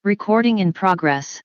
Recording in progress.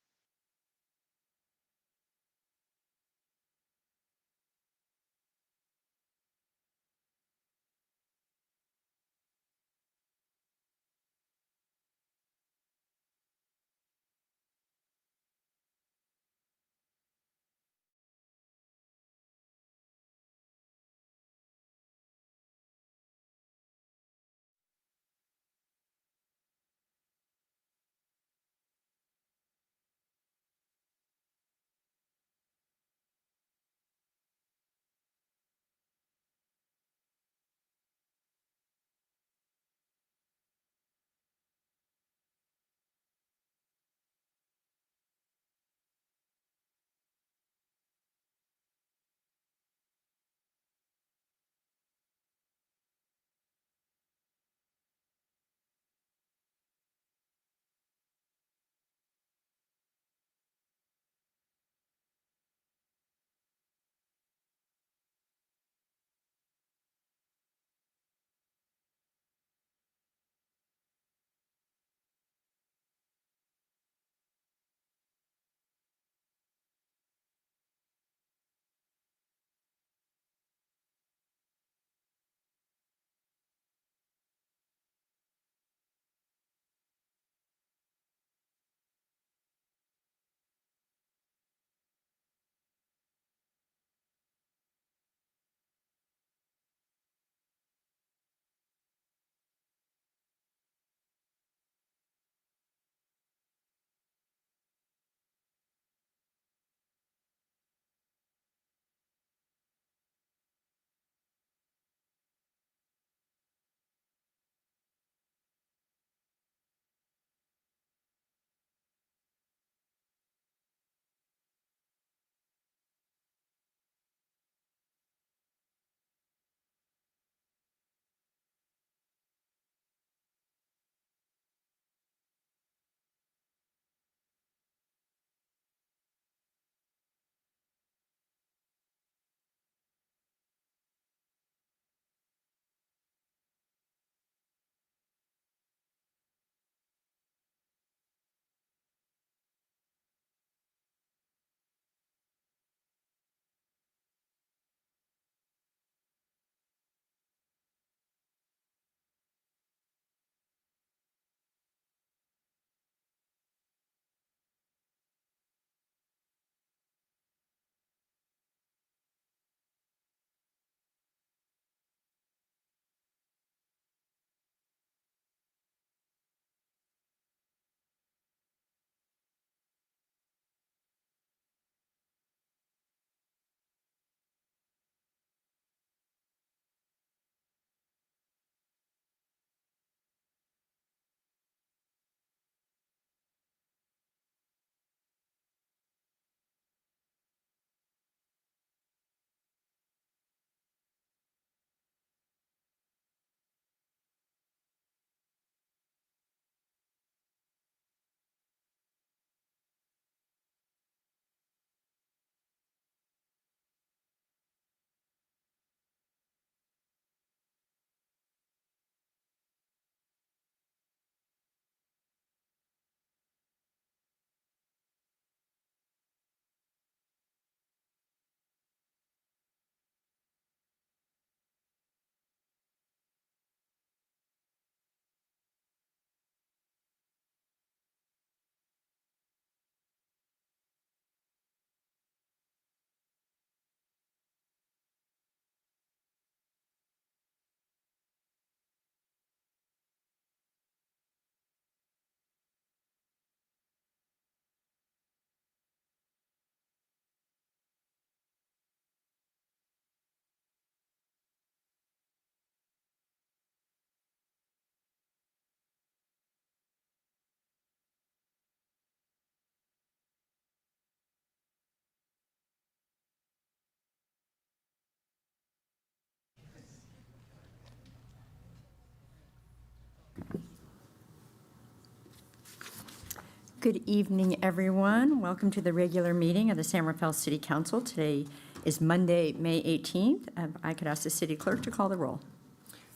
Good evening, everyone. Welcome to the regular meeting of the San Rafael City Council. Today is Monday, May 18th. I could ask the city clerk to call the roll.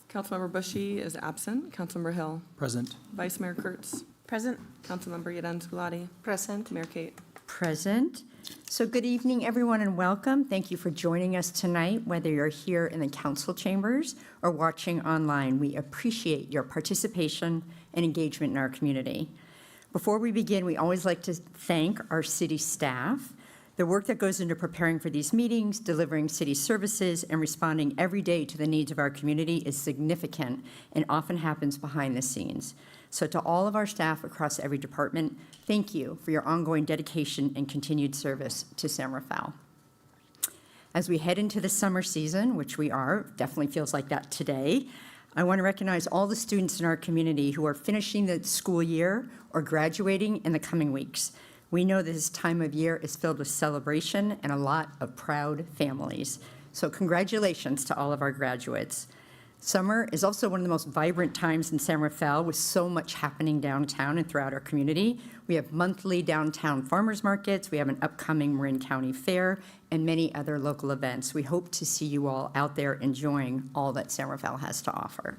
Councilmember Bushy is absent. Councilmember Hill. Present. Vice Mayor Kurtz. Present. Councilmember Yaden Skulati. Present. Mayor Kate. Present. So good evening, everyone, and welcome. Thank you for joining us tonight, whether you're here in the council chambers or watching online. We appreciate your participation and engagement in our community. Before we begin, we always like to thank our city staff. The work that goes into preparing for these meetings, delivering city services, and responding every day to the needs of our community is significant and often happens behind the scenes. So to all of our staff across every department, thank you for your ongoing dedication and continued service to San Rafael. As we head into the summer season, which we are, definitely feels like that today, I want to recognize all the students in our community who are finishing the school year or graduating in the coming weeks. We know this time of year is filled with celebration and a lot of proud families. So congratulations to all of our graduates. Summer is also one of the most vibrant times in San Rafael with so much happening downtown and throughout our community. We have monthly downtown farmers markets, we have an upcoming Marin County Fair, and many other local events. We hope to see you all out there enjoying all that San Rafael has to offer.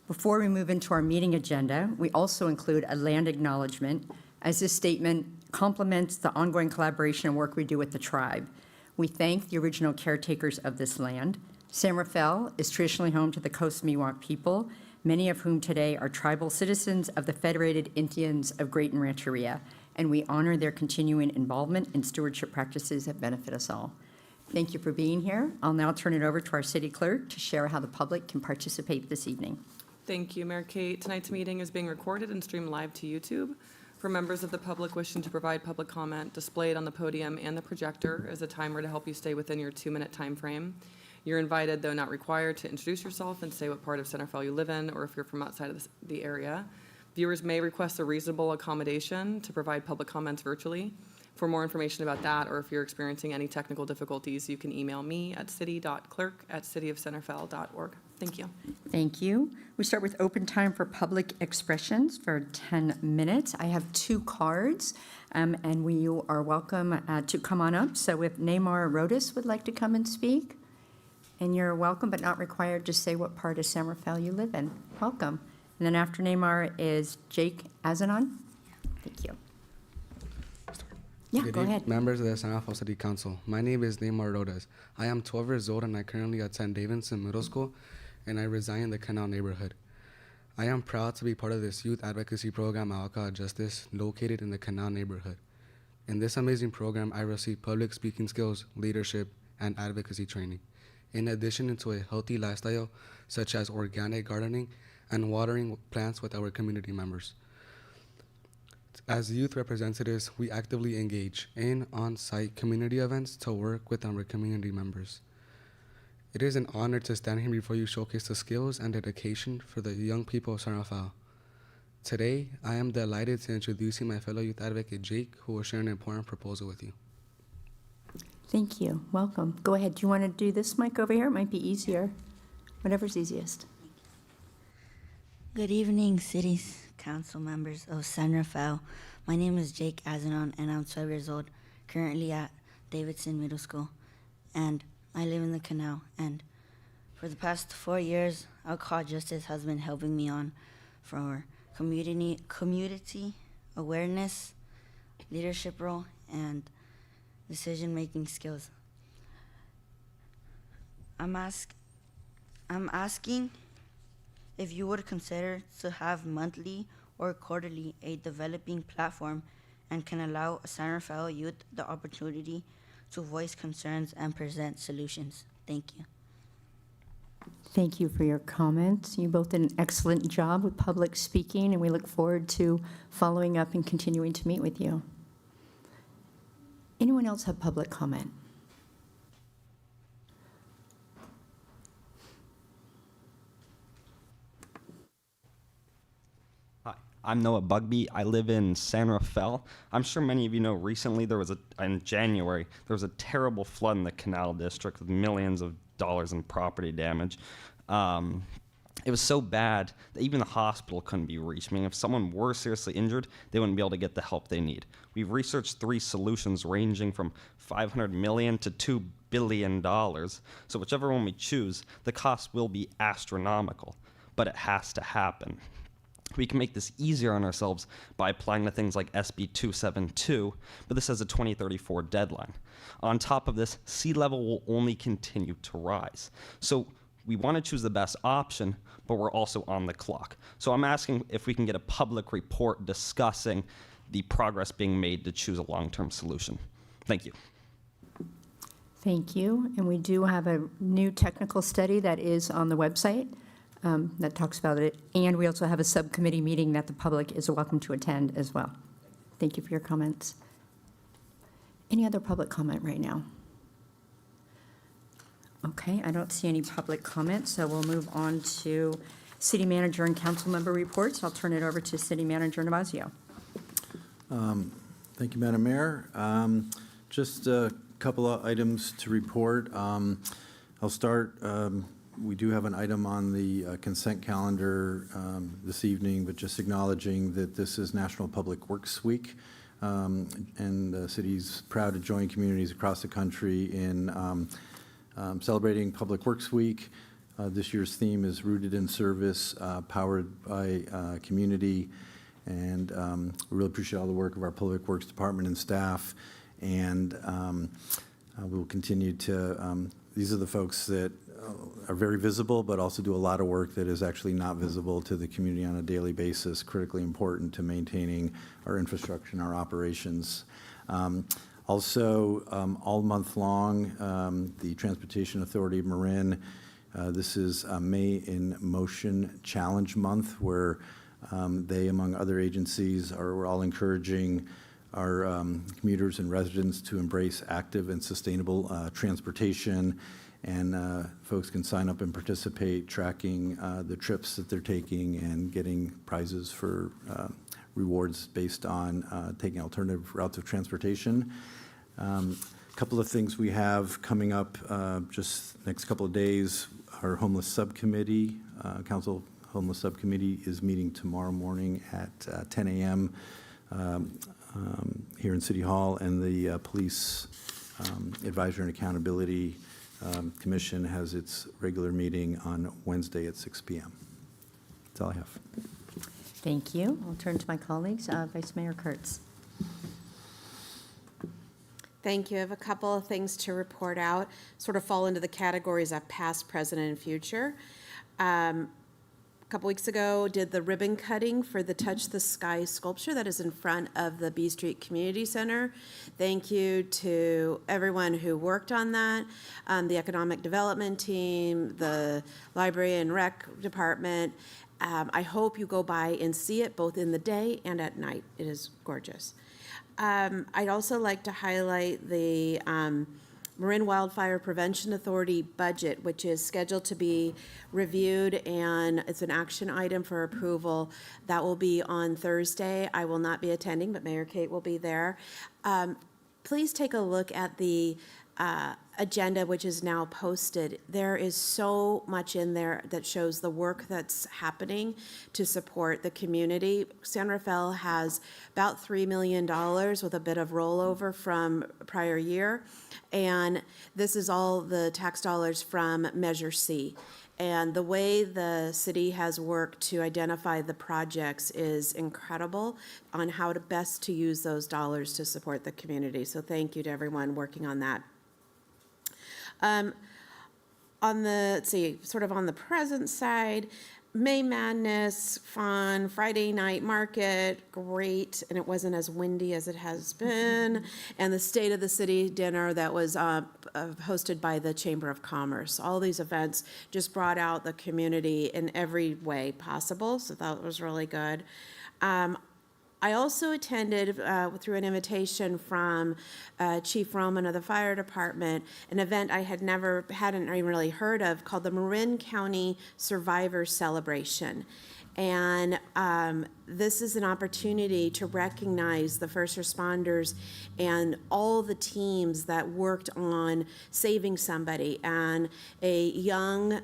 Before we move into our meeting agenda, we also include a land acknowledgement, as this statement complements the ongoing collaboration and work we do with the tribe. We thank the original caretakers of this land. San Rafael is traditionally home to the Coast Miwok people, many of whom today are tribal citizens of the Federated Indians of Great and Rancheria, and we honor their continuing involvement in stewardship practices that benefit us all. Thank you for being here. I'll now turn it over to our city clerk to share how the public can participate this evening. Thank you, Mayor Kate. Tonight's meeting is being recorded and streamed live to YouTube. For members of the public wishing to provide public comment, displayed on the podium and the projector is a timer to help you stay within your 2-minute time frame. You're invited, though not required, to introduce yourself and say what part of San Rafael you live in, or if you're from outside of the area. Viewers may request a reasonable accommodation to provide public comments virtually. For more information about that, or if you're experiencing any technical difficulties, you can email me at city.clerk@cityofsanrafael.org. Thank you. Thank you. We start with open time for public expressions for 10 minutes. I have 2 cards, and you are welcome to come on up. So if Neymar Rodas would like to come and speak, and you're welcome but not required to say what part of San Rafael you live in. Welcome. And then after Neymar is Jake Azanon. Thank you. Yeah, Good go ahead. Members of the San Rafael City Council. My name is Neymar Rodas. I am 12 years old and I currently attend Davidson Middle School, and I reside in the Canal neighborhood. I am proud to be part of this youth advocacy program at Alcohol Justice, located in the Canal neighborhood. In this amazing program, I receive public speaking skills, leadership, and advocacy training, in addition to a healthy lifestyle such as organic gardening and watering plants with our community members. As youth representatives, we actively engage in on-site community events to work with our community members. It is an honor to stand here before you, showcase the skills and dedication for the young people of San Rafael. Today, I am delighted to introduce you my fellow youth advocate, Jake, who will share an important proposal with you. Thank you. Welcome. Go ahead. Do you want to do this mic over here? It might be easier. Whatever's easiest. Good evening, City Council members of San Rafael. My name is Jake Azanon, and I'm 12 years old, currently at Davidson Middle School, and I live in the Canal. And for the past 4 years, Alcohol Justice has been helping me on for community awareness, leadership role, and decision-making skills. I'm asking if you would consider to have monthly or quarterly a developing platform and can allow San Rafael youth the opportunity to voice concerns and present solutions. Thank you. Thank you for your comments. You both did an excellent job with public speaking, and we look forward to following up and continuing to meet with you. Anyone else have public comment? Hi, I'm Noah Bugby. I live in San Rafael. I'm sure many of you know recently in January, there was a terrible flood in the Canal District with millions of dollars in property damage. It was so bad that even the hospital couldn't be reached. I mean, if someone were seriously injured, they wouldn't be able to get the help they need. We've researched 3 solutions ranging from $500 million to $2 billion. So whichever one we choose, the cost will be astronomical, but it has to happen. We can make this easier on ourselves by applying to things like SB 272, but this has a 2034 deadline. On top of this, sea level will only continue to rise. So we want to choose the best option, but we're also on the clock. So I'm asking if we can get a public report discussing the progress being made to choose a long-term solution. Thank you. Thank you. And we do have a new technical study that is on the website that talks about it. And we also have a subcommittee meeting that the public is welcome to attend as well. Thank you for your comments. Any other public comment right now? Okay, I don't see any public comments, so we'll move on to city manager and council member reports. I'll turn it over to city manager Navazio. Thank you, Madam Mayor. Just a couple of items to report. I'll start. We do have an item on the consent calendar this evening, but just acknowledging that this is National Public Works Week, and the city's proud to join communities across the country in celebrating Public Works Week. This year's theme is Rooted in Service, Powered by Community. And we really appreciate all the work of our Public Works Department and staff. And we will continue to, these are the folks that are very visible, but also do a lot of work that is actually not visible to the community on a daily basis, critically important to maintaining our infrastructure and our operations. Also, all month long, the Transportation Authority of Marin, this is May in Motion Challenge Month, where they, among other agencies, we're all encouraging our commuters and residents to embrace active and sustainable transportation. And folks can sign up and participate, tracking the trips that they're taking and getting prizes for rewards based on taking alternative routes of transportation. A couple of things we have coming up just next couple of days. Our homeless subcommittee, council homeless subcommittee, is meeting tomorrow morning at 10 a.m. Here in City Hall, and the Police Advisory and Accountability Commission has its regular meeting on Wednesday at 6 p.m. That's all I have. Thank you. I'll turn to my colleagues. Vice Mayor Kurtz. Thank you. I have a couple of things to report out, sort of fall into the categories of past, present, and future. A couple weeks ago, did the ribbon cutting for the Touch the Sky sculpture that is in front of the B Street Community Center. Thank you to everyone who worked on that, the economic development team, the library and rec department. I hope you go by and see it both in the day and at night. It is gorgeous. I'd also like to highlight the Marin Wildfire Prevention Authority budget, which is scheduled to be reviewed, and it's an action item for approval. That will be on Thursday. I will not be attending, but Mayor Kate will be there. Please take a look at the agenda, which is now posted. There is so much in there that shows the work that's happening to support the community. San Rafael has about $3 million with a bit of rollover from prior year. And this is all the tax dollars from Measure C. And the way the city has worked to identify the projects is incredible on how to best to use those dollars to support the community. So thank you to everyone working on that. On the, let's see, sort of on the present side, May Madness, fun, Friday night market, great, and it wasn't as windy as it has been, and the State of the City dinner that was hosted by the Chamber of Commerce. All these events just brought out the community in every way possible, so that was really good. I also attended, through an invitation from Chief Roman of the Fire Department, an event I hadn't even really heard of called the Marin County Survivor Celebration. And this is an opportunity to recognize the first responders and all the teams that worked on saving somebody. And a young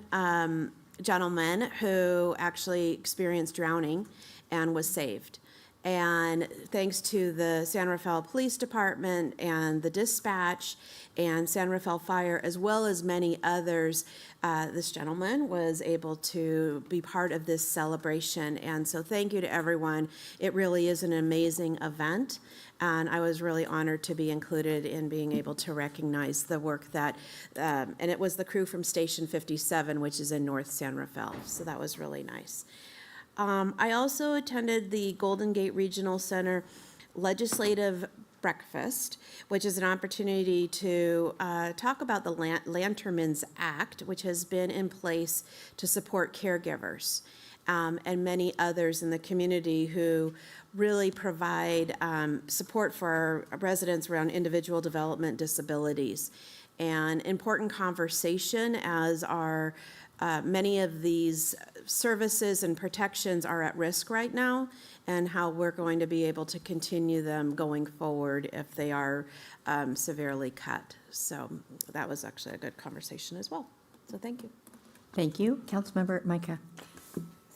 gentleman who actually experienced drowning and was saved. And thanks to the San Rafael Police Department and the dispatch and San Rafael Fire, as well as many others, this gentleman was able to be part of this celebration. And so thank you to everyone. It really is an amazing event. And I was really honored to be included in being able to recognize the work that, and it was the crew from Station 57, which is in North San Rafael. So that was really nice. I also attended the Golden Gate Regional Center Legislative Breakfast, which is an opportunity to talk about the Lanternman's Act, which has been in place to support caregivers and many others in the community who really provide support for our residents around individual development disabilities. An important conversation as our many of these services and protections are at risk right now, and how we're going to be able to continue them going forward if they are severely cut. So that was actually a good conversation as well. So thank you. Thank you. Councilmember Micah.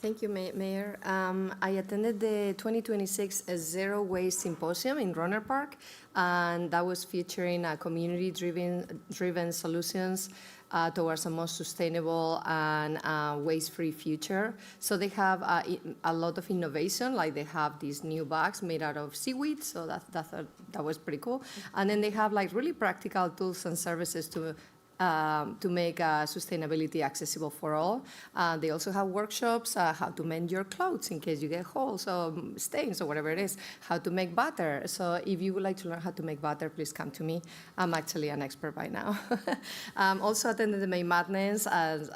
Thank you, Mayor. I attended the 2026 Zero Waste Symposium in Runner Park, and that was featuring community-driven solutions towards a more sustainable and waste-free future. So they have a lot of innovation, like they have these new bags made out of seaweed, so that was pretty cool. And then they have like really practical tools and services to make sustainability accessible for all. They also have workshops, how to mend your clothes in case you get holes or stains or whatever it is, how to make butter. So if you would like to learn how to make butter, please come to me. I'm actually an expert by now. Also attended the May Madness, as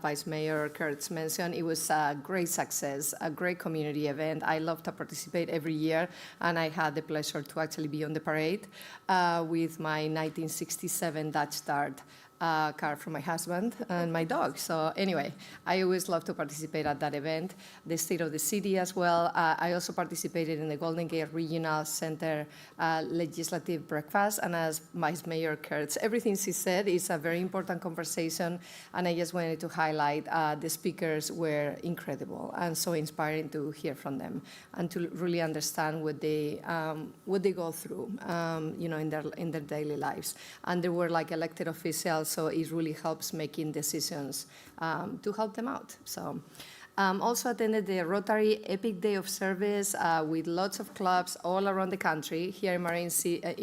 Vice Mayor Kurtz mentioned. It was a great success, a great community event. I love to participate every year, and I had the pleasure to actually be on the parade with my 1967 Dutch Dart car from my husband and my dog. So anyway, I always love to participate at that event. The State of the City as well. I also participated in the Golden Gate Regional Center Legislative Breakfast, and as Vice Mayor Kurtz, everything she said is a very important conversation, and I just wanted to highlight the speakers were incredible and so inspiring to hear from them and to really understand what they go through, in their daily lives. And there were like elected officials, so it really helps making decisions to help them out. So also attended the Rotary Epic Day of Service with lots of clubs all around the country. Here in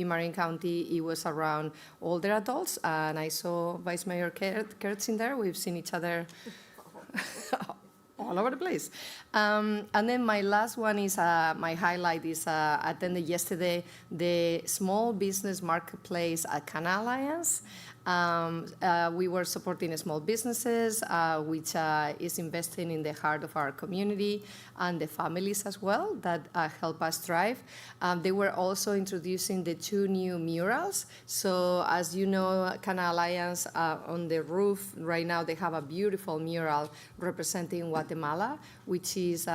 Marin County, it was around older adults, and I saw Vice Mayor Kurtz in there. We've seen each other all over the place. And then my last one is, my highlight is attended yesterday the Small Business Marketplace at Canal Alliance. We were supporting small businesses, which is investing in the heart of our community and the families as well that help us thrive. They were also introducing the 2 new murals. So as you know, Canal Alliance on the roof right now, they have a beautiful mural representing Guatemala, which is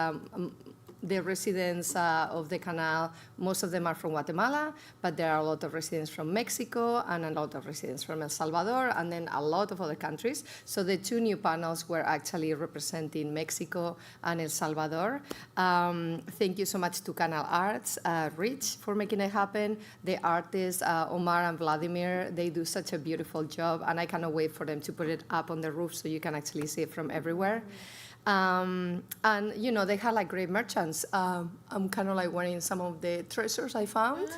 the residents of the canal. Most of them are from Guatemala, but there are a lot of residents from Mexico and a lot of residents from El Salvador, and then a lot of other countries. So the 2 new panels were actually representing Mexico and El Salvador. Thank you so much to Canal Arts, Rich, for making it happen. The artists, Omar and Vladimir, they do such a beautiful job, and I cannot wait for them to put it up on the roof so you can actually see it from everywhere. And they had like great merchants. I'm kind of like wearing some of the treasures I found.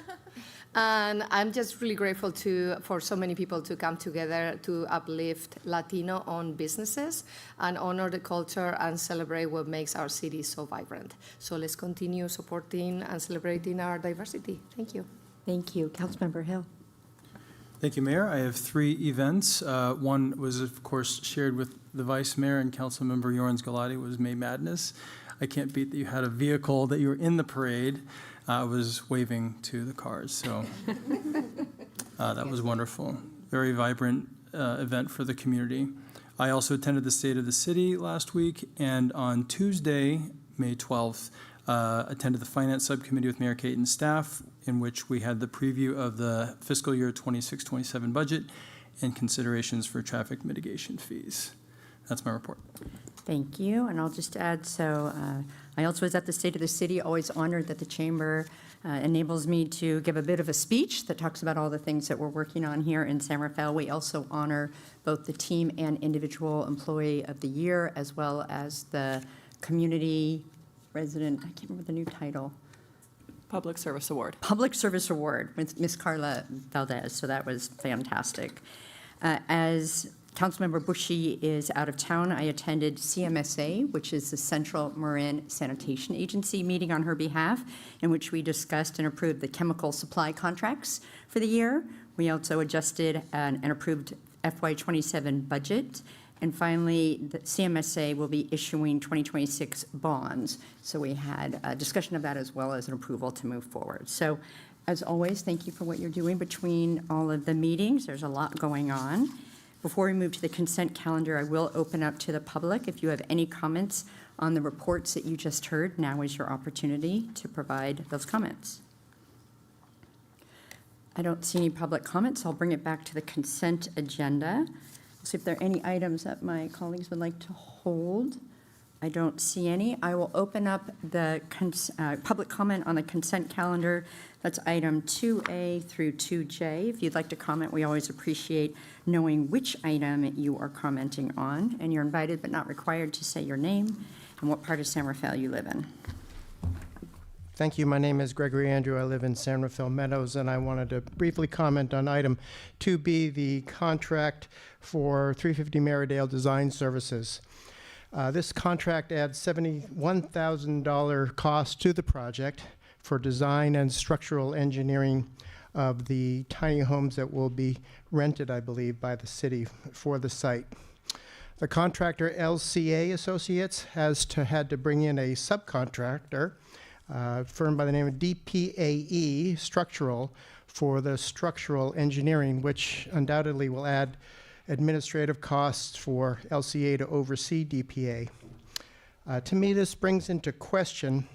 And I'm just really grateful for so many people to come together to uplift Latino-owned businesses and honor the culture and celebrate what makes our city so vibrant. So let's continue supporting and celebrating our diversity. Thank you. Thank you. Councilmember Hill. Thank you, Mayor. I have 3 events. One was, of course, shared with the Vice Mayor and Councilmember Jorans Galati, was May Madness. I can't beat that you had a vehicle, that you were in the parade. I was waving to the cars, so that was wonderful. Very vibrant event for the community. I also attended the State of the City last week, and on Tuesday, May 12th, attended the Finance Subcommittee with Mayor Caton's staff, in which we had the preview of the fiscal year 26-27 budget and considerations for traffic mitigation fees. That's my report. Thank you, and I'll just add, I also was at the State of the City, always honored that the Chamber enables me to give a bit of a speech that talks about all the things that we're working on here in San Rafael. We also honor both the team and individual employee of the year, as well as the community resident, I can't remember the new title, Public Service Award. Public Service Award with Ms. Carla Valdez, so that was fantastic. As Councilmember Bushy is out of town, I attended CMSA, which is the Central Marin Sanitation Agency, meeting on her behalf, in which we discussed and approved the chemical supply contracts for the year. We also adjusted and approved FY27 budget. And finally, the CMSA will be issuing 2026 bonds. So we had a discussion of that as well as an approval to move forward. So as always, thank you for what you're doing between all of the meetings. There's a lot going on. Before we move to the consent calendar, I will open up to the public. If you have any comments on the reports that you just heard, now is your opportunity to provide those comments. I don't see any public comments. I'll bring it back to the consent agenda. See if there are any items that my colleagues would like to hold. I don't see any. I will open up the public comment on the consent calendar. That's item 2A through 2J. If you'd like to comment, we always appreciate knowing which item you are commenting on. And you're invited but not required to say your name and what part of San Rafael you live in. Thank you. My name is Gregory Andrew. I live in San Rafael Meadows, and I wanted to briefly comment on item 2B, the contract for 350 Merridale Design Services. This contract adds $71,000 cost to the project for design and structural engineering of the tiny homes that will be rented, I believe, by the city for the site. The contractor, LCA Associates, had to bring in a subcontractor, firm by the name of DPAE Structural, for the structural engineering, which undoubtedly will add administrative costs for LCA to oversee DPA. To me, this brings into question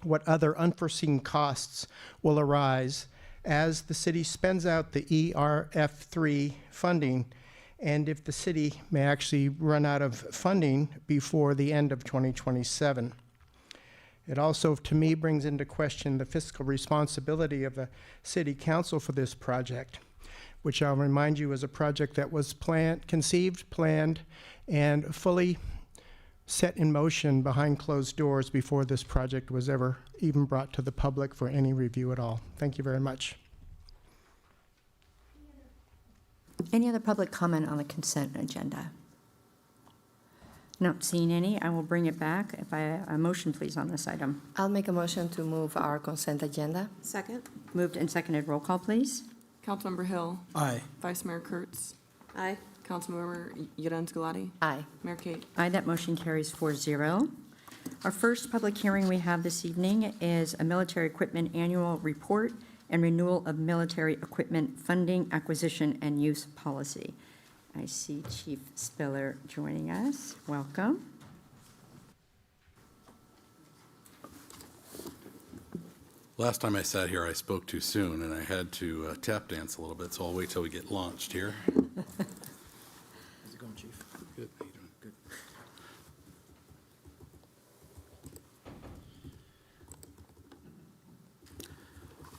what other unforeseen costs will arise as the city spends out the ERF3 funding, and if the city may actually run out of funding before the end of 2027. It also, to me, brings into question the fiscal responsibility of the City Council for this project, which I'll remind you is a project that was conceived, planned, and fully set in motion behind closed doors before this project was ever even brought to the public for any review at all. Thank you very much. Any other public comment on the consent agenda? Not seeing any. I will bring it back. If a motion, please, on this item. I'll make a motion to move our consent agenda. Second? Moved and seconded. Roll call, please. Councilmember Hill. Aye. Vice Mayor Kurtz. Aye. Councilmember Yurens Galati. Aye. Mayor Kate. Aye, that motion carries 4-0. Our first public hearing we have this evening is a military equipment annual report and renewal of military equipment funding, acquisition, and use policy. I see Chief Spiller joining us. Welcome. Last time I sat here, I spoke too soon, and I had to tap dance a little bit, so I'll wait till we get launched here. How's it going, Chief? Good. How you doing? Good.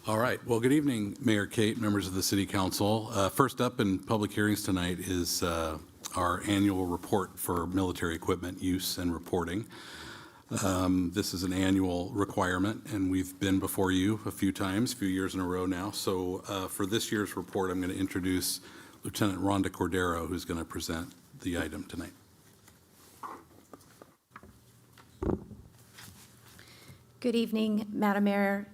All right. Well, good evening, Mayor Kate, members of the City Council. First up in public hearings tonight is our annual report for military equipment use and reporting. This is an annual requirement, and we've been before you a few times, a few years in a row now. So for this year's report, I'm going to introduce Lieutenant Rhonda Cordero, who's going to present the item tonight. Good evening, Madam Mayor,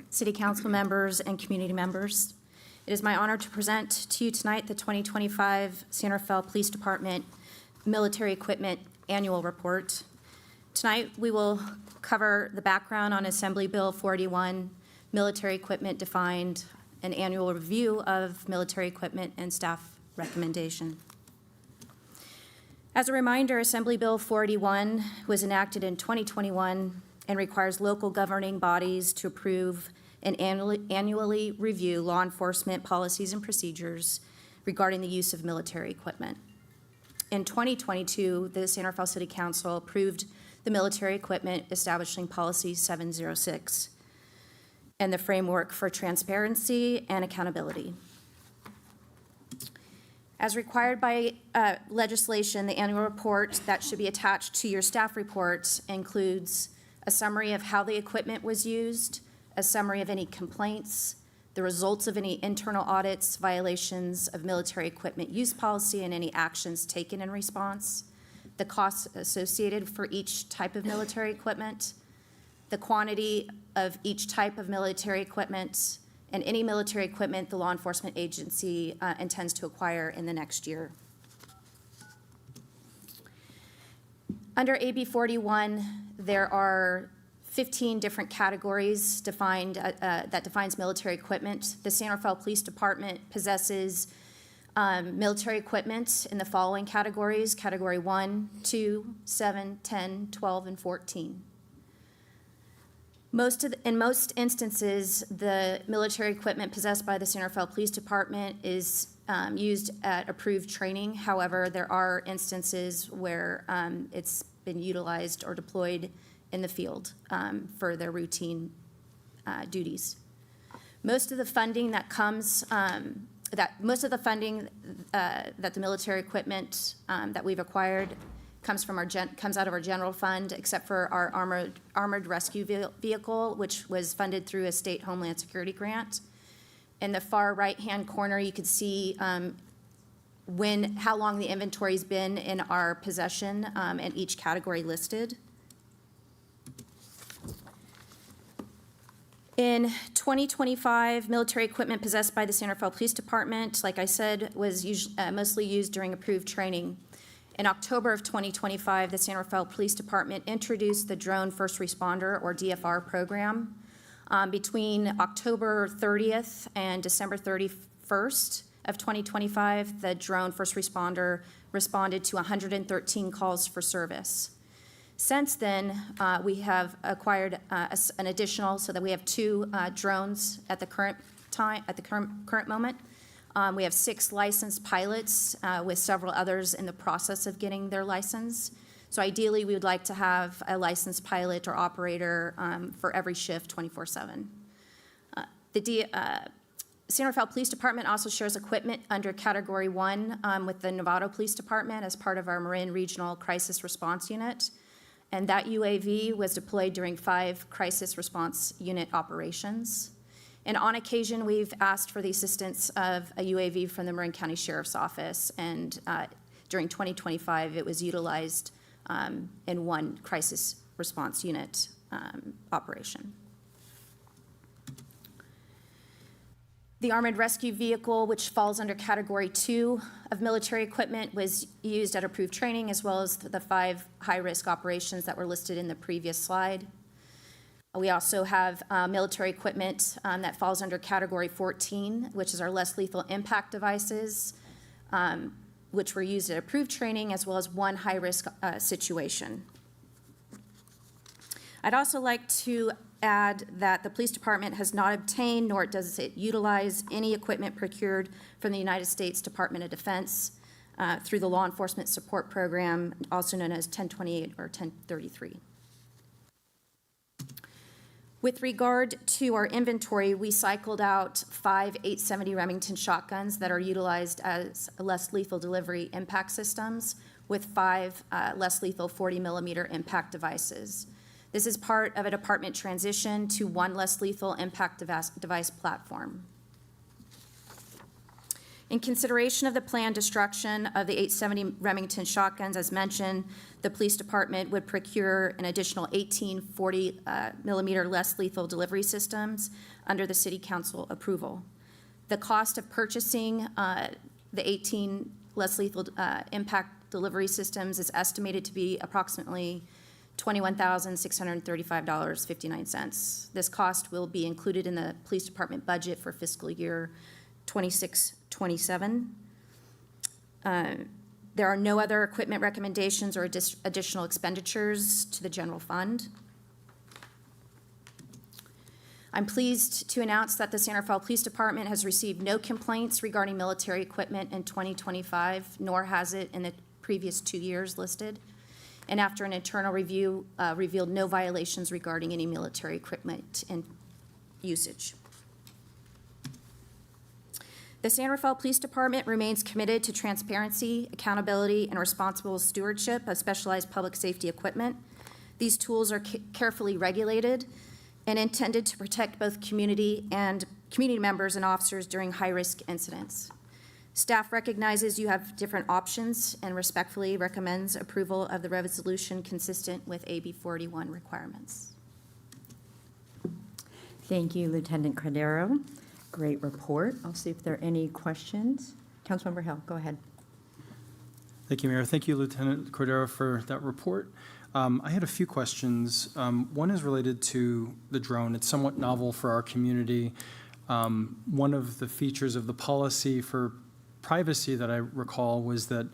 City Council members, and community members. It is my honor to present to you tonight the 2025 San Rafael Police Department Military Equipment Annual Report. Tonight, we will cover the background on Assembly Bill 481, military equipment defined, an annual review of military equipment, and staff recommendation. As a reminder, Assembly Bill 481 was enacted in 2021 and requires local governing bodies to approve and annually review law enforcement policies and procedures regarding the use of military equipment. In 2022, the San Rafael City Council approved the military equipment establishing policy 706 and the framework for transparency and accountability. As required by legislation, the annual report that should be attached to your staff report includes a summary of how the equipment was used, a summary of any complaints, the results of any internal audits, violations of military equipment use policy, and any actions taken in response, the costs associated for each type of military equipment, the quantity of each type of military equipment, and any military equipment the law enforcement agency intends to acquire in the next year. Under AB 41, there are 15 different categories defined that defines military equipment. The San Rafael Police Department possesses military equipment in the following categories: Category 1, 2, 7, 10, 12, and 14. In most instances, the military equipment possessed by the San Rafael Police Department is used at approved training. However, there are instances where it's been utilized or deployed in the field for their routine duties. Most of the funding that comes, that the military equipment that we've acquired comes out of our general fund, except for our armored rescue vehicle, which was funded through a state Homeland Security grant. In the far right-hand corner, you can see how long the inventory's been in our possession and each category listed. In 2025, military equipment possessed by the San Rafael Police Department, like I said, was mostly used during approved training. In October of 2025, the San Rafael Police Department introduced the Drone First Responder, or DFR, program. Between October 30th and December 31st of 2025, the Drone First Responder responded to 113 calls for service. Since then, we have acquired an additional, so that we have 2 drones at the current moment. We have 6 licensed pilots with several others in the process of getting their license. So ideally, we would like to have a licensed pilot or operator for every shift 24/7. The San Rafael Police Department also shares equipment under Category 1 with the Novato Police Department as part of our Marin Regional Crisis Response Unit. And that UAV was deployed during 5 crisis response unit operations. And on occasion, we've asked for the assistance of a UAV from the Marin County Sheriff's Office, and during 2025, it was utilized in 1 crisis response unit operation. The armored rescue vehicle, which falls under Category 2 of military equipment, was used at approved training, as well as the 5 high-risk operations that were listed in the previous slide. We also have military equipment that falls under Category 14, which is our less lethal impact devices, which were used at approved training, as well as 1 high-risk situation. I'd also like to add that the police department has not obtained, nor does it utilize, any equipment procured from the United States Department of Defense through the Law Enforcement Support Program, also known as 1028 or 1033. With regard to our inventory, we cycled out 5 870 Remington shotguns that are utilized as less lethal delivery impact systems, with 5 less lethal 40 millimeter impact devices. This is part of a department transition to 1 less lethal impact device platform. In consideration of the planned destruction of the 870 Remington shotguns, as mentioned, the police department would procure an additional 18 40 millimeter less lethal delivery systems under the city council approval. The cost of purchasing the 18 less lethal impact delivery systems is estimated to be approximately $21,635.59. This cost will be included in the police department budget for fiscal year 26-27. There are no other equipment recommendations or additional expenditures to the general fund. I'm pleased to announce that the San Rafael Police Department has received no complaints regarding military equipment in 2025, nor has it in the previous 2 years listed. And after an internal review, revealed no violations regarding any military equipment and usage. The San Rafael Police Department remains committed to transparency, accountability, and responsible stewardship of specialized public safety equipment. These tools are carefully regulated and intended to protect both community members and officers during high-risk incidents. Staff recognizes you have different options and respectfully recommends approval of the resolution consistent with AB 41 requirements. Thank you, Lieutenant Cordero. Great report. I'll see if there are any questions. Councilmember Hill, go ahead. Thank you, Mayor. Thank you, Lieutenant Cordero, for that report. I had a few questions. One is related to the drone. It's somewhat novel for our community. One of the features of the policy for privacy that I recall was that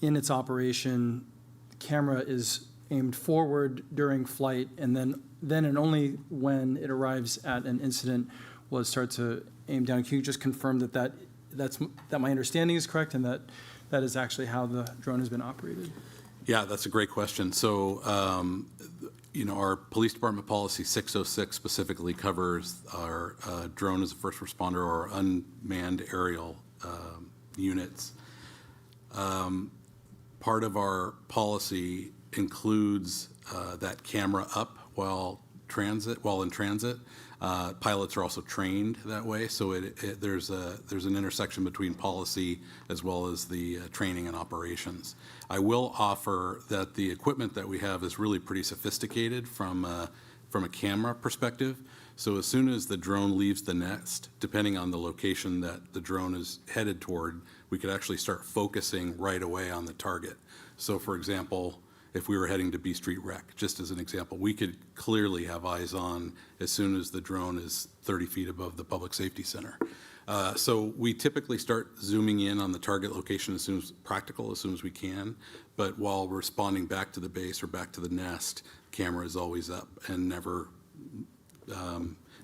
in its operation, the camera is aimed forward during flight, and then and only when it arrives at an incident will it start to aim down. Can you just confirm that my understanding is correct and that that is actually how the drone has been operated? Yeah, that's a great question. So, our police department policy 606 specifically covers our drone as a first responder or unmanned aerial units. Part of our policy includes that camera up while in transit. Pilots are also trained that way, so there's an intersection between policy as well as the training and operations. I will offer that the equipment that we have is really pretty sophisticated from a camera perspective. So as soon as the drone leaves the nest, depending on the location that the drone is headed toward, we could actually start focusing right away on the target. So for example, if we were heading to B Street Rec, just as an example, we could clearly have eyes on as soon as the drone is 30 feet above the public safety center. So we typically start zooming in on the target location as soon as practical, as soon as we can. But while responding back to the base or back to the nest, camera is always up and never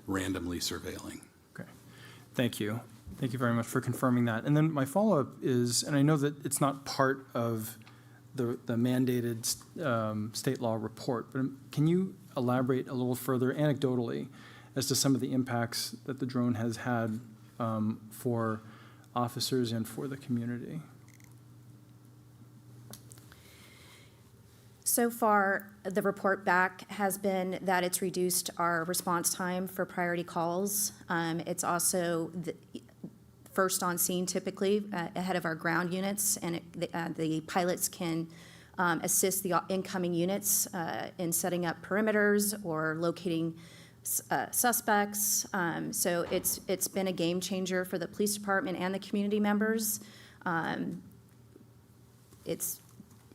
randomly surveilling. Okay, thank you. Thank you very much for confirming that. And then my follow-up is, and I know that it's not part of the mandated state law report, but can you elaborate a little further anecdotally as to some of the impacts that the drone has had for officers and for the community? So far, the report back has been that it's reduced our response time for priority calls. It's also first on scene typically ahead of our ground units, and the pilots can assist the incoming units in setting up perimeters or locating suspects. So it's been a game changer for the police department and the community members. It's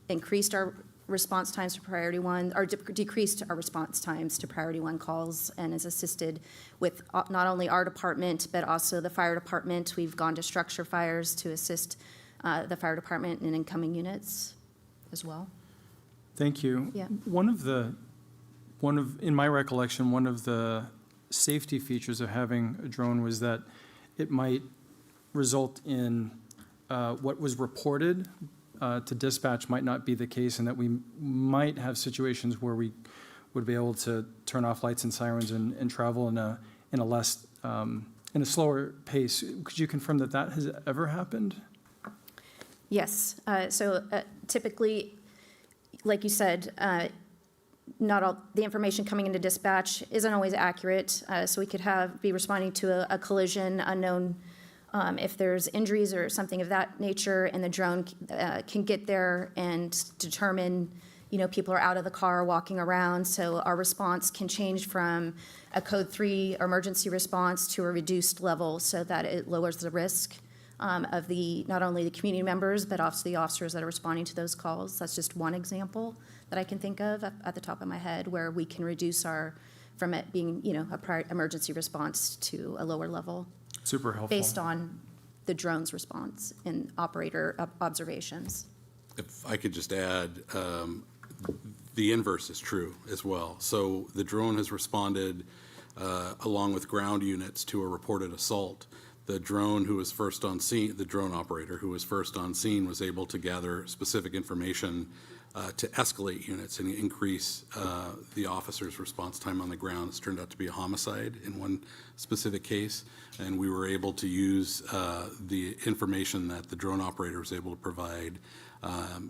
increased our response times to priority one, or decreased our response times to priority one calls, and has assisted with not only our department, but also the fire department. We've gone to structure fires to assist the fire department and incoming units as well. Thank you. Yeah. In my recollection, one of the safety features of having a drone was that it might result in what was reported to dispatch might not be the case, and that we might have situations where we would be able to turn off lights and sirens and travel in a slower pace. Could you confirm that that has ever happened? Yes. So typically, like you said, not all the information coming into dispatch isn't always accurate. So we could be responding to a collision, unknown if there's injuries or something of that nature, and the drone can get there and determine, people are out of the car walking around. So our response can change from a code 3 emergency response to a reduced level so that it lowers the risk of not only the community members, but also the officers that are responding to those calls. That's just one example that I can think of at the top of my head where we can reduce from it being, a prior emergency response to a lower level. Super helpful. Based on the drone's response and operator observations. If I could just add, the inverse is true as well. So the drone has responded along with ground units to a reported assault. the drone who was first on scene, the drone operator who was first on scene was able to gather specific information to escalate units and increase the officer's response time on the ground. It's turned out to be a homicide in one specific case, and we were able to use the information that the drone operator was able to provide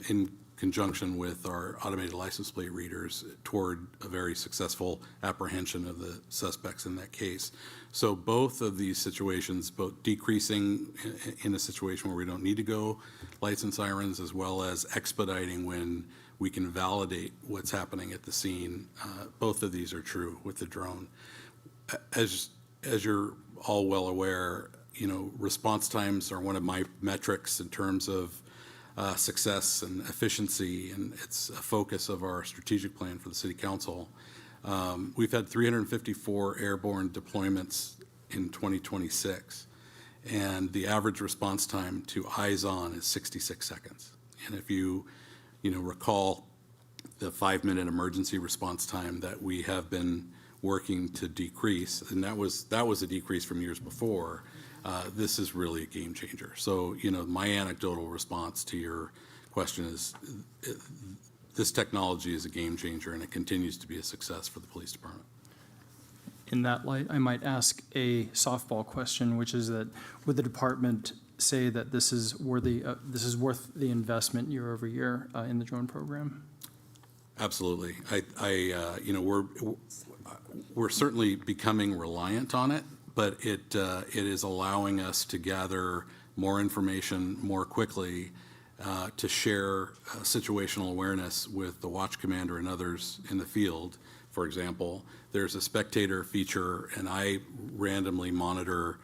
in conjunction with our automated license plate readers toward a very successful apprehension of the suspects in that case. So both of these situations, both decreasing in a situation where we don't need to go lights and sirens, as well as expediting when we can validate what's happening at the scene, both of these are true with the drone. As you're all well aware, response times are one of my metrics in terms of success and efficiency, and it's a focus of our strategic plan for the City Council. We've had 354 airborne deployments in 2026, and the average response time to eyes on is 66 seconds. And if you recall the 5-minute emergency response time that we have been working to decrease, and that was a decrease from years before. This is really a game changer. So, my anecdotal response to your question is this technology is a game changer, and it continues to be a success for the police department. In that light, I might ask a softball question, which is that would the department say that this is worth the investment year over year in the drone program? Absolutely. We're certainly becoming reliant on it, but it is allowing us to gather more information more quickly, to share situational awareness with the watch commander and others in the field. For example, there's a spectator feature, and I randomly monitor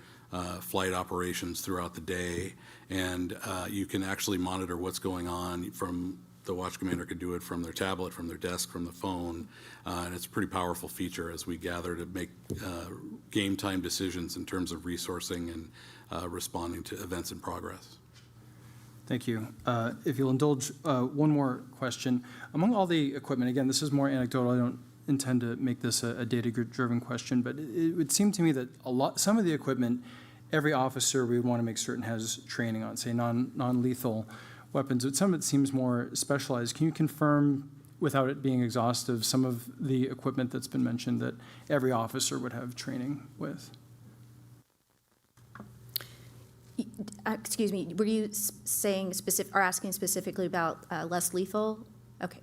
flight operations throughout the day, and you can actually monitor what's going on from the watch commander could do it from their tablet, from their desk, from the phone, and it's a pretty powerful feature as we gather to make game time decisions in terms of resourcing and responding to events in progress. Thank you. If you'll indulge one more question. Among all the equipment, again, this is more anecdotal. I don't intend to make this a data-driven question, but it would seem to me that some of the equipment, every officer we would want to make certain has training on, say non-lethal weapons, but some of it seems more specialized. Can you confirm, without it being exhaustive, some of the equipment that's been mentioned that every officer would have training with? Excuse me, were you saying or asking specifically about less lethal? Okay.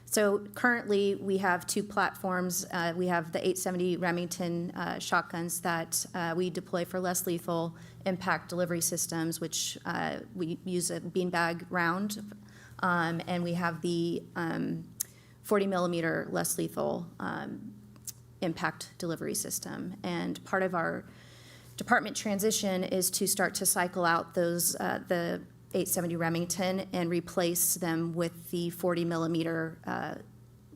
So currently, we have two platforms. We have the 870 Remington shotguns that we deploy for less lethal impact delivery systems, which we use a beanbag round, and we have the 40 millimeter less lethal impact delivery system. And part of our department transition is to start to cycle out those the 870 Remington and replace them with the 40 millimeter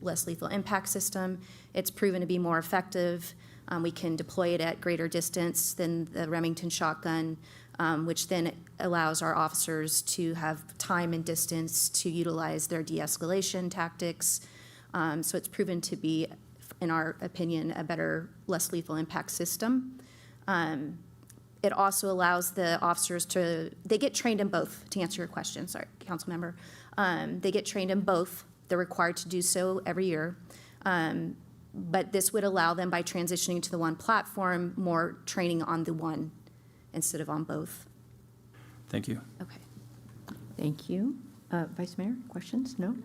less lethal impact system. It's proven to be more effective. We can deploy it at greater distance than the Remington shotgun, which then allows our officers to have time and distance to utilize their de-escalation tactics. So it's proven to be, in our opinion, a better, less lethal impact system. It also allows the officers they get trained in both, to answer your question, sorry, council member. They get trained in both. They're required to do so every year. But this would allow them, by transitioning to the one platform, more training on the one instead of on both. Thank you. Okay. Thank you. Vice Mayor, questions? No?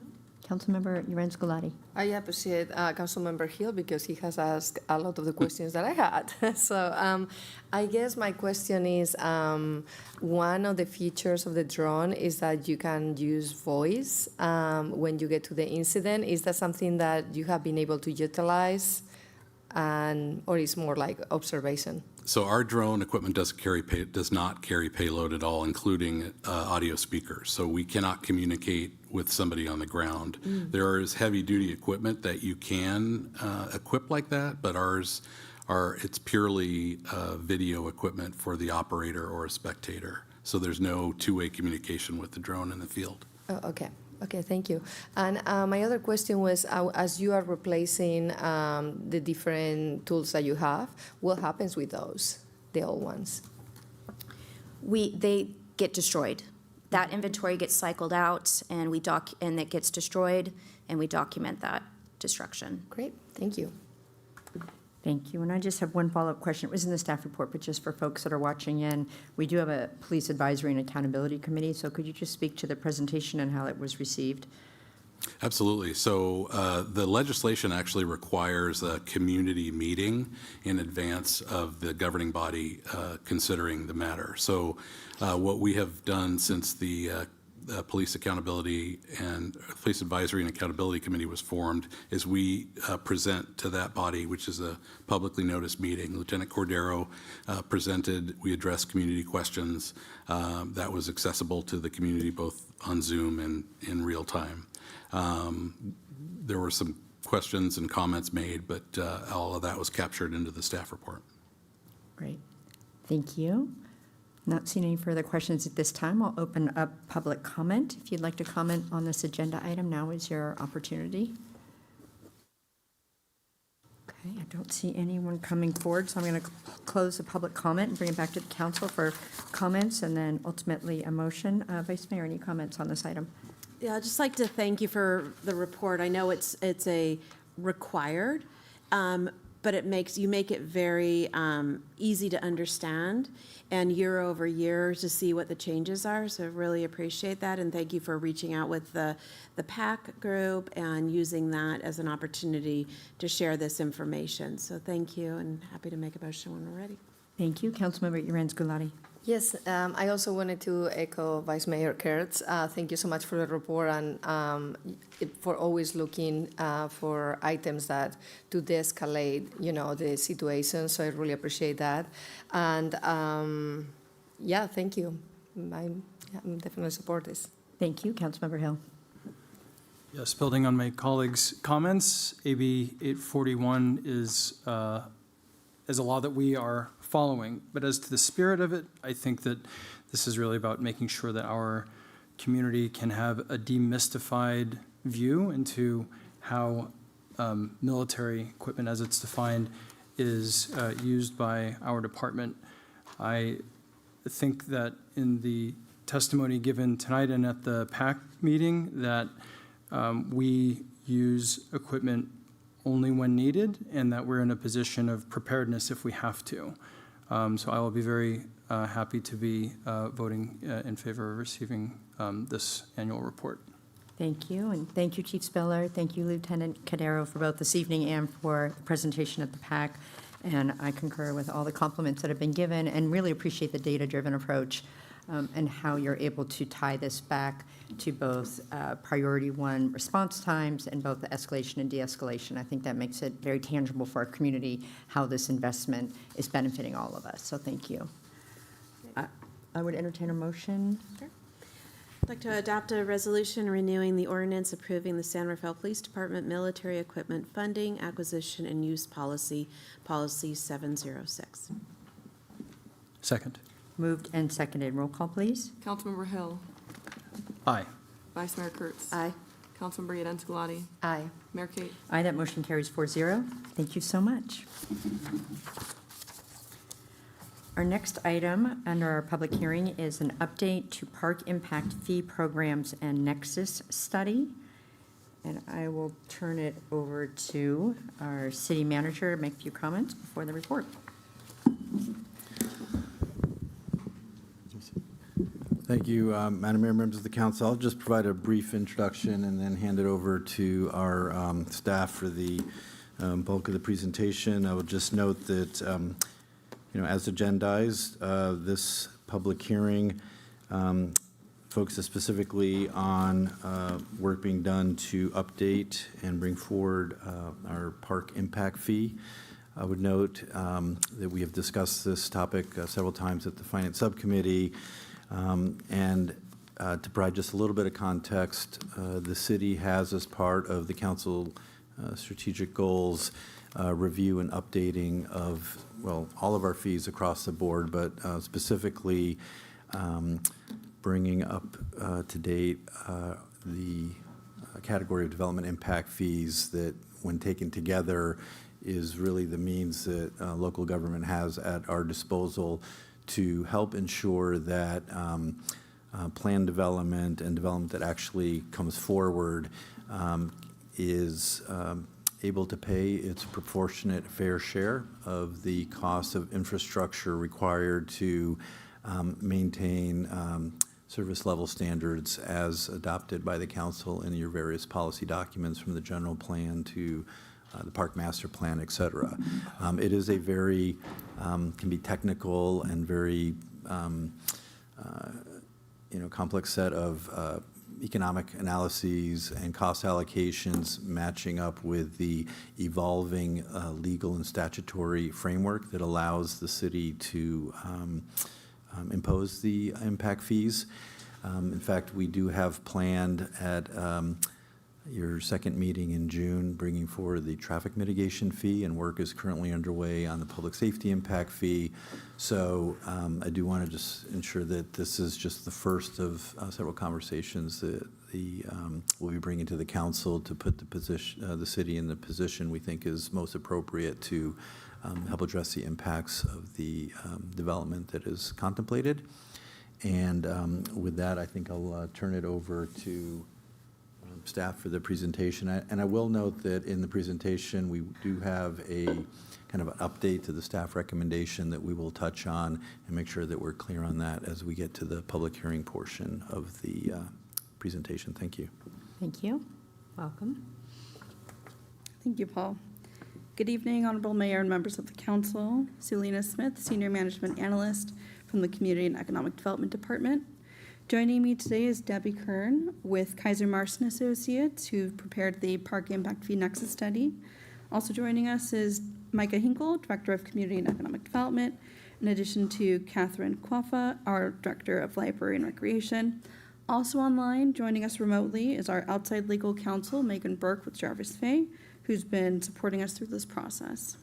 Councilmember Urens-Gulati. I appreciate Councilmember Hill because he has asked a lot of the questions that I had. So I guess my question is, one of the features of the drone is that you can use voice when you get to the incident. Is that something that you have been able to utilize, or is more like observation? So our drone equipment does not carry payload at all, including audio speakers. So we cannot communicate with somebody on the ground. There is heavy-duty equipment that you can equip like that, but it's purely video equipment for the operator or a spectator. So there's no two-way communication with the drone in the field. Oh, okay. Okay, thank you. And my other question was, as you are replacing the different tools that you have, what happens with those, the old ones? they get destroyed. That inventory gets cycled out, and and it gets destroyed, and we document that destruction. Great, thank you. Thank you. And I just have one follow-up question. It was in the staff report, but just for folks that are watching in, we do have a Police Advisory and Accountability Committee, so could you just speak to the presentation and how it was received? Absolutely. So the legislation actually requires a community meeting in advance of the governing body considering the matter. So what we have done since the Police Accountability and Police Advisory and Accountability Committee was formed is we present to that body, which is a publicly noticed meeting. Lieutenant Cordero presented, we addressed community questions that was accessible to the community both on Zoom and in real time. There were some questions and comments made, but all of that was captured into the staff report. Great. Thank you. Not seeing any further questions at this time. I'll open up public comment. If you'd like to comment on this agenda item, now is your opportunity. Okay, I don't see anyone coming forward, so I'm going to close the public comment and bring it back to the council for comments and then ultimately a motion. Vice Mayor, any comments on this item? Yeah, I'd just like to thank you for the report. I know it's a required, but you make it very easy to understand and year over year to see what the changes are. So I really appreciate that, and thank you for reaching out with the PAC group and using that as an opportunity to share this information. So thank you, and happy to make a motion when we're ready. Thank you. Councilmember Gulati. Yes, I also wanted to echo Vice Mayor Kurtz. Thank you so much for the report and for always looking for items that to de-escalate, the situation. So I really appreciate that. And yeah, thank you. I'm definitely support this. Thank you. Councilmember Hill. Yes, building on my colleagues' comments, AB 841 is a law that we are following. But as to the spirit of it, I think that this is really about making sure that our community can have a demystified view into how military equipment, as it's defined, is used by our department. I think that in the testimony given tonight and at the PAC meeting that we use equipment only when needed and that we're in a position of preparedness if we have to. So I will be very happy to be voting in favor of receiving this annual report. Thank you, and thank you, Chief Spiller. Thank you, Lieutenant Cordero, for both this evening and for the presentation at the PAC. And I concur with all the compliments that have been given and really appreciate the data-driven approach and how you're able to tie this back to both priority one response times and both the escalation and de-escalation. I think that makes it very tangible for our community how this investment is benefiting all of us. So thank you. I would entertain a motion. Sure. I'd like to adopt a resolution renewing the ordinance approving the San Rafael Police Department military equipment funding, acquisition, and use policy, policy 706. Second. Moved and seconded. Roll call, please. Councilmember Hill. Aye. Vice Mayor Kurtz. Aye. Councilmember Gulati. Aye. Mayor Kate. Aye, that motion carries 4-0. Thank you so much. Our next item under our public hearing is an update to park impact fee programs and nexus study. And I will turn it over to our city manager to make a few comments before the report. Thank you, Madam Mayor, members of the council. I'll just provide a brief introduction and then hand it over to our staff for the bulk of the presentation. I would just note that, as agendized, this public hearing focuses specifically on work being done to update and bring forward our park impact fee. I would note that we have discussed this topic several times at the Finance Subcommittee. And to provide just a little bit of context, the city has, as part of the council strategic goals, review and updating of, all of our fees across the board, but specifically bringing up to date the category of development impact fees that, when taken together, is really the means that local government has at our disposal to help ensure that plan development and development that actually comes forward is able to pay its proportionate fair share of the cost of infrastructure required to maintain service level standards as adopted by the council in your various policy documents, from the general plan to the park master plan, et cetera. It is a very, can be technical and very, complex set of economic analyses and cost allocations matching up with the evolving legal and statutory framework that allows the city to impose the impact fees. In fact, we do have planned at your second meeting in June, bringing forward the traffic mitigation fee, and work is currently underway on the public safety impact fee. So I do want to just ensure that this is just the first of several conversations that we'll be bringing to the council to put the city in the position we think is most appropriate to help address the impacts of the development that is contemplated. And with that, I think I'll turn it over to staff for the presentation. And I will note that in the presentation, we do have a kind of an update to the staff recommendation that we will touch on and make sure that we're clear on that as we get to the public hearing portion of the presentation. Thank you. Thank you. Welcome. Thank you, Paul. Good evening, Honorable Mayor and members of the Council. Sulina Smith, Senior Management Analyst from the Community and Economic Development Department. Joining me today is Debbie Kern with Kaiser Marson Associates, who prepared the Park Impact Fee Nexus Study. Also joining us is Micah Hinkle, Director of Community and Economic Development, in addition to Catherine Quaffa, our Director of Library and Recreation. Also online, joining us remotely, is our outside legal counsel, Megan Burke with Jarvis Fay, who's been supporting us through this process.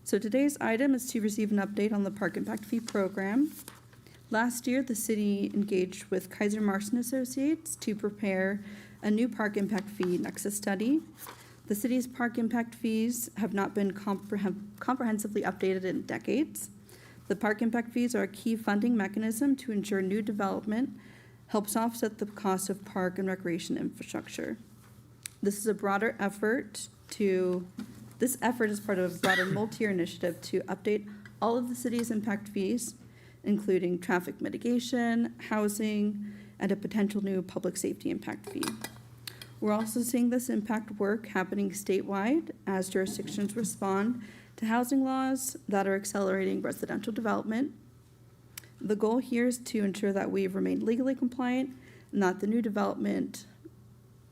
So today's item is to receive an update on the Park Impact Fee Program. Last year, the city engaged with Kaiser Marson Associates to prepare a new Park Impact Fee Nexus Study. The city's park impact fees have not been comprehensively updated in decades. The park impact fees are a key funding mechanism to ensure new development helps offset the cost of park and recreation infrastructure. This is a broader effort This effort is part of a broader multi-year initiative to update all of the city's impact fees, including traffic mitigation, housing, and a potential new public safety impact fee. We're also seeing this impact work happening statewide as jurisdictions respond to housing laws that are accelerating residential development. The goal here is to ensure that we remain legally compliant and that the new development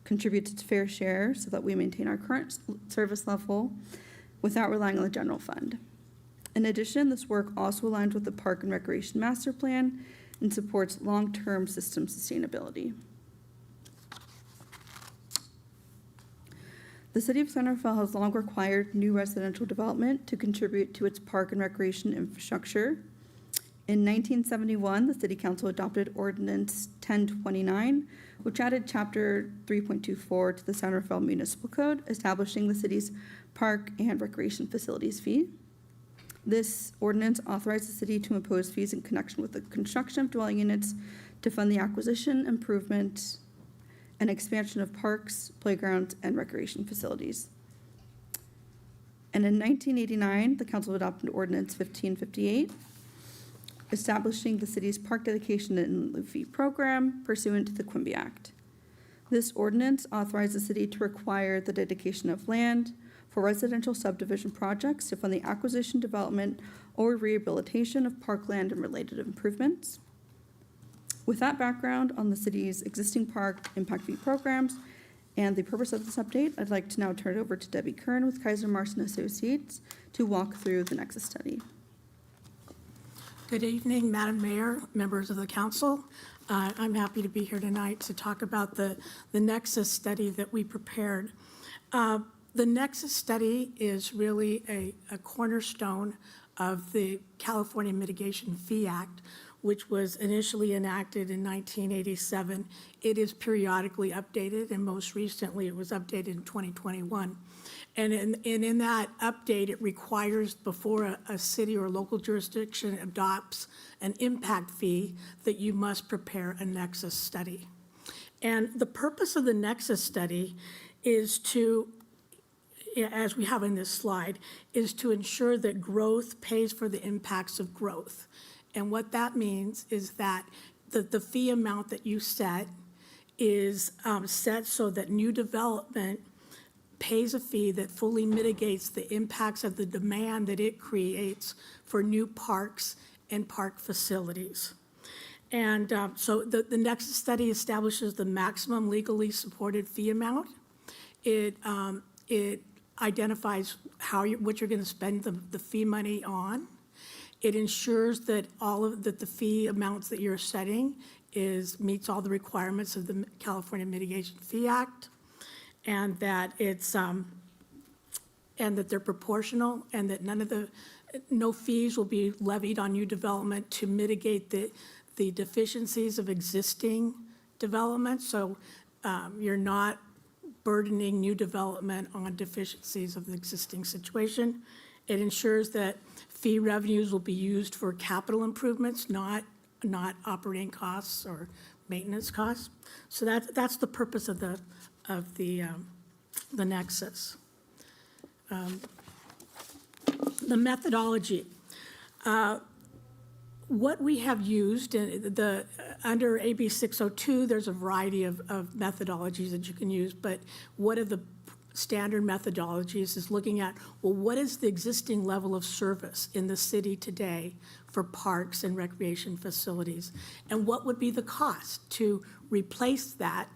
contributes its fair share so that we maintain our current service level without relying on the general fund. In addition, this work also aligns with the Park and Recreation Master Plan and supports long-term system sustainability. The City of San Rafael has long required new residential development to contribute to its park and recreation infrastructure. In 1971, the City Council adopted Ordinance 1029, which added Chapter 3.24 to the San Rafael Municipal Code, establishing the city's park and recreation facilities fee. This ordinance authorized the city to impose fees in connection with the construction of dwelling units to fund the acquisition, improvement, and expansion of parks, playgrounds, and recreation facilities. And in 1989, the council adopted Ordinance 1558, establishing the city's park dedication and lieu fee program pursuant to the Quimby Act. This ordinance authorized the city to require the dedication of land for residential subdivision projects to fund the acquisition, development, or rehabilitation of parkland and related improvements. With that background on the city's existing park impact fee programs and the purpose of this update, I'd like to now turn it over to Debbie Kern with Kaiser Marson Associates to walk through the Nexus study. Good evening, Madam Mayor, members of the council. I'm happy to be here tonight to talk about the Nexus study that we prepared. The Nexus study is really a cornerstone of the California Mitigation Fee Act, which was initially enacted in 1987. It is periodically updated, and most recently it was updated in 2021. And in that update, it requires before a city or local jurisdiction adopts an impact fee that you must prepare a nexus study. And the purpose of the nexus study is to, as we have in this slide, is to ensure that growth pays for the impacts of growth. And what that means is that the fee amount that you set is set so that new development pays a fee that fully mitigates the impacts of the demand that it creates for new parks and park facilities. And so the Nexus study establishes the maximum legally supported fee amount. It identifies what you're going to spend the fee money on. It ensures that the fee amounts that you're setting meets all the requirements of the California Mitigation Fee Act, and that they're proportional, and that no fees will be levied on new development to mitigate the deficiencies of existing development. So you're not burdening new development on deficiencies of the existing situation. It ensures that fee revenues will be used for capital improvements, not operating costs or maintenance costs. So that's the purpose of the nexus. The methodology. What we have used under AB 602, there's a variety of methodologies that you can use, but one of the standard methodologies is looking at, well, what is the existing level of service in the city today for parks and recreation facilities? And what would be the cost to replace that?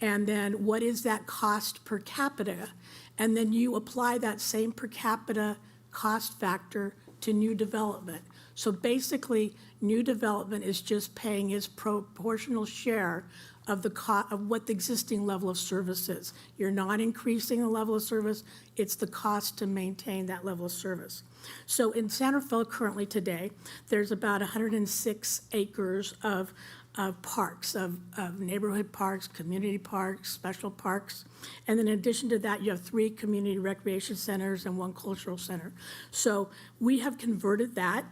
And then what is that cost per capita? And then you apply that same per capita cost factor to new development. So basically, new development is just paying its proportional share of what the existing level of service is. You're not increasing the level of service, it's the cost to maintain that level of service. So in San Rafael currently today, there's about 106 acres of parks, of neighborhood parks, community parks, special parks. And then in addition to that, you have 3 community recreation centers and 1 cultural center. So we have converted that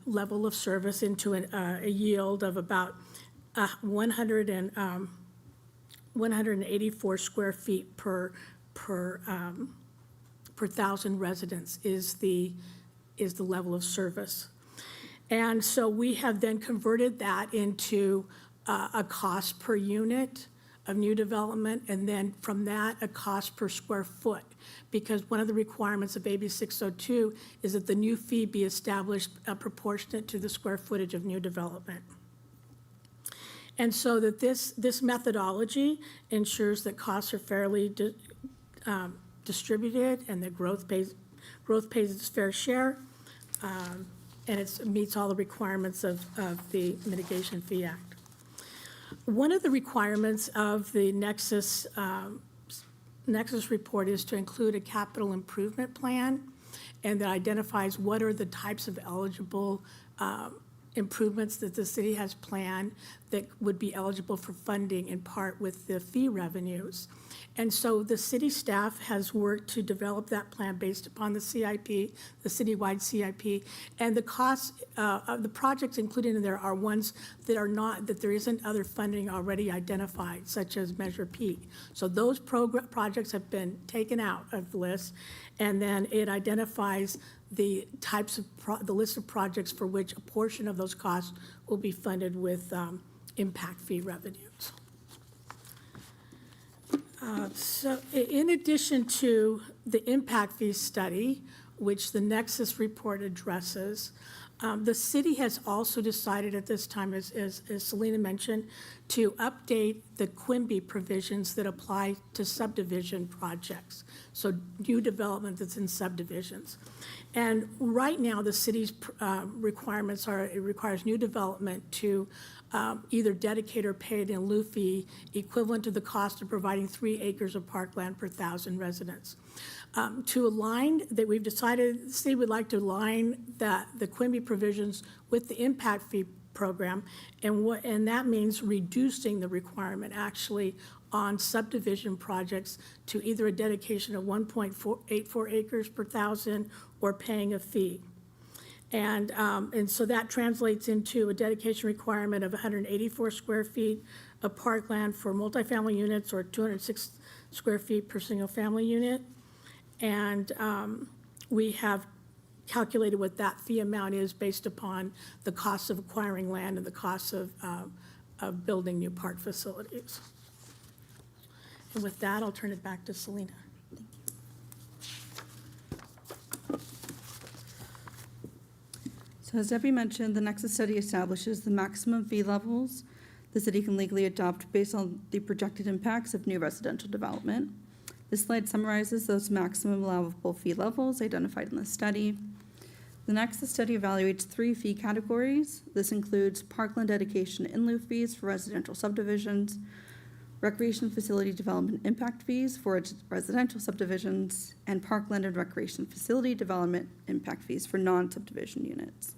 level of service into a yield of about 184 square feet per 1,000 residents is the level of service. And so we have then converted that into a cost per unit of new development, and then from that, a cost per square foot, because one of the requirements of AB 602 is that the new fee be established proportionate to the square footage of new development. And so that this methodology ensures that costs are fairly distributed, and that growth pays its fair share, and it meets all the requirements of the Mitigation Fee Act. One of the requirements of the Nexus report is to include a capital improvement plan, and that identifies what are the types of eligible improvements that the city has planned that would be eligible for funding in part with the fee revenues. And so the city staff has worked to develop that plan based upon the CIP, the citywide CIP, and the costs of the projects included in there are ones that there isn't other funding already identified, such as Measure P. So those projects have been taken out of the list, and then it identifies the types of the list of projects for which a portion of those costs will be funded with impact fee revenues. So in addition to the impact fee study, which the Nexus report addresses, the city has also decided at this time, as Selena mentioned, to update the Quimby provisions that apply to subdivision projects, so new development that's in subdivisions. And right now, the city's requirements are, it requires new development to either dedicate or pay an in lieu fee equivalent to the cost of providing 3 acres of parkland per 1,000 residents. To align, that we've decided, the city would like to align the Quimby provisions with the impact fee program, and that means reducing the requirement actually on subdivision projects to either a dedication of 1.84 acres per 1,000 or paying a fee. And so that translates into a dedication requirement of 184 square feet of parkland for multifamily units or 206 square feet per single family unit. And we have calculated what that fee amount is based upon the cost of acquiring land and the cost of building new park facilities. And with that, I'll turn it back to Selena. So as Debbie mentioned, the Nexus study establishes the maximum fee levels the city can legally adopt based on the projected impacts of new residential development. This slide summarizes those maximum allowable fee levels identified in the study. The Nexus study evaluates 3 fee categories. This includes parkland dedication in lieu fees for residential subdivisions, recreation facility development impact fees for residential subdivisions, and parkland and recreation facility development impact fees for non-subdivision units.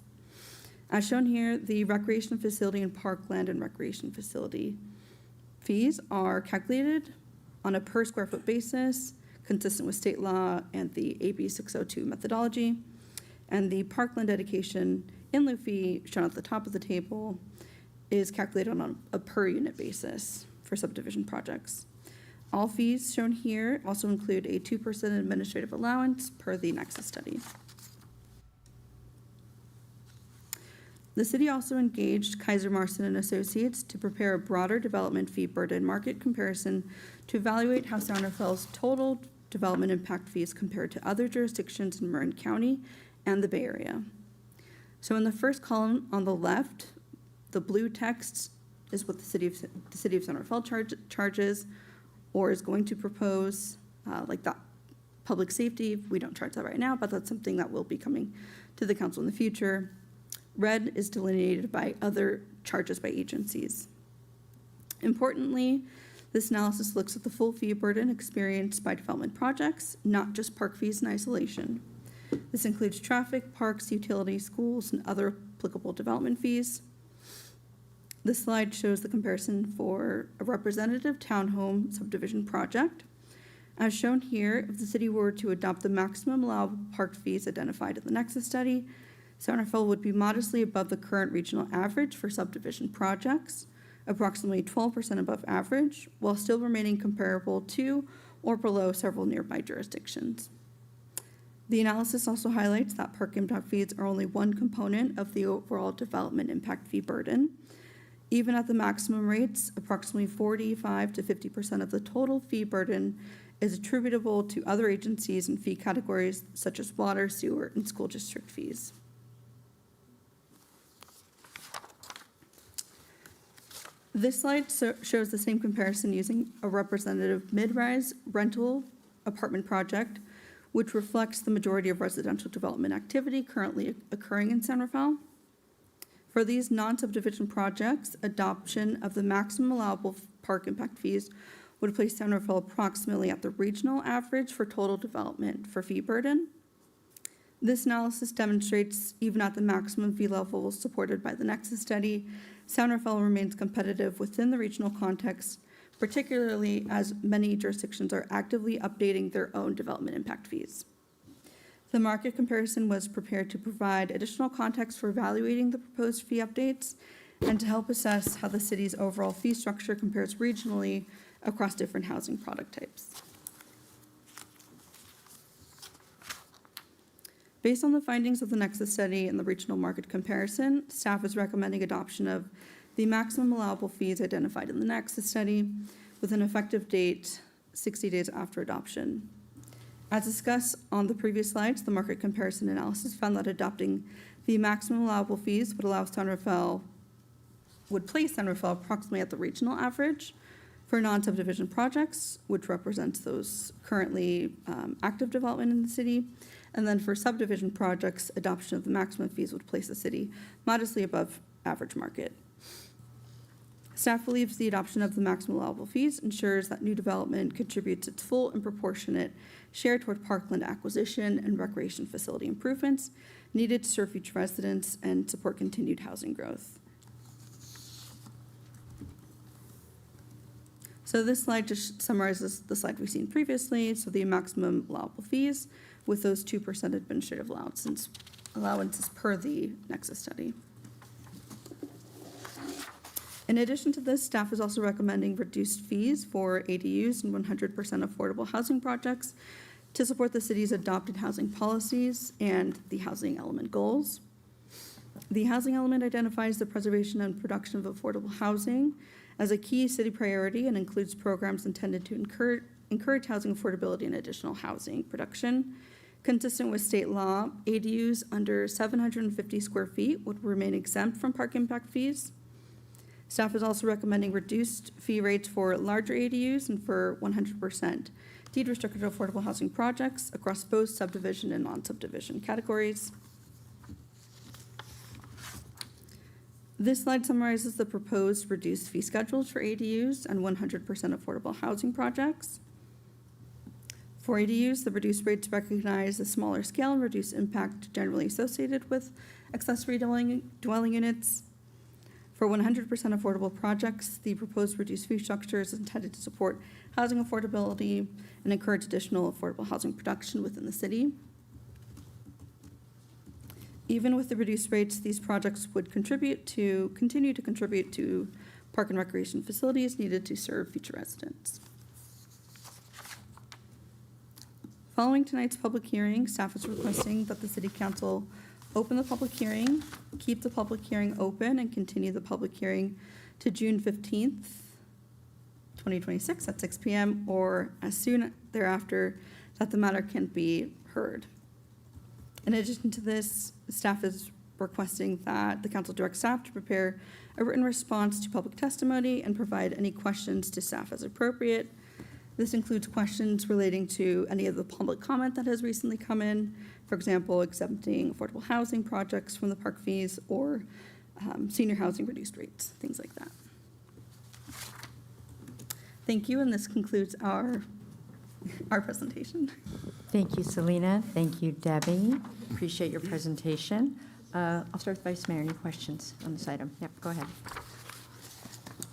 As shown here, the recreation facility and parkland and recreation facility fees are calculated on a per square foot basis, consistent with state law and the AB 602 methodology. And the parkland dedication in lieu fee, shown at the top of the table, is calculated on a per unit basis for subdivision projects. All fees shown here also include a 2% administrative allowance per the Nexus study. The city also engaged Kaiser Marston and Associates to prepare a broader development fee burden market comparison to evaluate how San Rafael's total development impact fees compare to other jurisdictions in Marin County and the Bay Area. So in the first column on the left, the blue text is what the city of San Rafael charges or is going to propose, like that public safety. We don't charge that right now, but that's something that will be coming to the council in the future. Red is delineated by other charges by agencies. Importantly, this analysis looks at the full fee burden experienced by development projects, not just park fees in isolation. This includes traffic, parks, utilities, schools, and other applicable development fees. This slide shows the comparison for a representative townhome subdivision project. As shown here, if the city were to adopt the maximum allowable park fees identified in the Nexus study, San Rafael would be modestly above the current regional average for subdivision projects, approximately 12% above average, while still remaining comparable to or below several nearby jurisdictions. The analysis also highlights that park impact fees are only one component of the overall development impact fee burden. Even at the maximum rates, approximately 45 to 50% of the total fee burden is attributable to other agencies and fee categories such as water, sewer, and school district fees. This slide shows the same comparison using a representative mid-rise rental apartment project, which reflects the majority of residential development activity currently occurring in San Rafael. For these non-subdivision projects, adoption of the maximum allowable park impact fees would place San Rafael approximately at the regional average for total development for fee burden. This analysis demonstrates even at the maximum fee levels supported by the Nexus study, San Rafael remains competitive within the regional context, particularly as many jurisdictions are actively updating their own development impact fees. The market comparison was prepared to provide additional context for evaluating the proposed fee updates and to help assess how the city's overall fee structure compares regionally across different housing product types. Based on the findings of the Nexus study and the regional market comparison, staff is recommending adoption of the maximum allowable fees identified in the Nexus study with an effective date 60 days after adoption. As discussed on the previous slides, the market comparison analysis found that adopting the maximum allowable fees would place San Rafael approximately at the regional average For non-subdivision projects, which represents those currently active development in the city. And then for subdivision projects, adoption of the maximum fees would place the city modestly above average market. Staff believes the adoption of the maximum allowable fees ensures that new development contributes its full and proportionate share toward parkland acquisition and recreation facility improvements needed to serve future residents and support continued housing growth. So this slide just summarizes the slide we've seen previously. So the maximum allowable fees with those 2% administrative allowances per the Nexus study. In addition to this, staff is also recommending reduced fees for ADUs and 100% affordable housing projects to support the city's adopted housing policies and the housing element goals. The housing element identifies the preservation and production of affordable housing as a key city priority and includes programs intended to encourage housing affordability and additional housing production. Consistent with state law, ADUs under 750 square feet would remain exempt from park impact fees. Staff is also recommending reduced fee rates for larger ADUs and for 100% deed-restricted affordable housing projects across both subdivision and non-subdivision categories. This slide summarizes the proposed reduced fee schedules for ADUs and 100% affordable housing projects. For ADUs, the reduced rates recognize the smaller scale and reduced impact generally associated with accessory dwelling units. For 100% affordable projects, the proposed reduced fee structure is intended to support housing affordability and encourage additional affordable housing production within the city. Even with the reduced rates, these projects would continue to contribute to park and recreation facilities needed to serve future residents. Following tonight's public hearing, staff is requesting that the City Council open the public hearing, keep the public hearing open, and continue the public hearing to June 15th, 2026 at 6 p.m. or as soon thereafter that the matter can be heard. In addition to this, staff is requesting that the council direct staff to prepare a written response to public testimony and provide any questions to staff as appropriate. This includes questions relating to any of the public comment that has recently come in, for example, exempting affordable housing projects from the park fees or senior housing reduced rates, things like that. Thank you, and this concludes our presentation. Thank you, Selena. Thank you, Debbie. Appreciate your presentation. I'll start with Vice Mayor. Any questions on this item? Yep, go ahead.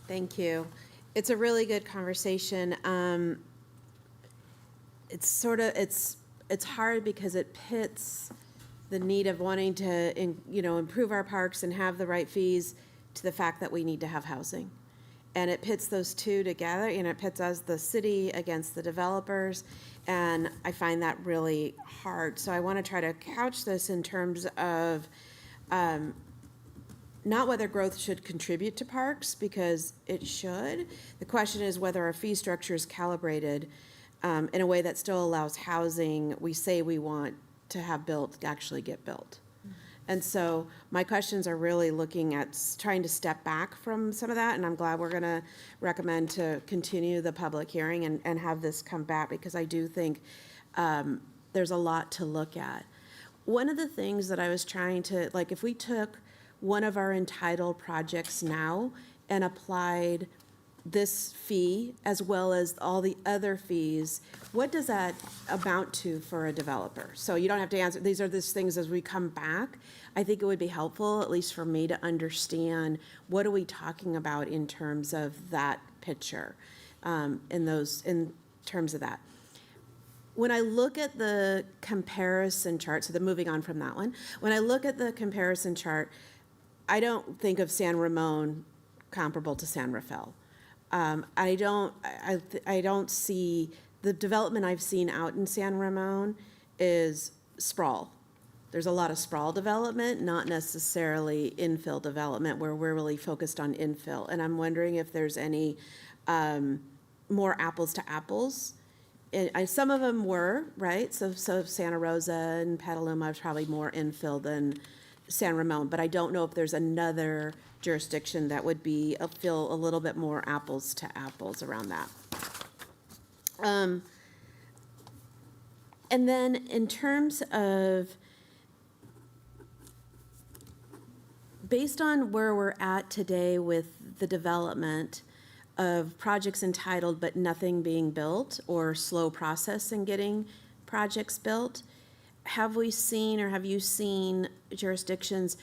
Thank you. It's a really good conversation. It's hard because it pits the need of wanting to improve our parks and have the right fees to the fact that we need to have housing. And it pits those two together, it pits us, the city, against the developers, and I find that really hard. So I want to try to couch this in terms of not whether growth should contribute to parks, because it should. The question is whether our fee structure is calibrated in a way that still allows housing we say we want to have built actually get built. And so my questions are really looking at trying to step back from some of that, and I'm glad we're going to recommend to continue the public hearing and have this come back, because I do think there's a lot to look at. One of the things that I was trying to, like, if we took one of our entitled projects now and applied this fee as well as all the other fees, what does that amount to for a developer? So you don't have to answer. These are these things as we come back. I think it would be helpful, at least for me, to understand what are we talking about in terms of that picture, in terms of that. When I look at the comparison chart, so moving on from that one, when I look at the comparison chart, I don't think of San Ramon comparable to San Rafael. I don't see the development I've seen out in San Ramon is sprawl. There's a lot of sprawl development, not necessarily infill development, where we're really focused on infill. And I'm wondering if there's any more apples to apples. Some of them were, right? So Santa Rosa and Petaluma are probably more infill than San Ramon, but I don't know if there's another jurisdiction that would feel a little bit more apples to apples around that. And then in terms of, based on where we're at today with the development of projects entitled but nothing being built, or slow process in getting projects built, have we seen, or have you seen jurisdictions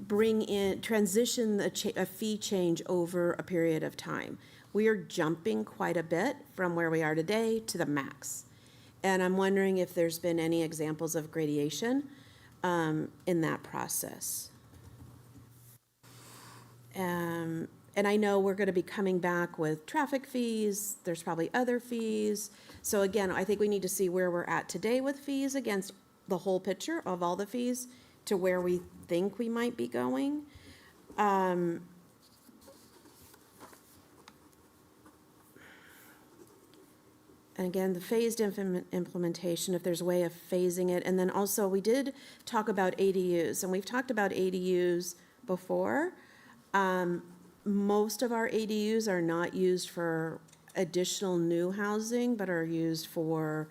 transition a fee change over a period of time? We are jumping quite a bit from where we are today to the max. And I'm wondering if there's been any examples of gradation in that process. And I know we're going to be coming back with traffic fees. There's probably other fees. So again, I think we need to see where we're at today with fees against the whole picture of all the fees to where we think we might be going. And again, the phased implementation, if there's a way of phasing it. And then also, we did talk about ADUs, and we've talked about ADUs before. Most of our ADUs are not used for additional new housing, but are used for,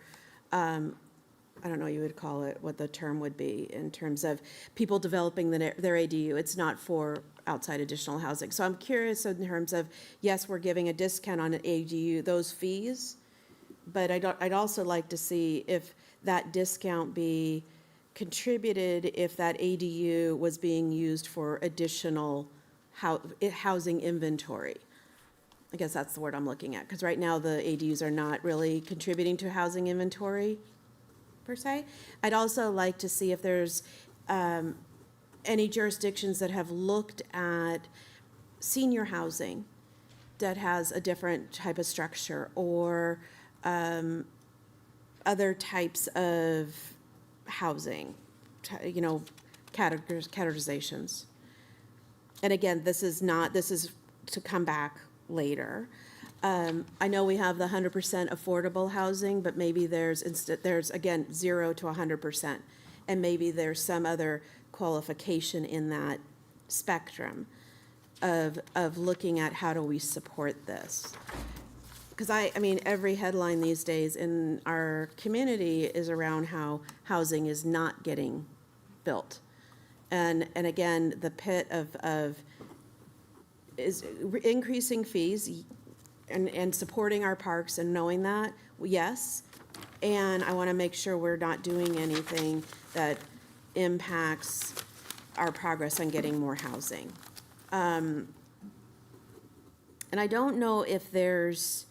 I don't know, you would call it, what the term would be in terms of people developing their ADU. It's not for outside additional housing. So I'm curious in terms of, yes, we're giving a discount on an ADU, those fees, but I'd also like to see if that discount be contributed if that ADU was being used for additional housing inventory. I guess that's the word I'm looking at, because right now the ADUs are not really contributing to housing inventory per se. I'd also like to see if there's any jurisdictions that have looked at senior housing that has a different type of structure, or other types of housing, categorizations. And again, this is to come back later. I know we have the 100% affordable housing, but maybe there's again 0 to 100%, and maybe there's some other qualification in that spectrum of looking at how do we support this. Because I mean, every headline these days in our community is around how housing is not getting built. And again, the pit of is increasing fees and supporting our parks and knowing that, yes. And I want to make sure we're not doing anything that impacts our progress on getting more housing. And I don't know if there's,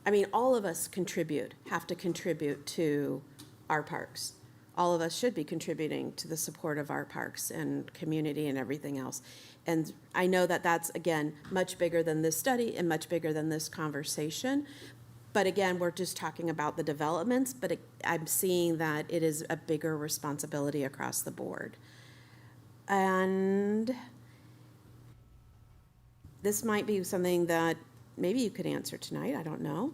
I mean, all of us have to contribute to our parks. All of us should be contributing to the support of our parks and community and everything else. And I know that that's, again, much bigger than this study and much bigger than this conversation. But again, we're just talking about the developments, but I'm seeing that it is a bigger responsibility across the board. And this might be something that maybe you could answer tonight, I don't know.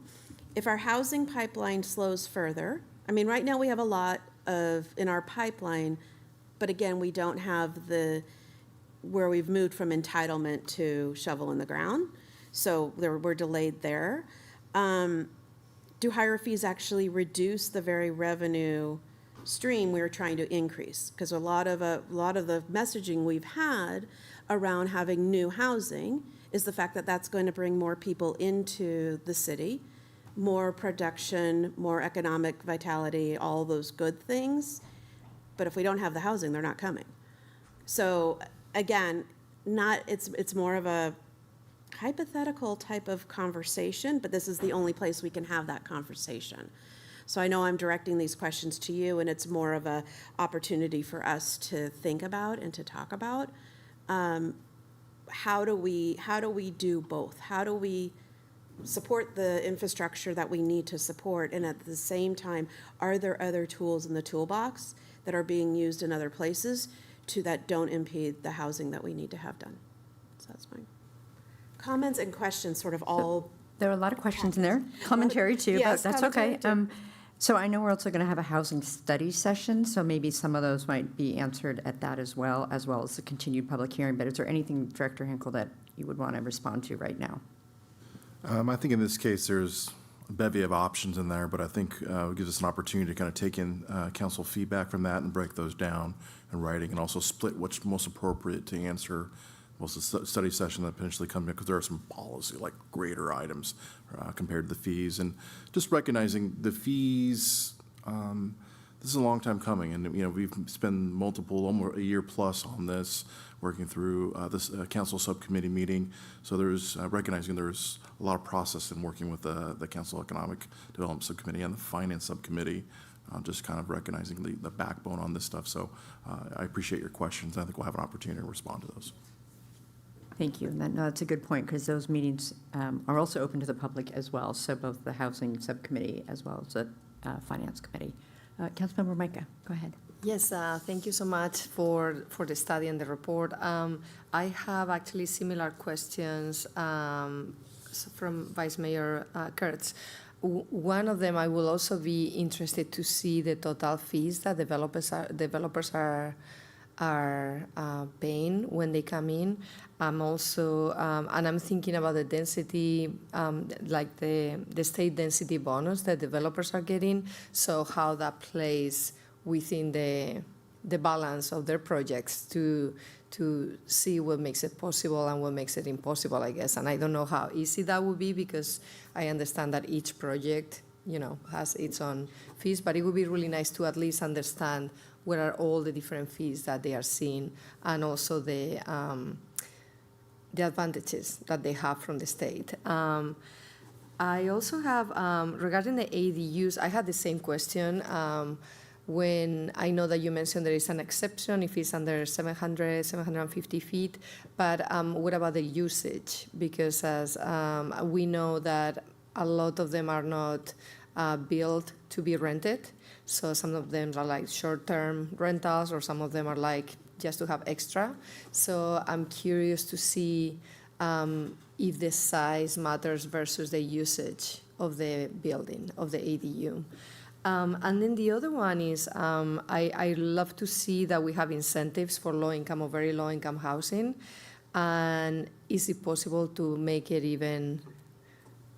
If our housing pipeline slows further, I mean, right now we have a lot in our pipeline, but again, we don't have where we've moved from entitlement to shovel in the ground. So we're delayed there. Do higher fees actually reduce the very revenue stream we were trying to increase? Because a lot of the messaging we've had around having new housing is the fact that that's going to bring more people into the city, more production, more economic vitality, all those good things. But if we don't have the housing, they're not coming. So again, it's more of a hypothetical type of conversation, but this is the only place we can have that conversation. So I know I'm directing these questions to you, and it's more of a opportunity for us to think about and to talk about. How do we do both? How do we support the infrastructure that we need to support, and at the same time, are there other tools in the toolbox that are being used in other places that don't impede the housing that we need to have done? So that's my comments and questions, sort of all. There are a lot of questions in there, commentary too, but Yes, that's okay. commentary too. So I know we're also going to have a housing study session, so maybe some of those might be answered at that as well as the continued public hearing. But is there anything, Director Hinkle, that you would want to respond to right now? I think in this case, there's a bevy of options in there, but I think it gives us an opportunity to kind of take in council feedback from that and break those down in writing, and also split what's most appropriate to answer most of the study session that potentially come in, because there are some policy, like greater items compared to the fees. And just recognizing the fees, this is a long time coming, and we've spent almost a year plus on this, working through this council subcommittee meeting. So there's recognizing there's a lot of process in working with the Council Economic Development Subcommittee and the Finance Subcommittee, just kind of recognizing the backbone on this stuff. So I appreciate your questions. I think we'll have an opportunity to respond to those. Thank you. And that's a good point, because those meetings are also open to the public as well. So both the Housing Subcommittee as well as the Finance Committee. Councilmember Micah, go ahead. Yes, thank you so much for the study and the report. I have actually similar questions from Vice Mayor Kurtz. One of them, I will also be interested to see the total fees that developers are paying when they come in. I'm also, and I'm thinking about the density, like the state density bonus that developers are getting, so how that plays within the balance of their projects to see what makes it possible and what makes it impossible, I guess. And I don't know how easy that would be, because I understand that each project, has its own fees, but it would be really nice to at least understand what are all the different fees that they are seeing, and also the advantages that they have from the state. I also have, regarding the ADUs, I had the same question. When I know that you mentioned there is an exception if it's under 750 feet, but what about the usage? Because as we know that a lot of them are not built to be rented. So some of them are like short-term rentals, or some of them are like just to have extra. So I'm curious to see if the size matters versus the usage of the building, of the ADU. And then the other one is, I love to see that we have incentives for low-income or very low-income housing. And is it possible to make it even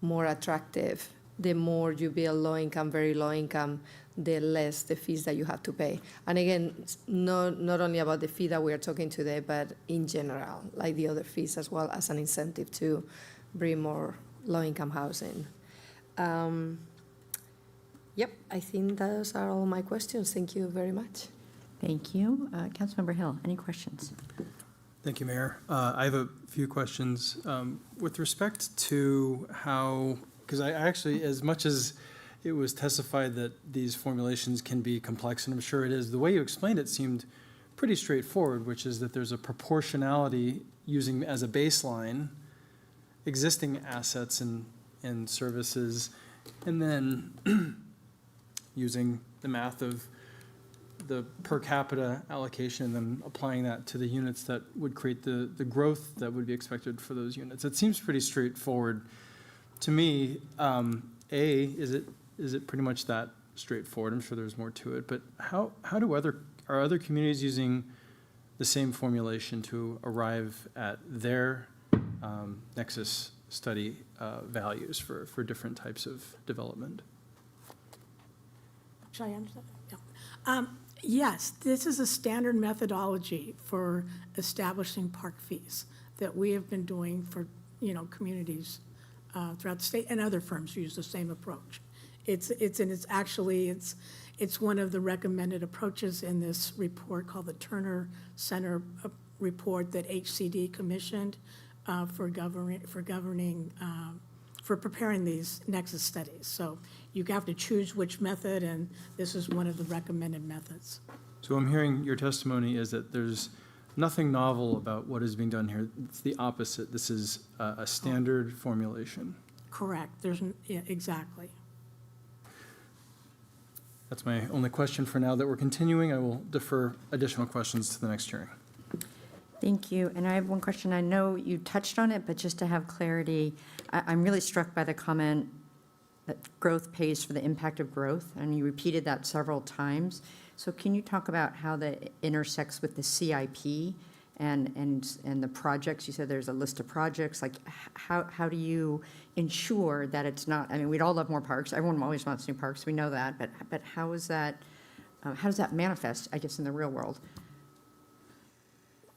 more attractive? The more you build low-income, very low-income, the less the fees that you have to pay. And again, not only about the fee that we are talking today, but in general, like the other fees as well, as an incentive to bring more low-income housing. Yep, I think those are all my questions. Thank you very much. Thank you. Councilmember Hill, any questions? Thank you, Mayor. I have a few questions with respect to how, because I actually, as much as it was testified that these formulations can be complex, and I'm sure it is, the way you explained it seemed pretty straightforward, which is that there's a proportionality using as a baseline existing assets and services, and then using the math of the per capita allocation and then applying that to the units that would create the growth that would be expected for those units. It seems pretty straightforward to me. Is it pretty much that straightforward? I'm sure there's more to it, but how are other communities using the same formulation to arrive at their nexus study values for different types of development? Should I answer that? Yeah. Yes, this is a standard methodology for establishing park fees that we have been doing for, communities throughout the state, and other firms use the same approach. It's one of the recommended approaches in this report called the Turner Center report that HCD commissioned for preparing these nexus studies. So you have to choose which method, and this is one of the recommended methods. So I'm hearing your testimony is that there's nothing novel about what is being done here. It's the opposite. This is a standard formulation. Correct. Exactly. That's my only question for now that we're continuing. I will defer additional questions to the next hearing. Thank you. And I have one question. I know you touched on it, but just to have clarity, I'm really struck by the comment that growth pays for the impact of growth, and you repeated that several times. So can you talk about how that intersects with the CIP and the projects? You said there's a list of projects. Like, how do you ensure that it's not, I mean, we'd all love more parks. Everyone always wants new parks. We know that. But how is that, how does that manifest, I guess, in the real world?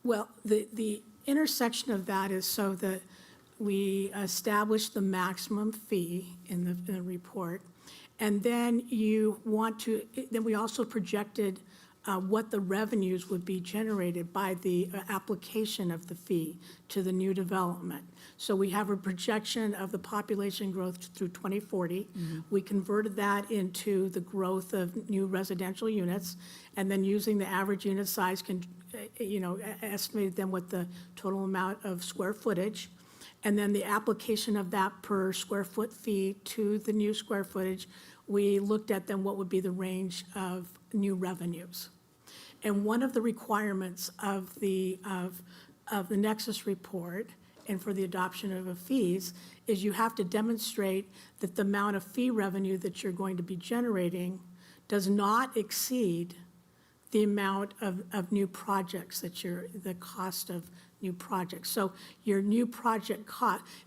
Well, the intersection of that is so that we establish the maximum fee in the report. And then then we also projected what the revenues would be generated by the application of the fee to the new development. So we have a projection of the population growth through 2040. We converted that into the growth of new residential units, and then using the average unit size, estimated then what the total amount of square footage, and then the application of that per square foot fee to the new square footage. We looked at then what would be the range of new revenues. And one of the requirements of the Nexus report and for the adoption of the fees is you have to demonstrate that the amount of fee revenue that you're going to be generating does not exceed the amount of new projects the cost of new projects. So your new project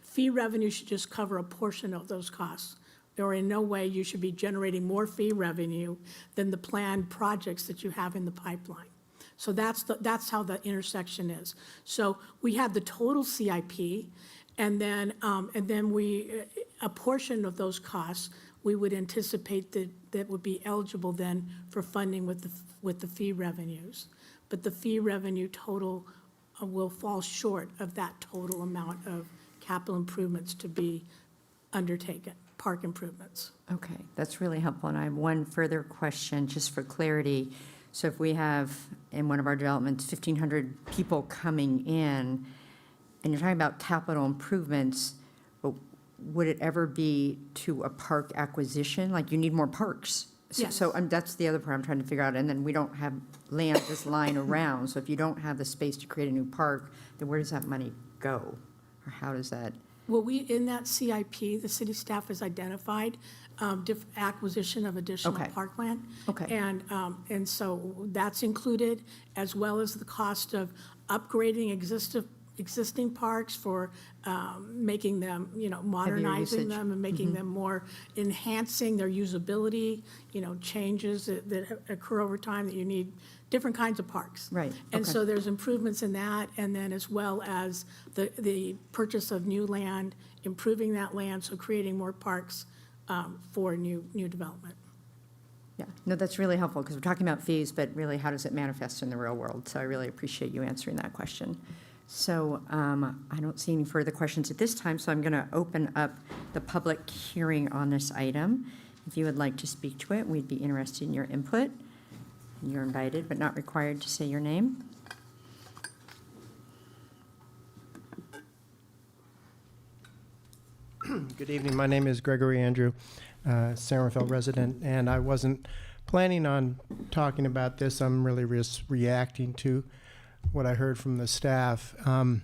fee revenue should just cover a portion of those costs. Or in no way you should be generating more fee revenue than the planned projects that you have in the pipeline. So that's how the intersection is. So we have the total CIP, and then a portion of those costs we would anticipate that would be eligible then for funding with the fee revenues. But the fee revenue total will fall short of that total amount of capital improvements to be undertaken. Park improvements. Okay, that's really helpful. And I have one further question, just for clarity. So if we have, in one of our developments, 1,500 people coming in, and you're talking about capital improvements, but would it ever be to a park acquisition? Like, you need more parks. Yes. So that's the other part I'm trying to figure out. And then we don't have land just lying around. So if you don't have the space to create a new park, then where does that money go? Or how does that? Well, in that CIP, the city staff has identified acquisition of additional Okay. parkland. Okay. And so that's included, as well as the cost of upgrading existing parks for making them, modernizing usage. them and making them more, enhancing their usability, changes that occur over time, that you need different kinds of parks. Right, And okay. so there's improvements in that, and then as well as the purchase of new land, improving that land, so creating more parks for new development. Yeah, no, that's really helpful, because we're talking about fees, but really, how does it manifest in the real world? So I really appreciate you answering that question. So I don't see any further questions at this time, so I'm going to open up the public hearing on this item. If you would like to speak to it, we'd be interested in your input. You're invited, but not required to say your name. Good evening. My name is Gregory Andrew, San Rafael resident, and I wasn't planning on talking about this. I'm really just reacting to what I heard from the staff. I'll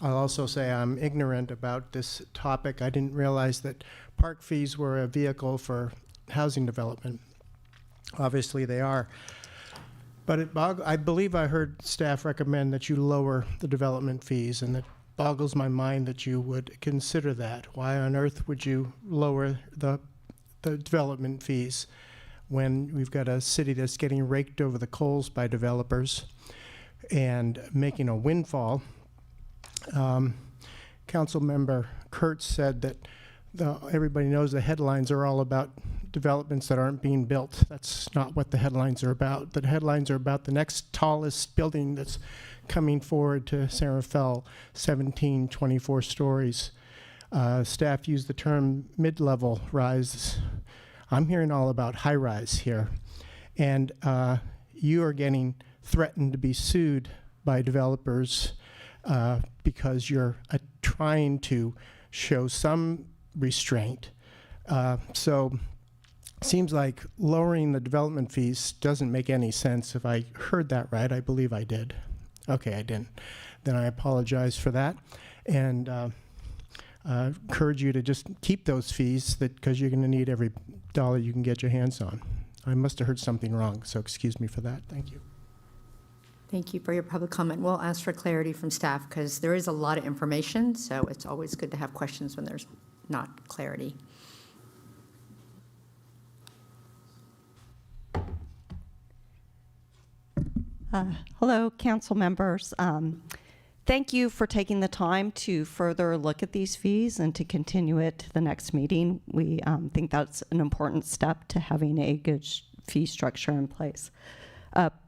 also say I'm ignorant about this topic. I didn't realize that park fees were a vehicle for housing development. Obviously, they are. But I believe I heard staff recommend that you lower the development fees, and it boggles my mind that you would consider that. Why on earth would you lower the development fees when we've got a city that's getting raked over the coals by developers and making a windfall? Councilmember Kurtz said that everybody knows the headlines are all about developments that aren't being built. That's not what the headlines are about. The headlines are about the next tallest building that's coming forward to San Rafael, 24 stories. Staff used the term mid-level rise. I'm hearing all about high-rise here. And you are getting threatened to be sued by developers because you're trying to show some restraint. So seems like lowering the development fees doesn't make any sense. If I heard that right, I believe I did. Okay, I didn't. Then I apologize for that. And encourage you to just keep those fees because you're going to need every dollar you can get your hands on. I must have heard something wrong, so excuse me for that. Thank you. Thank you for your public comment. We'll ask for clarity from staff because there is a lot of information, so it's always good to have questions when there's not clarity. Hello, council members. Thank you for taking the time to further look at these fees and to continue it to the next meeting. We think that's an important step to having a good fee structure in place.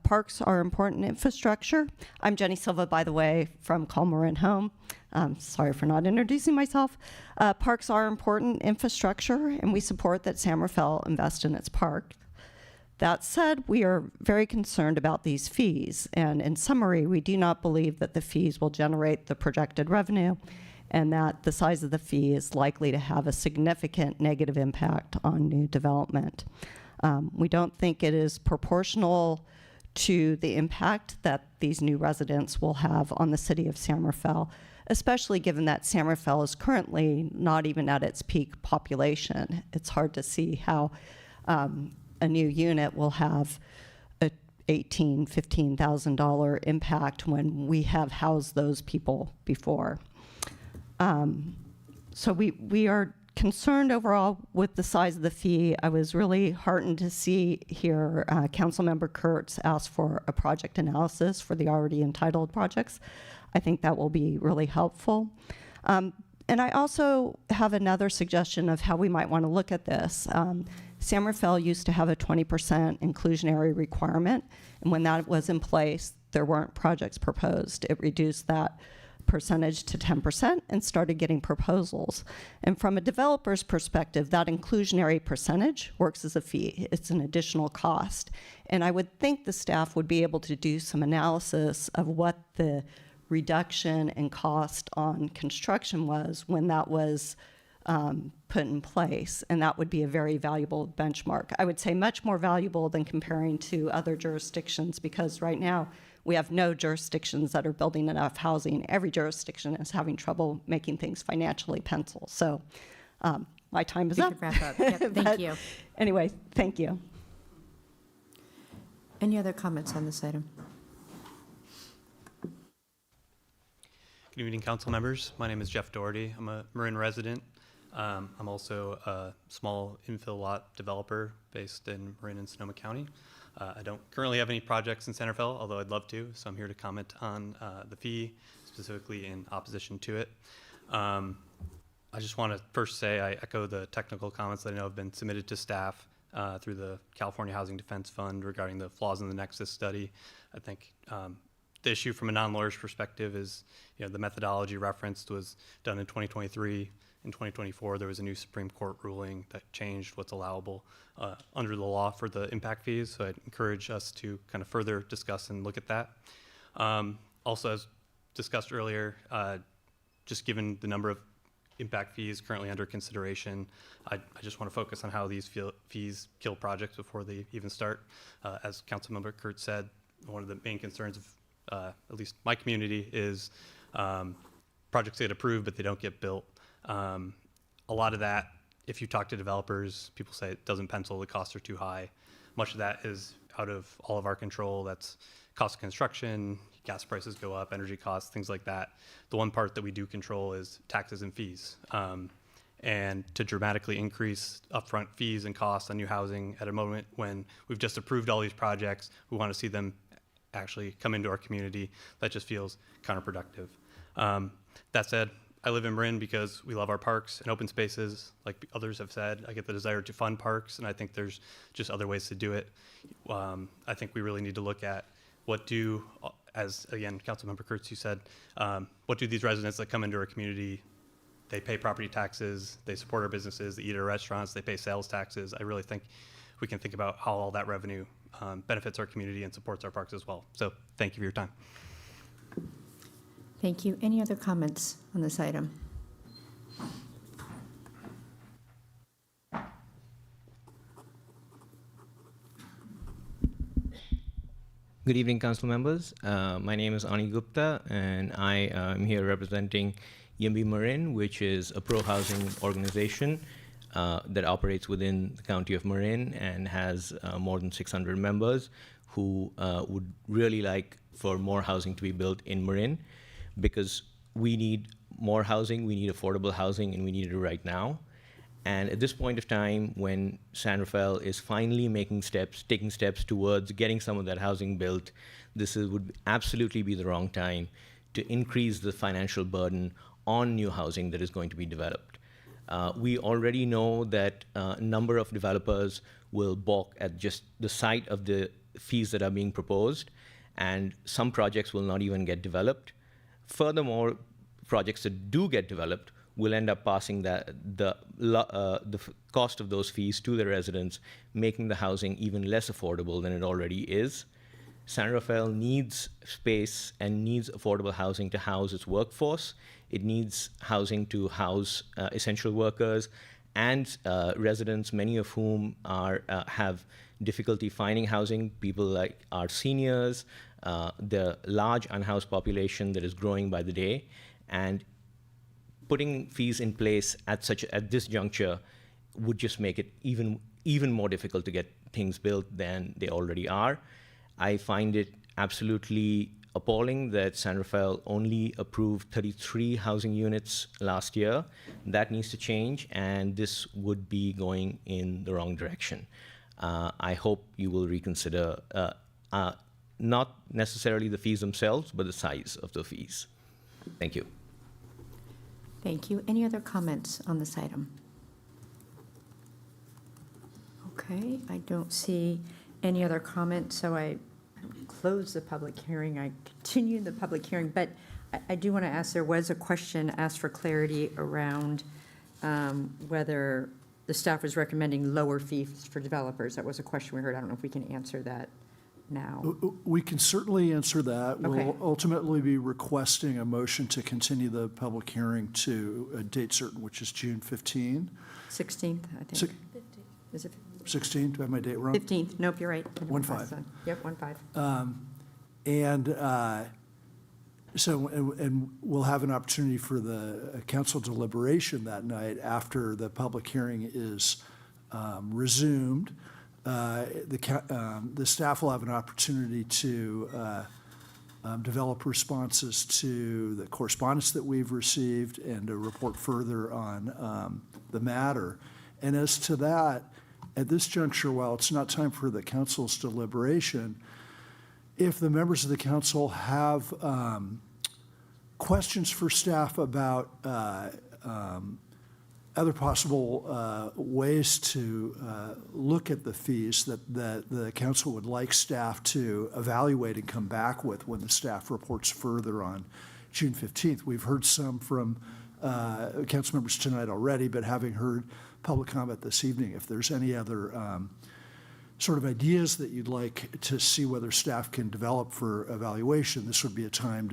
Parks are important infrastructure. I'm Jenny Silva, by the way, from Call Marin Home. Sorry for not introducing myself. Parks are important infrastructure, and we support that San Rafael invest in its park. That said, we are very concerned about these fees, and in summary, we do not believe that the fees will generate the projected revenue and that the size of the fee is likely to have a significant negative impact on new development. We don't think it is proportional to the impact that these new residents will have on the city of San Rafael, especially given that San Rafael is currently not even at its peak population. It's hard to see how a new unit will have a $18,000, $15,000 impact when we have housed those people before. So we are concerned overall with the size of the fee. I was really heartened to see here Councilmember Kurtz ask for a project analysis for the already entitled projects. I think that will be really helpful. And I also have another suggestion of how we might want to look at this. San Rafael used to have a 20% inclusionary requirement, and when that was in place, there weren't projects proposed. It reduced that percentage to 10% and started getting proposals. And from a developer's perspective, that inclusionary percentage works as a fee. It's an additional cost. And I would think the staff would be able to do some analysis of what the reduction in cost on construction was when that was put in place, and that would be a very valuable benchmark. I would say much more valuable than comparing to other jurisdictions, because right now we have no jurisdictions that are building enough housing. Every jurisdiction is having trouble making things financially pencil. So my time is up. We could wrap up. Yep, thank you. Anyway, thank you. Any other comments on this item? Good evening, council members. My name is Jeff Doherty. I'm a Marin resident. I'm also a small infill lot developer based in Marin and Sonoma County. I don't currently have any projects in San Rafael, although I'd love to, so I'm here to comment on the fee, specifically in opposition to it. I just want to first say I echo the technical comments that I know have been submitted to staff through the California Housing Defense Fund regarding the flaws in the Nexus study. I think the issue from a non-lawyer's perspective is, the methodology referenced was done in 2023. In 2024, there was a new Supreme Court ruling that changed what's allowable under the law for the impact fees. So I'd encourage us to kind of further discuss and look at that. Also, as discussed earlier, just given the number of impact fees currently under consideration, I just want to focus on how these fees kill projects before they even start. As Councilmember Kurtz said, one of the main concerns of at least my community is projects get approved, but they don't get built. A lot of that, if you talk to developers, people say it doesn't pencil, the costs are too high. Much of that is out of all of our control. That's cost of construction, gas prices go up, energy costs, things like that. The one part that we do control is taxes and fees. And to dramatically increase upfront fees and costs on new housing at a moment when we've just approved all these projects, we want to see them actually come into our community, that just feels counterproductive. That said, I live in Marin because we love our parks and open spaces. Like others have said, I get the desire to fund parks, and I think there's just other ways to do it. I think we really need to look at as again, Councilmember Kurtz, you said, what do these residents that come into our community, they pay property taxes, they support our businesses, they eat at our restaurants, they pay sales taxes. I really think we can think about how all that revenue benefits our community and supports our parks as well. So thank you for your time. Thank you. Any other comments on this item? Good evening, council members. My name is Ani Gupta, and I am here representing YIMBY Marin, which is a pro-housing organization that operates within the county of Marin and has more than 600 members who would really like for more housing to be built in Marin, because we need more housing, we need affordable housing, and we need it right now. And at this point of time, when San Rafael is finally taking steps towards getting some of that housing built, would absolutely be the wrong time to increase the financial burden on new housing that is going to be developed. We already know that a number of developers will balk at just the sight of the fees that are being proposed, and some projects will not even get developed. Furthermore, projects that do get developed will end up passing the cost of those fees to the residents, making the housing even less affordable than it already is. San Rafael needs space and needs affordable housing to house its workforce. It needs housing to house essential workers and residents, many of whom have difficulty finding housing, people like our seniors, the large unhoused population that is growing by the day. And putting fees in place at this juncture would just make it even more difficult to get things built than they already are. I find it absolutely appalling that San Rafael only approved 33 housing units last year. That needs to change, and this would be going in the wrong direction. I hope you will reconsider not necessarily the fees themselves, but the size of the fees. Thank you. Thank you. Any other comments on this item? Okay, I don't see any other comments, so I close the public hearing. I continue the public hearing, but I do want to ask, there was a question asked for clarity around whether the staff was recommending lower fees for developers. That was a question we heard. I don't know if we can answer that now. We can certainly answer that. Okay. We'll ultimately be requesting a motion to continue the public hearing to a date certain, which is June 15. 16th, I think. Is it 16th? Do I have my date wrong? 15th? Nope, you're right. 1/5. Yep, 1/5. And we'll have an opportunity for the council deliberation that night after the public hearing is resumed. The staff will have an opportunity to develop responses to the correspondence that we've received and to report further on the matter. And as to that, at this juncture, while it's not time for the council's deliberation, if the members of the council have questions for staff about other possible ways to look at the fees that the council would like staff to evaluate and come back with when the staff reports further on June 15th. We've heard some from council members tonight already, but having heard public comment this evening, if there's any other sort of ideas that you'd like to see whether staff can develop for evaluation, this would be a time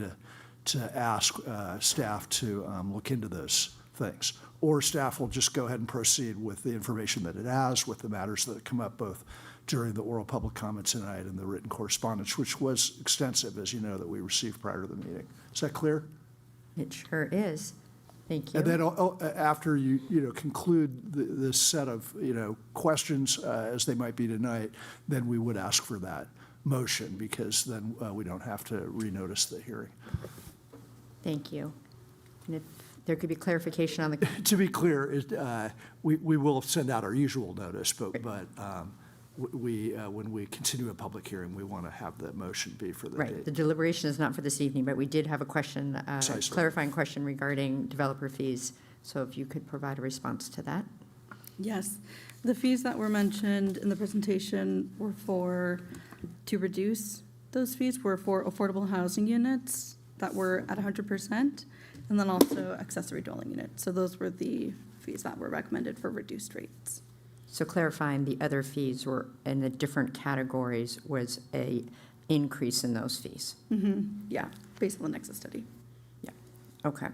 to ask staff to look into those things. Or staff will just go ahead and proceed with the information that it has, with the matters that come up both during the oral public comment tonight and the written correspondence, which was extensive, as you know, that we received prior to the meeting. Is that clear? It sure is. Thank you. And then after you conclude this set of questions as they might be tonight, then we would ask for that motion, because then we don't have to renotice the hearing. Thank you. And if there could be clarification on the. To be clear, we will send out our usual notice, but when we continue a public hearing, we want to have the motion be for the Right. date. The deliberation is not for this evening, but we did have a question, Precisely. clarifying question regarding developer fees. So if you could provide a response to that. Yes, the fees that were mentioned in the presentation were to reduce those fees were for affordable housing units that were at 100%, and then also accessory dwelling units. So those were the fees that were recommended for reduced rates. So clarifying the other fees were in the different categories was a increase in those fees. Yeah, based on the Nexus study. Yeah, okay.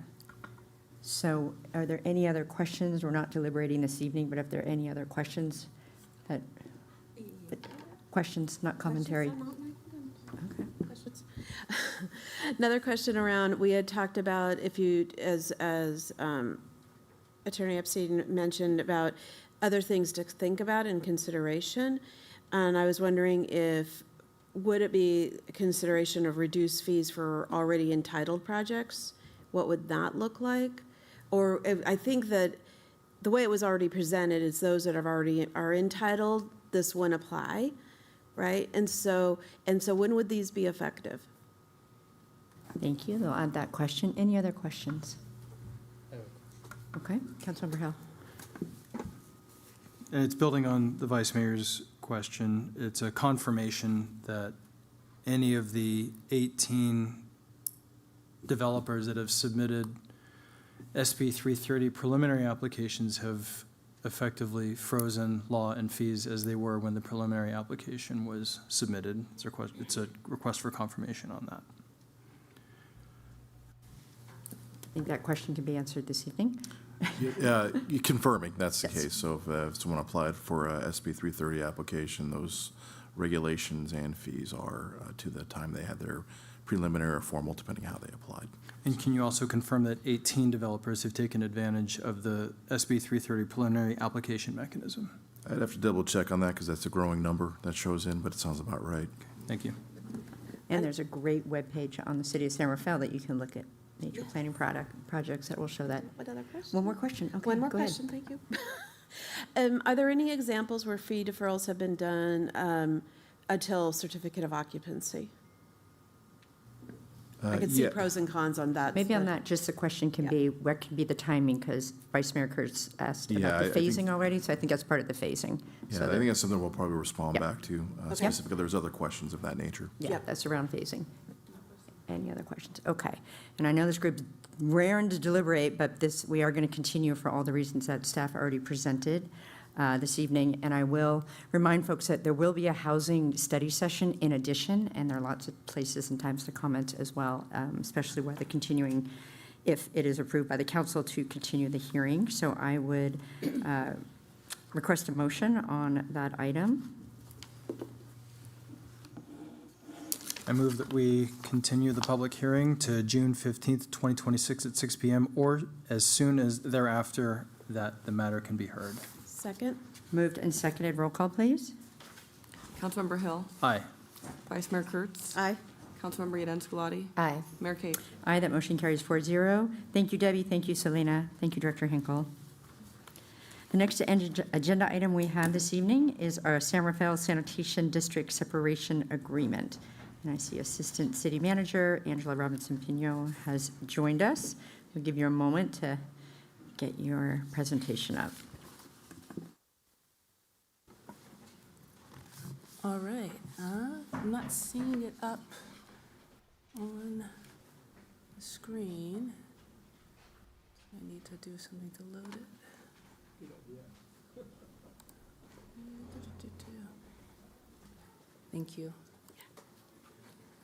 So are there any other questions? We're not deliberating this evening, but if there are any other questions, questions, not commentary. Okay. Another question around, we had talked about if you, as Attorney Epstein mentioned about other things to think about in consideration. And I was wondering if, would it be a consideration of reduced fees for already entitled projects? What would that look like? Or I think that the way it was already presented is those that are entitled, this wouldn't apply, right? And so when would these be effective? Thank you. They'll add that question. Any other questions? Okay, Councilmember Hill. And it's building on the Vice Mayor's question. It's a confirmation that any of the 18 developers that have submitted SB 330 preliminary applications have effectively frozen law and fees as they were when the preliminary application was submitted. It's a request for confirmation on that. I think that question can be answered this evening. You're confirming that's the case. So if someone applied for a SB 330 application, those regulations and fees are to the time they had their preliminary or formal, depending how they applied. And can you also confirm that 18 developers have taken advantage of the SB 330 preliminary application mechanism? I'd have to double check on that because that's a growing number that shows in, but it sounds about right. Thank you. And there's a great webpage on the City of San Rafael that you can look at major planning projects that will show that. What other question? One more question. Okay, One more go ahead. question, thank you. Are there any examples where fee deferrals have been done until certificate of occupancy? I could see pros and cons on that. Maybe on that, just the question can be, what can be the timing? Because Vice Mayor Kurtz asked about the I think- phasing already, so I think that's part of the phasing. Yeah, So I think that's something we'll probably respond Yep. back to Okay. specifically. There's other questions of that nature. Yeah, that's around phasing. Any other questions? Okay. And I know this group's raring to deliberate, but we are going to continue for all the reasons that staff already presented this evening. And I will remind folks that there will be a housing study session in addition, and there are lots of places and times to comment as well, especially where the continuing, if it is approved by the council, to continue the hearing. So I would request a motion on that item. I move that we continue the public hearing to June 15th, 2026 at 6 p.m. or as soon as thereafter that the matter can be heard. Second. Moved and seconded. Roll call, please. Councilmember Hill. Aye. Vice Mayor Kurtz. Aye. Councilmember Yadenskuladi. Aye. Mayor Kate. Aye, that motion carries 4-0. Thank you, Debbie. Thank you, Selena. Thank you, Director Hinkle. The next agenda item we have this evening is our San Rafael Sanitation District Separation Agreement. And I see Assistant City Manager Angela Robinson-Pino has joined us. We'll give you a moment to get your presentation up. All right, I'm not seeing it up on the screen. I need to do something to load it. Thank you.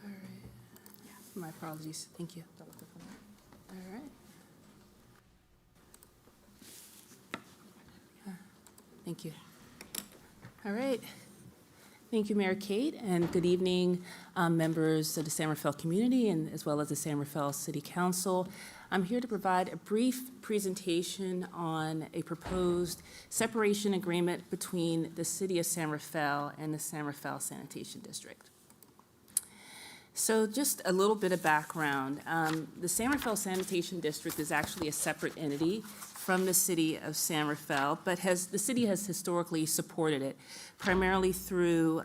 All right. My apologies. Thank you. All right. Thank you. All right. Thank you, Mayor Kate, and good evening, members of the San Rafael community and as well as the San Rafael City Council. I'm here to provide a brief presentation on a proposed separation agreement between the City of San Rafael and the San Rafael Sanitation District. So just a little bit of background. The San Rafael Sanitation District is actually a separate entity from the City of San Rafael, but the city has historically supported it, primarily through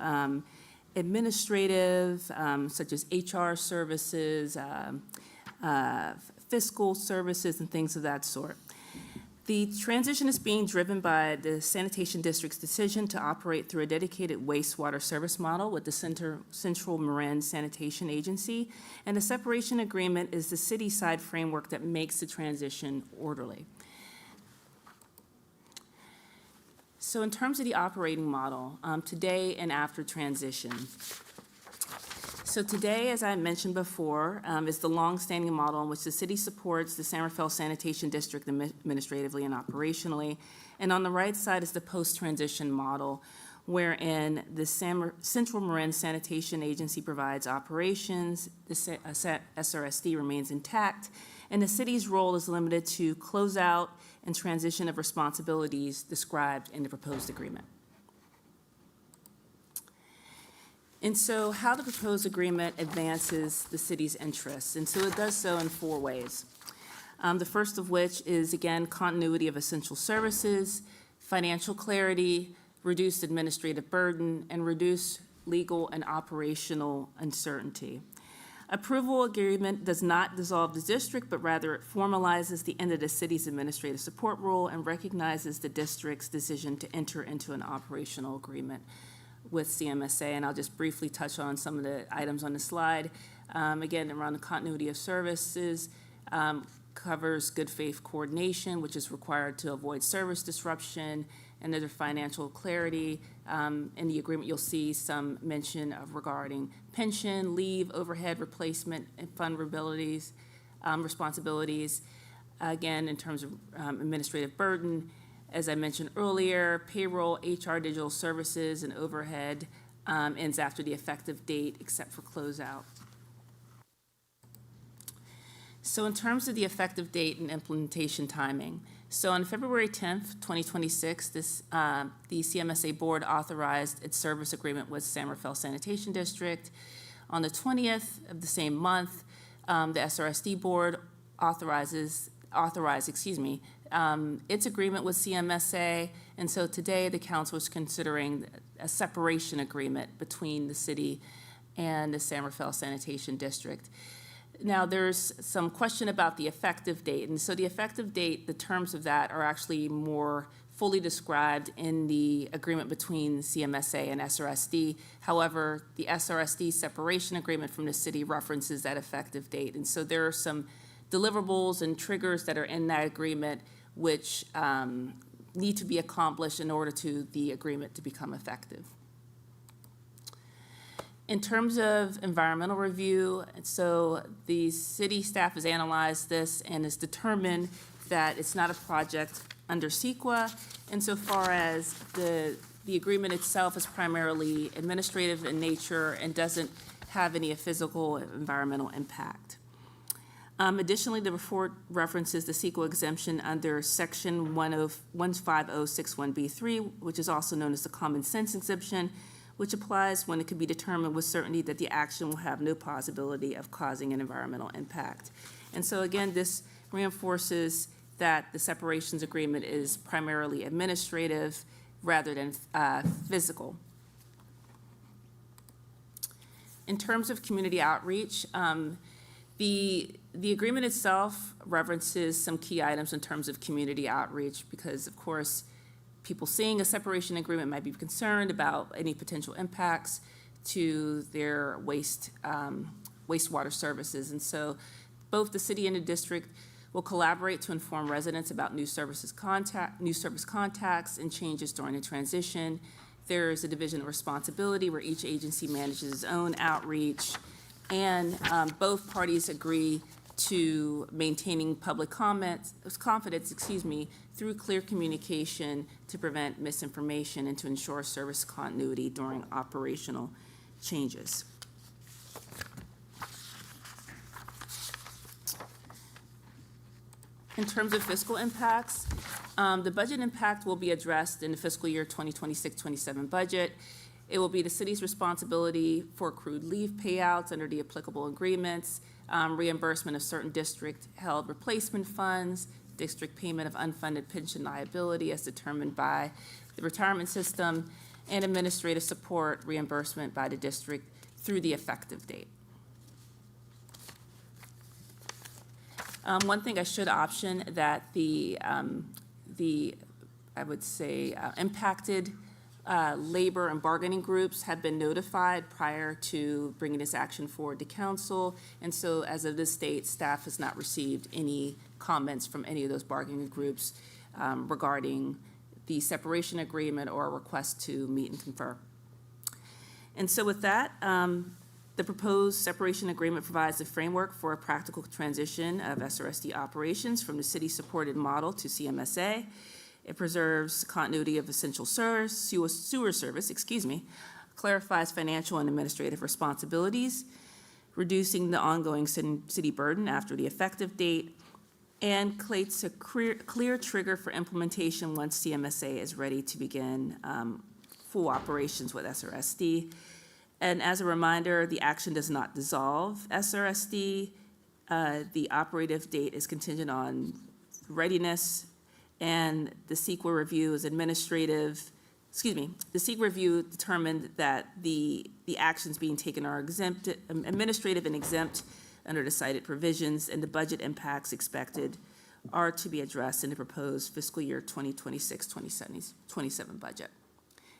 administrative, such as HR services, fiscal services, and things of that sort. The transition is being driven by the Sanitation District's decision to operate through a dedicated wastewater service model with the Central Marin Sanitation Agency, and the separation agreement is the city-side framework that makes the transition orderly. So in terms of the operating model, today and after transition. So today, as I mentioned before, is the longstanding model in which the city supports the San Rafael Sanitation District administratively and operationally. And on the right side is the post-transition model, wherein the Central Marin Sanitation Agency provides operations, the SRSD remains intact, and the city's role is limited to closeout and transition of responsibilities described in the proposed agreement. And so how the proposed agreement advances the city's interests. And so it does so in 4 ways. The first of which is, again, continuity of essential services, financial clarity, reduced administrative burden, and reduced legal and operational uncertainty. Approval agreement does not dissolve the district, but rather it formalizes the end of the city's administrative support role and recognizes the district's decision to enter into an operational agreement with CMSA. And I'll just briefly touch on some of the items on the slide. Again, around the continuity of services, covers good faith coordination, which is required to avoid service disruption, and other financial clarity. In the agreement, you'll see some mention of regarding pension, leave, overhead replacement, and vulnerabilities, responsibilities. Again, in terms of administrative burden, as I mentioned earlier, payroll, HR, digital services, and overhead ends after the effective date, except for closeout. So in terms of the effective date and implementation timing, so on February 10th, 2026, the CMSA board authorized its service agreement with San Rafael Sanitation District. On the 20th of the same month, the SRSD board authorized its agreement with CMSA, and so today the council is considering a separation agreement between the city and the San Rafael Sanitation District. Now, there's some question about the effective date, and so the effective date, the terms of that are actually more fully described in the agreement between CMSA and SRSD. However, the SRSD separation agreement from the city references that effective date, and so there are some deliverables and triggers that are in that agreement which need to be accomplished in order to the agreement to become effective. In terms of environmental review, so the city staff has analyzed this and has determined that it's not a project under CEQA, insofar as the agreement itself is primarily administrative in nature and doesn't have any physical environmental impact. Additionally, the report references the CEQA exemption under Section 15061B3, which is also known as the common sense exemption, which applies when it can be determined with certainty that the action will have no possibility of causing an environmental impact. And so again, this reinforces that the separations agreement is primarily administrative rather than physical. In terms of community outreach, the agreement itself references some key items in terms of community outreach because, of course, people seeing a separation agreement might be concerned about any potential impacts to their wastewater services. And so both the city and the district will collaborate to inform residents about new service contacts and changes during the transition. There is a division of responsibility where each agency manages its own outreach, and both parties agree to maintaining public confidence, through clear communication to prevent misinformation and to ensure service continuity during operational changes. In terms of fiscal impacts, the budget impact will be addressed in the fiscal year 2026-27 budget. It will be the city's responsibility for accrued leave payouts under the applicable agreements, reimbursement of certain district-held replacement funds, district payment of unfunded pension liability as determined by the retirement system, and administrative support reimbursement by the district through the effective date. One thing I should option that impacted labor and bargaining groups have been notified prior to bringing this action forward to council. And so as of this date, staff has not received any comments from any of those bargaining groups regarding the separation agreement or a request to meet and confer. And so with that, the proposed separation agreement provides a framework for a practical transition of SRSD operations from the city-supported model to CMSA. It preserves continuity of essential sewer service, clarifies financial and administrative responsibilities, reducing the ongoing city burden after the effective date, and creates a clear trigger for implementation once CMSA is ready to begin full operations with SRSD. And as a reminder, the action does not dissolve SRSD. The operative date is contingent on readiness, and the CEQA review is administrative. The CEQA review determined that the actions being taken are administrative and exempt under the cited provisions, and the budget impacts expected are to be addressed in the proposed fiscal year 2026-27 budget.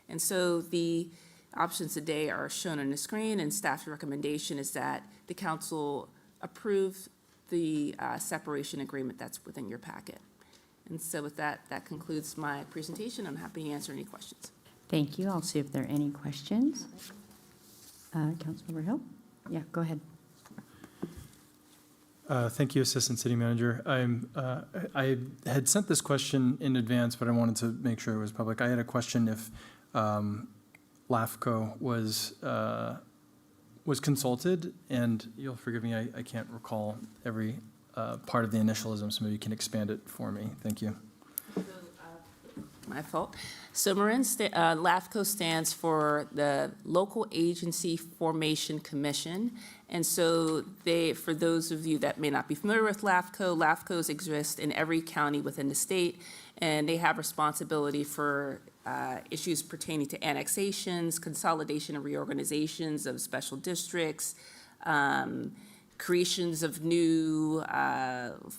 And so the options today are shown on the screen, and staff's recommendation is that the council approve the separation agreement that's within your packet. And so with that, that concludes my presentation. I'm happy to answer any questions. Thank you. I'll see if there are any questions. Councilmember Hill? Yeah, go ahead. Thank you, Assistant City Manager. I had sent this question in advance, but I wanted to make sure it was public. I had a question if LAFCO was consulted, and you'll forgive me, I can't recall every part of the initialism, so maybe you can expand it for me. Thank you. My fault. So LAFCO stands for the Local Agency Formation Commission. And so for those of you that may not be familiar with LAFCOs exist in every county within the state, and they have responsibility for issues pertaining to annexations, consolidation and reorganizations of special districts, creations of new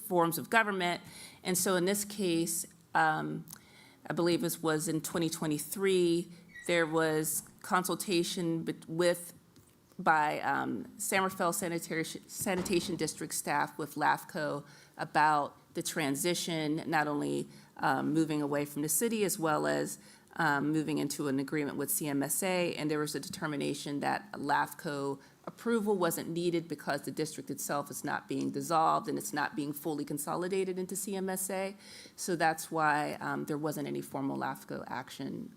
forms of government. And so in this case, I believe this was in 2023, there was consultation by San Rafael Sanitation District staff with LAFCO about the transition, not only moving away from the city as well as moving into an agreement with CMSA, and there was a determination that LAFCO approval wasn't needed because the district itself is not being dissolved and it's not being fully consolidated into CMSA. So that's why there wasn't any formal LAFCO action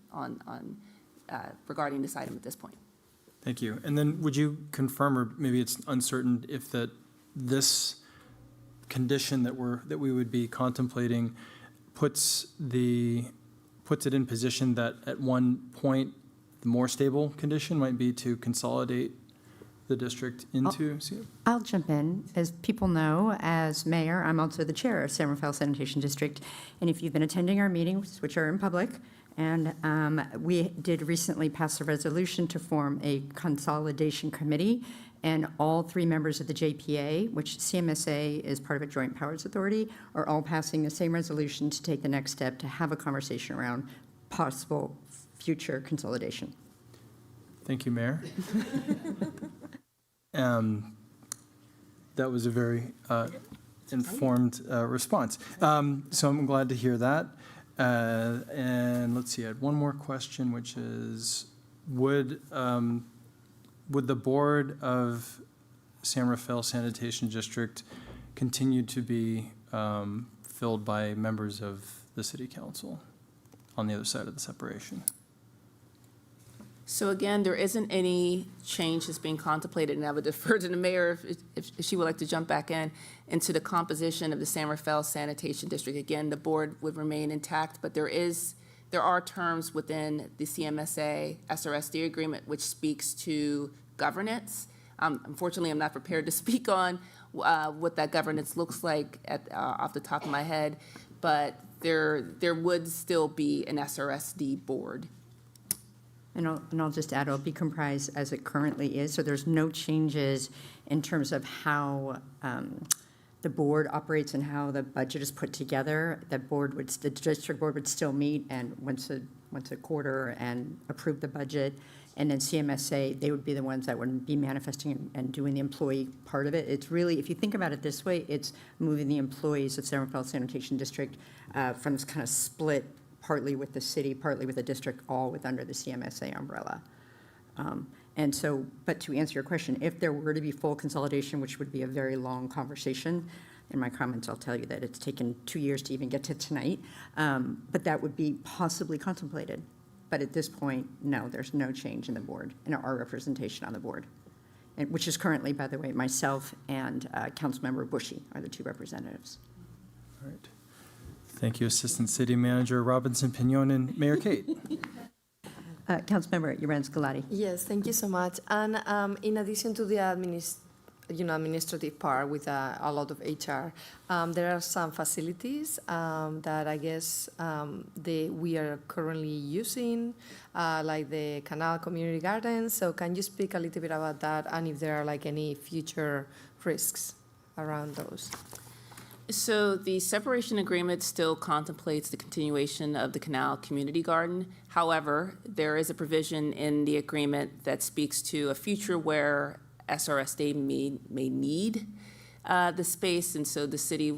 regarding this item at this point. Thank you. And then would you confirm, or maybe it's uncertain, if this condition that we would be contemplating puts it in position that at one point the more stable condition might be to consolidate the district into? I'll jump in. As people know, as mayor, I'm also the chair of San Rafael Sanitation District. And if you've been attending our meetings, which are in public, and we did recently pass a resolution to form a consolidation committee, and all three members of the JPA, which CMSA is part of a joint powers authority, are all passing the same resolution to take the next step to have a conversation around possible future consolidation. Thank you, Mayor. That was a very informed response. So I'm glad to hear that. And let's see, I had one more question, which is, would the board of San Rafael Sanitation District continue to be filled by members of the city council on the other side of the separation? So again, there isn't any change that's being contemplated, and I would defer to the mayor if she would like to jump back into the composition of the San Rafael Sanitation District. Again, the board would remain intact, but there are terms within the CMSA SRSD agreement which speaks to governance. Unfortunately, I'm not prepared to speak on what that governance looks like off the top of my head, but there would still be an SRSD board. And I'll just add, it'll be comprised as it currently is, so there's no changes in terms of how the board operates and how the budget is put together. The district board would still meet and once a quarter and approve the budget. And then CMSA, they would be the ones that would be manifesting and doing the employee part of it. It's really, if you think about it this way, it's moving the employees of San Rafael Sanitation District from this kind of split, partly with the city, partly with the district, all under the CMSA umbrella. And so, but to answer your question, if there were to be full consolidation, which would be a very long conversation, In my comments, I'll tell you that it's taken 2 years to even get to tonight, but that would be possibly contemplated. But at this point, no, there's no change in the board, in our representation on the board, and which is currently, by the way, myself and Councilmember Bushy are the two representatives. All right. Thank you, Assistant City Manager Robinson Pignon and Mayor Kate. Councilmember Yoran Scalati. Yes, thank you so much. And in addition to the administrative part with a lot of HR, there are some facilities that I guess we are currently using, like the Canal Community Gardens. So can you speak a little bit about that and if there are like any future risks around those? So the separation agreement still contemplates the continuation of the Canal Community Garden. However, there is a provision in the agreement that speaks to a future where SRSD may need the space, and so the city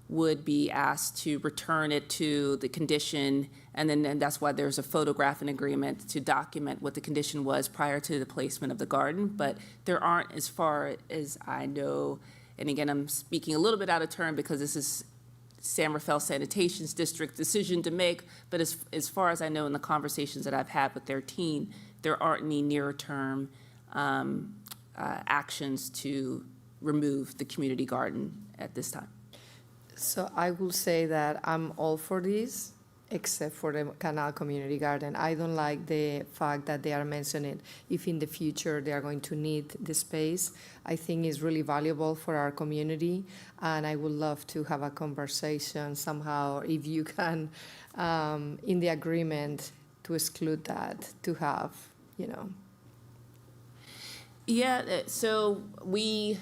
would be asked to return it to the condition, and that's why there's a photograph agreement to document what the condition was prior to the placement of the garden. But there aren't, as far as I know, and again, I'm speaking a little bit out of turn because this is San Rafael Sanitation's district decision to make, but as far as I know in the conversations that I've had with their team, there aren't any near-term actions to remove the community garden at this time. So I will say that I'm all for this, except for the Canal Community Garden. I don't like the fact that they are mentioning if in the future they are going to need the space. I think it's really valuable for our community, and I would love to have a conversation somehow, if you can, in the agreement, to exclude that, to have, Yeah, so we,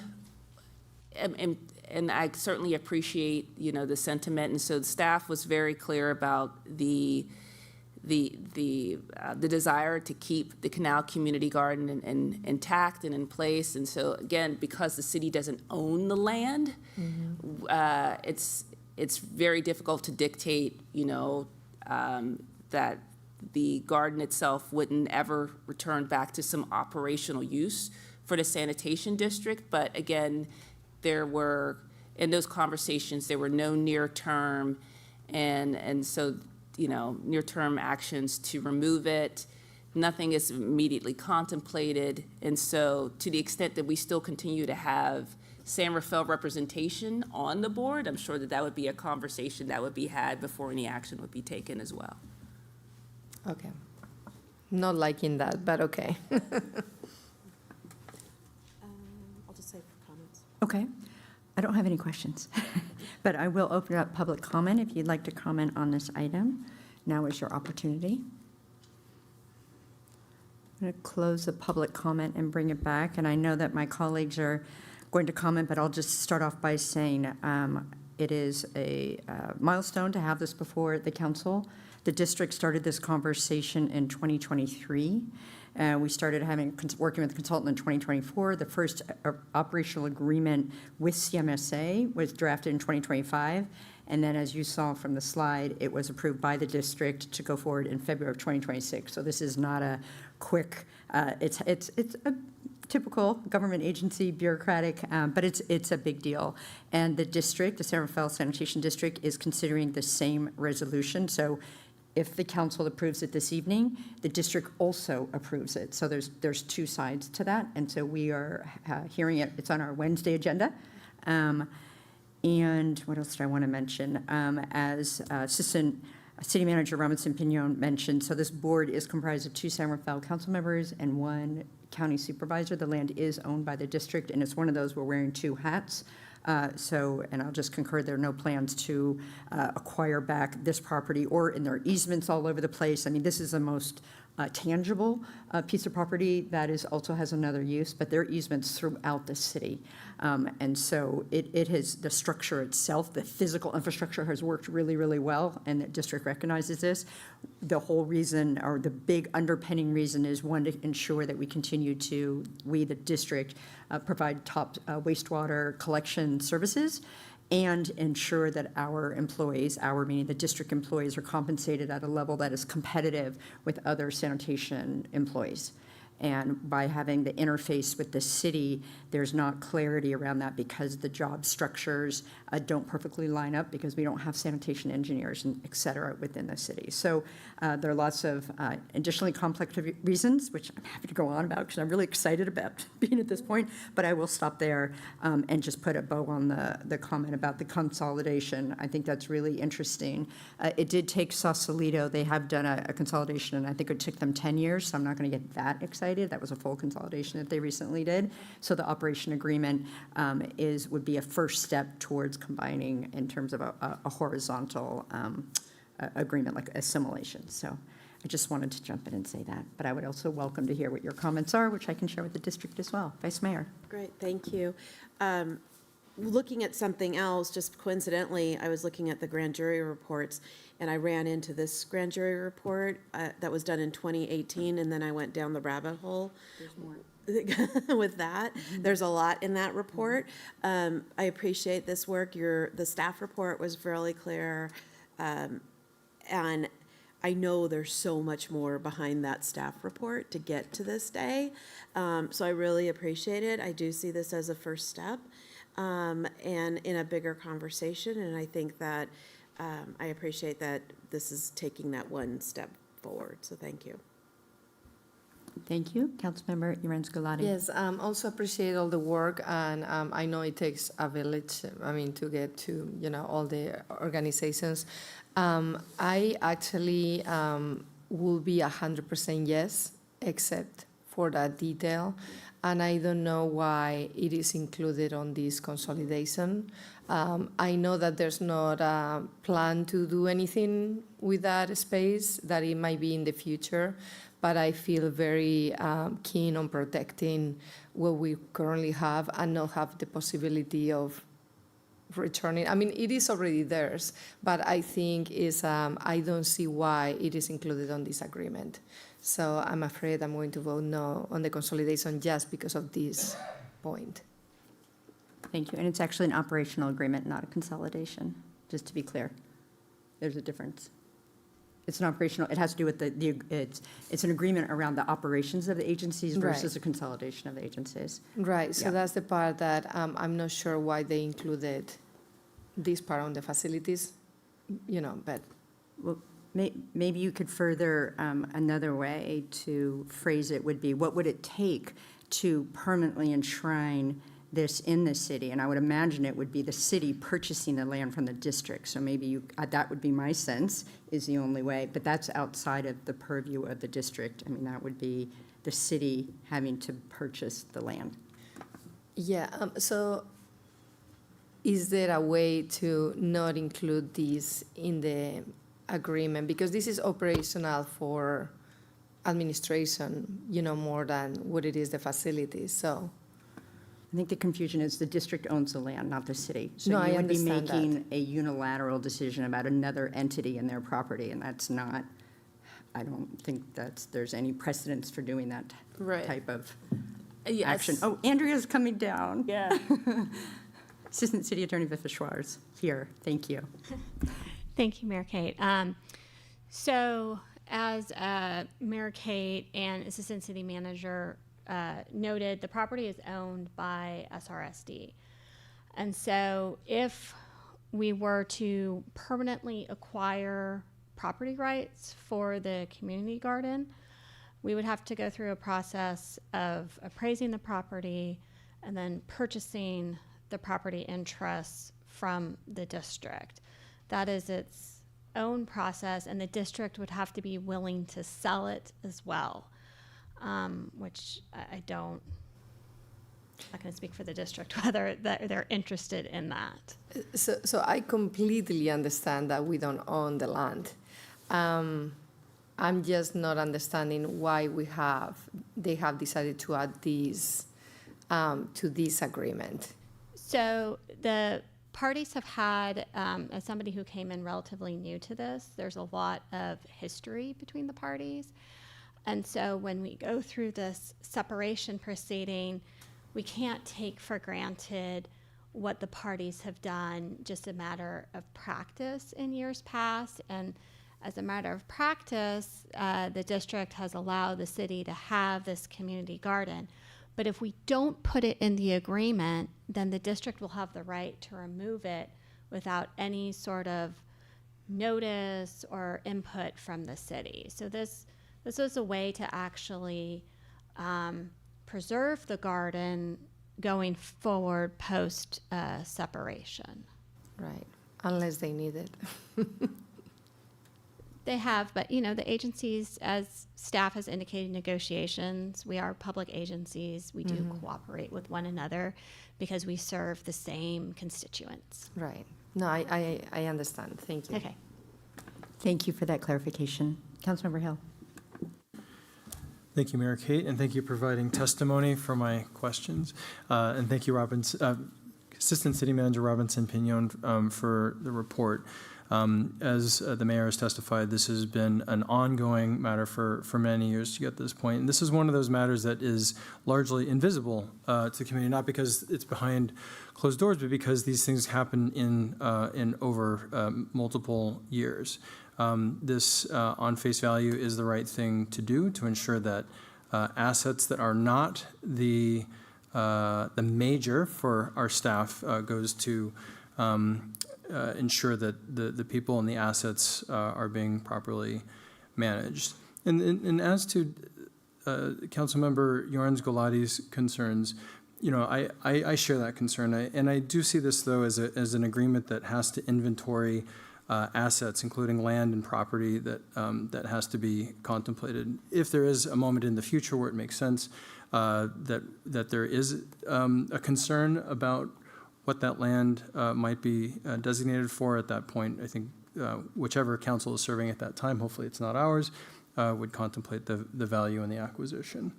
and I certainly appreciate, the sentiment, and so the staff was very clear about the desire to keep the Canal Community Garden intact and in place, and so again, because the city doesn't own the land, it's very difficult to dictate, that the garden itself wouldn't ever return back to some operational use for the sanitation district. But again, in those conversations, there were no near-term, and so, near-term actions to remove it. Nothing is immediately contemplated. And so to the extent that we still continue to have San Rafael representation on the board, I'm sure that would be a conversation that would be had before any action would be taken as well. Okay. Not liking that, but okay. I'll just say for comments. Okay. I don't have any questions, but I will open up public comment if you'd like to comment on this item. Now is your opportunity. I'm going to close the public comment and bring it back, and I know that my colleagues are going to comment, but I'll just start off by saying it is a milestone to have this before the council. The district started this conversation in 2023. We started working with the consultant in 2024. The first operational agreement with CMSA was drafted in 2025. And then, as you saw from the slide, it was approved by the district to go forward in February of 2026. So this is not a quick, it's a typical government agency, bureaucratic, but it's a big deal. And the district, the San Rafael Sanitation District, is considering the same resolution. So if the council approves it this evening, the district also approves it. So there's two sides to that. And so we are hearing it. It's on our Wednesday agenda. And what else did I want to mention? As Assistant City Manager Robinson Pignon mentioned, so this board is comprised of 2 San Rafael council members and 1 county supervisor. The land is owned by the district, and it's one of those we're wearing 2 hats. And I'll just concur, there are no plans to acquire back this property, or in their easements all over the place. I mean, this is the most tangible piece of property that also has another use, but there are easements throughout the city. And so it has, the structure itself, the physical infrastructure has worked really, really well, and the district recognizes this. The whole reason, or the big underpinning reason, is one, to ensure that we continue to, the district, provide top wastewater collection services, and ensure that our employees, meaning the district employees, are compensated at a level that is competitive with other sanitation employees. And by having the interface with the city, there's not clarity around that because the job structures don't perfectly line up because we don't have sanitation engineers and et cetera within the city. So there are lots of additionally complex reasons, which I'm happy to go on about because I'm really excited about being at this point, but I will stop there and just put a bow on the comment about the consolidation. I think that's really interesting. It did take Sausalito. They have done a consolidation, and I think it took them 10 years, so I'm not going to get that excited. That was a full consolidation that they recently did. So the operation agreement would be a first step towards combining in terms of a horizontal agreement, like assimilation. So I just wanted to jump in and say that. But I would also welcome to hear what your comments are, which I can share with the district as well. Vice Mayor. Great, thank you. Looking at something else, just coincidentally, I was looking at the grand jury reports, and I ran into this grand jury report that was done in 2018, and then I went down the rabbit hole. There's more. With that. There's a lot in that report. I appreciate this work. The staff report was fairly clear, and I know there's so much more behind that staff report to get to this day. So I really appreciate it. I do see this as a first step and in a bigger conversation, and I think that I appreciate that this is taking that one step forward. So thank you. Thank you. Councilmember Lorenz Galati. Yes, also appreciate all the work, and I know it takes a village, to get to, all the organizations. I actually will be 100% yes, except for that detail, and I don't know why it is included on this consolidation. I know that there's not a plan to do anything with that space, that it might be in the future, but I feel very keen on protecting what we currently have and not have the possibility of returning. It is already theirs, but I think I don't see why it is included on this agreement. So I'm afraid I'm going to vote no on the consolidation just because of this point. Thank you. And it's actually an operational agreement, not a consolidation, just to be clear. There's a difference. It's an operational, it has to do with it's an agreement around the operations of the agencies versus a consolidation of the agencies. Right, so Yeah. that's the part that I'm not sure why they included this part on the facilities, but. Well, maybe you could further, another way to phrase it would be, what would it take to permanently enshrine this in the city? And I would imagine it would be the city purchasing the land from the district. So maybe that would be my sense, is the only way, but that's outside of the purview of the district. That would be the city having to purchase the land. Yeah, so is there a way to not include this in the agreement? Because this is operational for administration, more than what it is the facilities, so. I think the confusion is the district owns the land, not the city. No, So I you would be understand that. making a unilateral decision about another entity and their property, and that's not, I don't think there's any precedence for doing that Right. type of Yes. action. Oh, Andrea's coming down. Yeah. Assistant City Attorney Viva Schwartz here. Thank you. Thank you, Mayor Kate. So as Mayor Kate and Assistant City Manager noted, the property is owned by SRSD. And so if we were to permanently acquire property rights for the community garden, we would have to go through a process of appraising the property and then purchasing the property interests from the district. That is its own process, and the district would have to be willing to sell it as well. Which I'm not going to speak for the district, whether they're interested in that. So I completely understand that we don't own the land. I'm just not understanding why they have decided to add these to this agreement. So the parties have had, as somebody who came in relatively new to this, there's a lot of history between the parties. And so when we go through this separation proceeding, we can't take for granted what the parties have done, just a matter of practice in years past. And As a matter of practice, the district has allowed the city to have this community garden. But if we don't put it in the agreement, then the district will have the right to remove it without any sort of notice or input from the city. So this was a way to actually preserve the garden going forward post separation. Right, unless they need it. They have, but the agencies, as staff has indicated, negotiations, we are public agencies. We do cooperate with one another because we serve the same constituents. Right. No, I understand. Thank you. Okay. Thank you for that clarification. Councilmember Hill. Thank you, Mayor Kate, and thank you for providing testimony for my questions. And thank you, Assistant City Manager Robinson Pignon, for the report. As the mayor has testified, this has been an ongoing matter for many years to get to this point. And this is one of those matters that is largely invisible to the community, not because it's behind closed doors, but because these things happen in over multiple years. This, on face value, is the right thing to do to ensure that assets that are not the major for our staff goes to ensure that the people and the assets are being properly managed. And as to Councilmember Jorns Golati's concerns, I share that concern. And I do see this, though, as an agreement that has to inventory assets, including land and property, that has to be contemplated. If there is a moment in the future where it makes sense that there is a concern about what that land might be designated for at that point, I think whichever council is serving at that time, hopefully it's not ours, would contemplate the value in the acquisition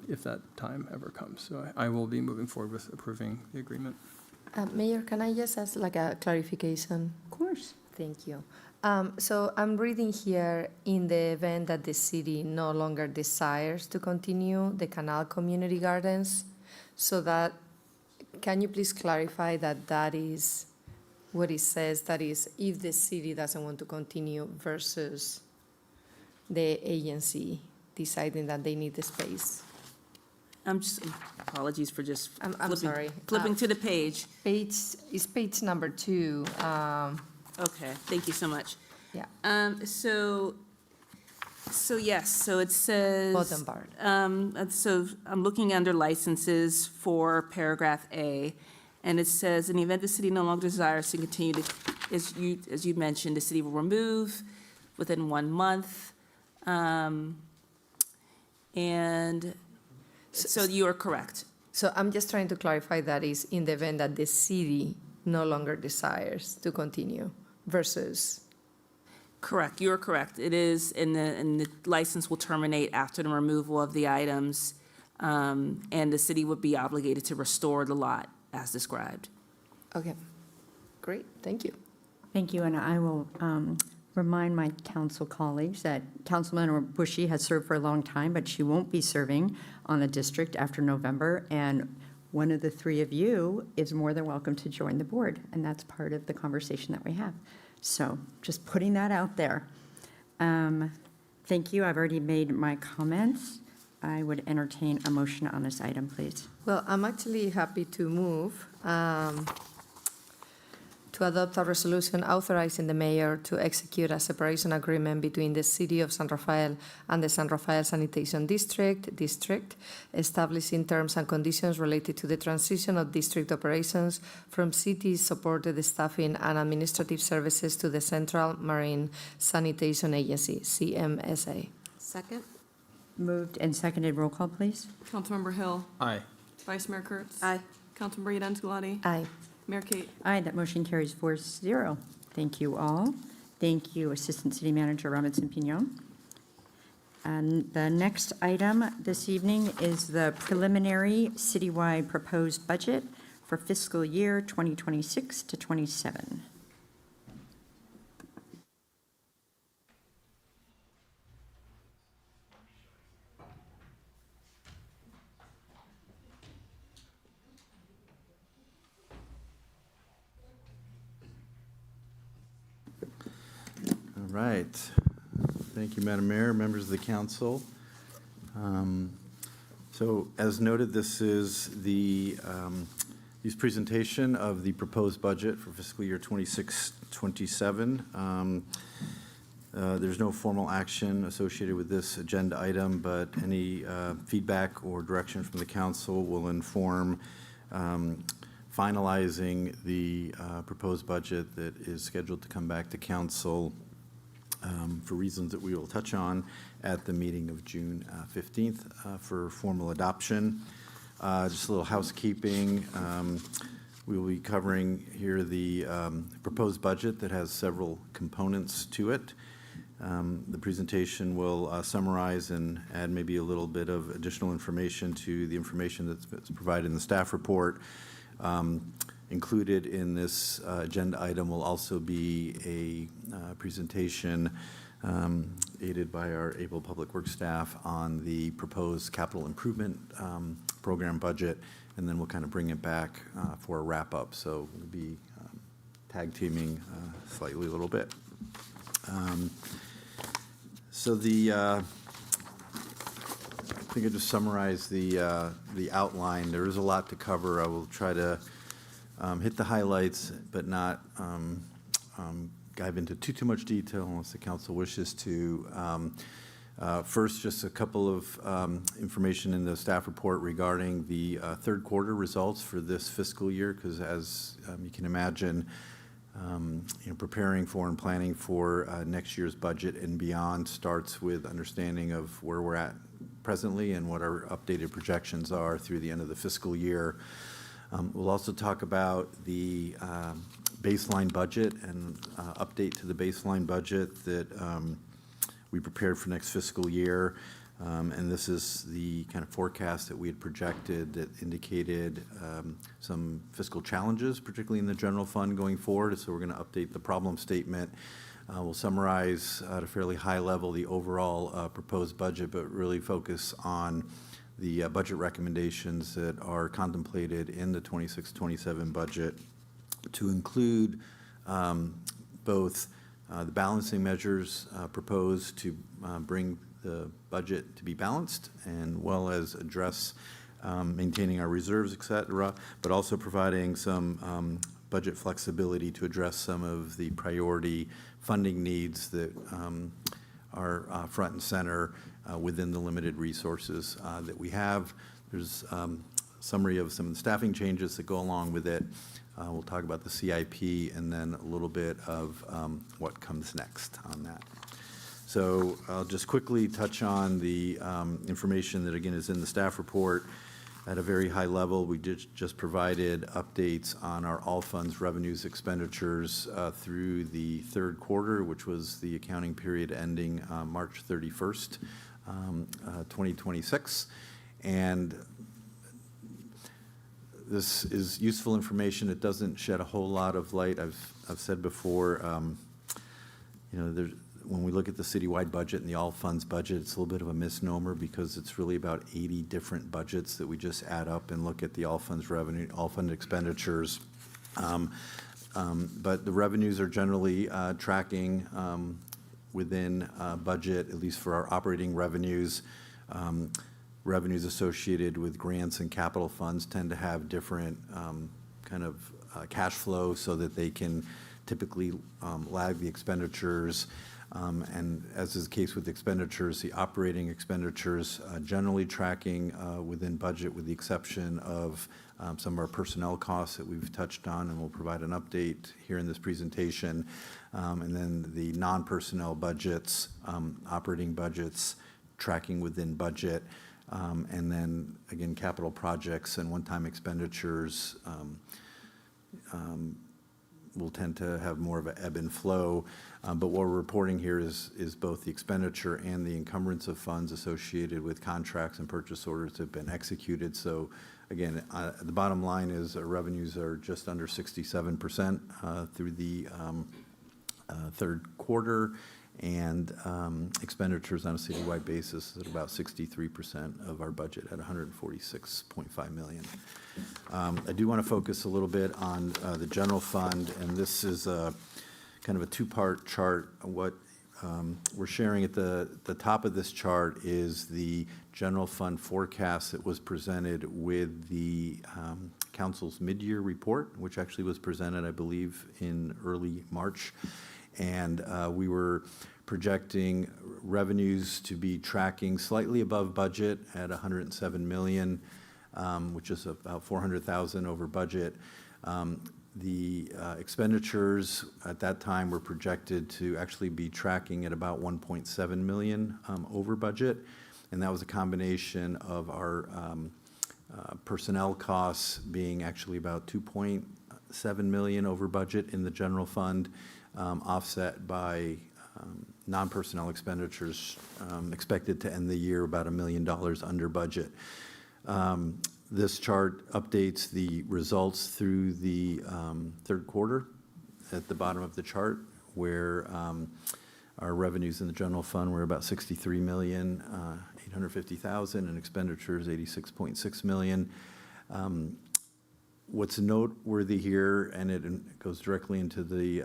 if that time ever comes. So I will be moving forward with approving the agreement. Mayor, can I just ask like a clarification? Of course. Thank you. So I'm reading here, in the event that the city no longer desires to continue the Canal Community Gardens, so that, can you please clarify that is what it says, that is if the city doesn't want to continue versus the agency deciding that they need the space? Apologies for just I'm sorry. Flipping to the page. It's page number 2. Okay, thank you so much. Yeah. So yes, so it says. Bottom part. So I'm looking under licenses for paragraph A, and it says, in the event the city no longer desires to continue to, as you mentioned, the city will remove within 1 month. And so you are correct. So I'm just trying to clarify that is in the event that the city no longer desires to continue versus. Correct, you're correct. It is, and the license will terminate after the removal of the items, and the city would be obligated to restore the lot as described. Okay, great, thank you. Thank you, and I will remind my council colleagues that Councilmember Bushy has served for a long time, but she won't be serving on the district after November, and one of the 3 of you is more than welcome to join the board, and that's part of the conversation that we have. So just putting that out there. Thank you. I've already made my comments. I would entertain a motion on this item, please. Well, I'm actually happy to move to adopt a resolution authorizing the mayor to execute a separation agreement between the City of San Rafael and the San Rafael Sanitation District, establishing terms and conditions related to the transition of district operations from city-supported staffing and administrative services to the Central Marine Sanitation Agency, CMSA. Second? Moved and seconded. Roll call, please. Councilmember Hill. Aye. Vice Mayor Kurtz. Aye. Councilmember Jorns Golati. Aye. Mayor Kate. Aye, that motion carries 4-0. Thank you all. Thank you, Assistant City Manager Robinson Pignon. And the next item this evening is the preliminary citywide proposed budget for fiscal year 2026 to 27. right. Thank you, Madam Mayor, members of the council. So as noted, this is the presentation of the proposed budget for fiscal year 26-27. There's no formal action associated with this agenda item, but any feedback or direction from the council will inform finalizing the proposed budget that is scheduled to come back to council for reasons that we will touch on at the meeting of June 15th for formal adoption. Just a little housekeeping. We will be covering here the proposed budget that has several components to it. The presentation will summarize and add maybe a little bit of additional information to the information that's provided in the staff report. Included in this agenda item will also be a presentation aided by our able public works staff on the proposed capital improvement program budget, and then we'll kind of bring it back for a wrap-up. So we'll be tag teaming slightly a little bit. So I think I just summarized the outline. There is a lot to cover. I will try to hit the highlights, but not dive into too much detail unless the council wishes to. First, just a couple of information in the staff report regarding the third quarter results for this fiscal year, because as you can imagine, preparing for and planning for next year's budget and beyond starts with understanding of where we're at presently and what our updated projections are through the end of the fiscal year. We'll also talk about the baseline budget and update to the baseline budget that we prepared for next fiscal year. And this is the kind of forecast that we had projected that indicated some fiscal challenges, particularly in the general fund going forward. So we're going to update the problem statement. We'll summarize at a fairly high level the overall proposed budget, but really focus on the budget recommendations that are contemplated in the 26-27 budget to include both the balancing measures proposed to bring the budget to be balanced, and well as address maintaining our reserves, et cetera, but also providing some budget flexibility to address some of the priority funding needs that are front and center within the limited resources that we have. There's a summary of some of the staffing changes that go along with it. We'll talk about the CIP and then a little bit of what comes next on that. So I'll just quickly touch on the information that, again, is in the staff report. At a very high level, we just provided updates on our all funds revenues expenditures through the third quarter, which was the accounting period ending March 31st, 2026. And this is useful information. It doesn't shed a whole lot of light. I've said before, when we look at the citywide budget and the all funds budget, it's a little bit of a misnomer because it's really about 80 different budgets that we just add up and look at the all funds revenue, all fund expenditures. But the revenues are generally tracking within budget, at least for our operating revenues. Revenues associated with grants and capital funds tend to have different kind of cash flow so that they can typically lag the expenditures. And as is the case with expenditures, the operating expenditures generally tracking within budget, with the exception of some of our personnel costs that we've touched on, and we'll provide an update here in this presentation. And then the non-personnel budgets, operating budgets tracking within budget. And then, again, capital projects and one-time expenditures will tend to have more of an ebb and flow. But what we're reporting here is both the expenditure and the encumbrance of funds associated with contracts and purchase orders that have been executed. So again, the bottom line is our revenues are just under 67% through the third quarter, and expenditures on a citywide basis is at about 63% of our budget at $146.5 million. I do want to focus a little bit on the general fund, and this is kind of a two-part chart. What we're sharing at the top of this chart is the general fund forecast that was presented with the council's mid-year report, which actually was presented, I believe, in early March. And we were projecting revenues to be tracking slightly above budget at 107 million, which is about 400,000 over budget. The expenditures at that time were projected to actually be tracking at about 1.7 million over budget, and that was a combination of our personnel costs being actually about 2.7 million over budget in the general fund, offset by non-personnel expenditures expected to end the year about $1 million under budget. This chart updates the results through the third quarter at the bottom of the chart, where our revenues in the general fund were about 63,850,000 and expenditures 86.6 million. What's noteworthy here, and it goes directly into the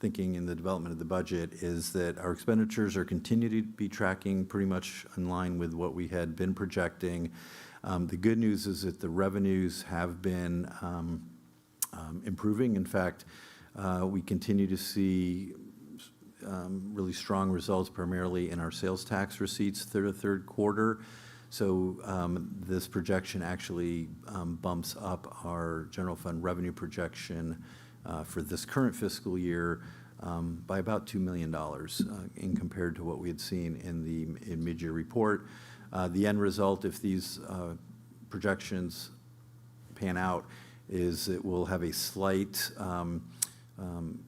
thinking in the development of the budget, is that our expenditures are continuing to be tracking pretty much in line with what we had been projecting. The good news is that the revenues have been improving. In fact, we continue to see really strong results, primarily in our sales tax receipts through the third quarter. So this projection actually bumps up our general fund revenue projection for this current fiscal year by about $2 million in compared to what we had seen in the mid-year report. The end result, if these projections pan out, is it will have a slight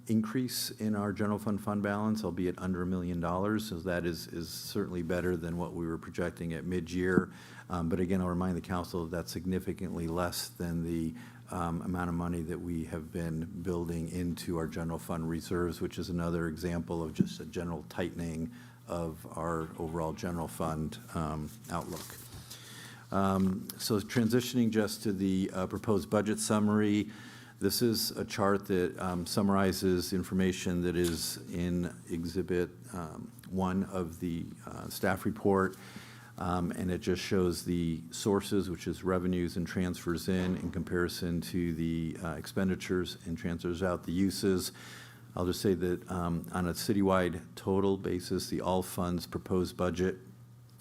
increase in our general fund balance, albeit under $1 million. So that is certainly better than what we were projecting at mid-year. But again, I'll remind the council that that's significantly less than the amount of money that we have been building into our general fund reserves, which is another example of just a general tightening of our overall general fund outlook. So transitioning just to the proposed budget summary, this is a chart that summarizes information that is in Exhibit 1 of the staff report, and it just shows the sources, which is revenues and transfers in comparison to the expenditures and transfers out, the uses. I'll just say that on a citywide total basis, the all funds proposed budget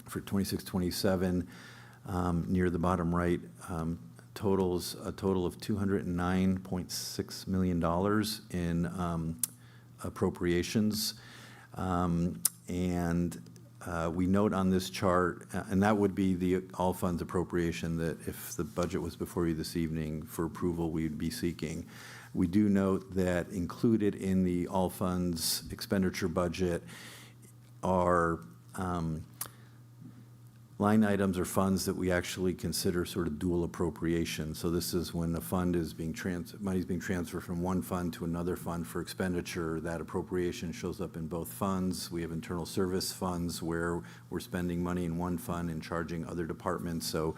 for 26-27 near the bottom right totals a total of $209.6 million in appropriations. And we note on this chart, and that would be the all funds appropriation that if the budget was before you this evening for approval, we'd be seeking. We do note that included in the all funds expenditure budget are line items or funds that we actually consider sort of dual appropriation. So this is when a fund is being money is being transferred from one fund to another fund for expenditure. That appropriation shows up in both funds. We have internal service funds where we're spending money in one fund and charging other departments. So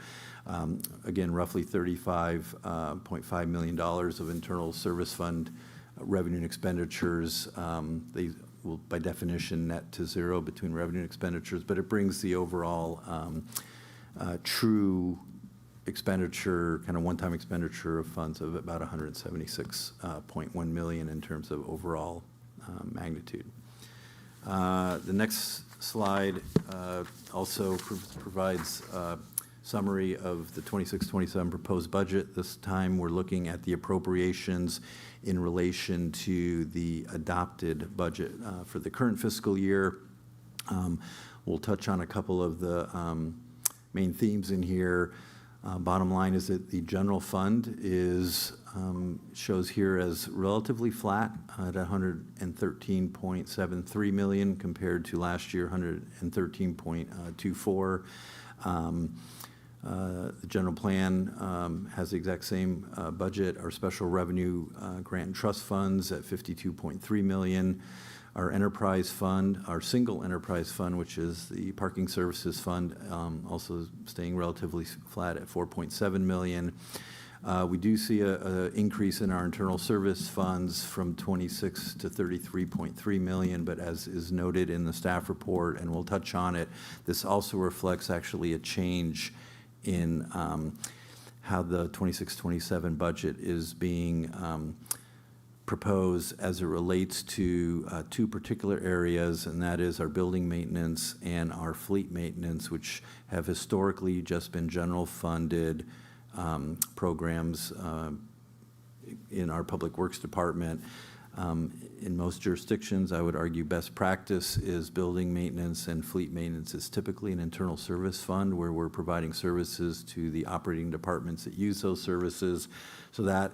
again, roughly $35.5 million of internal service fund revenue and expenditures. They will, by definition, net to zero between revenue and expenditures, but it brings the overall true expenditure, kind of one-time expenditure of funds of about 176.1 million in terms of overall magnitude. The next slide also provides a summary of the 26-27 proposed budget. This time we're looking at the appropriations in relation to the adopted budget for the current fiscal year. We'll touch on a couple of the main themes in here. Bottom line is that the general fund shows here as relatively flat at 113.73 million compared to last year 113.24. The general plan has the exact same budget. Our special revenue grant and trust funds at 52.3 million. Our enterprise fund, our single enterprise fund, which is the parking services fund, also staying relatively flat at 4.7 million. We do see a increase in our internal service funds from 26 to 33.3 million, but as is noted in the staff report, and we'll touch on it, this also reflects actually a change in how the 26-27 budget is being proposed as it relates to two particular areas, and that is our building maintenance and our fleet maintenance, which have historically just been general funded programs in our Public Works Department. In most jurisdictions, I would argue best practice is building maintenance, and fleet maintenance is typically an internal service fund where we're providing services to the operating departments that use those services. So that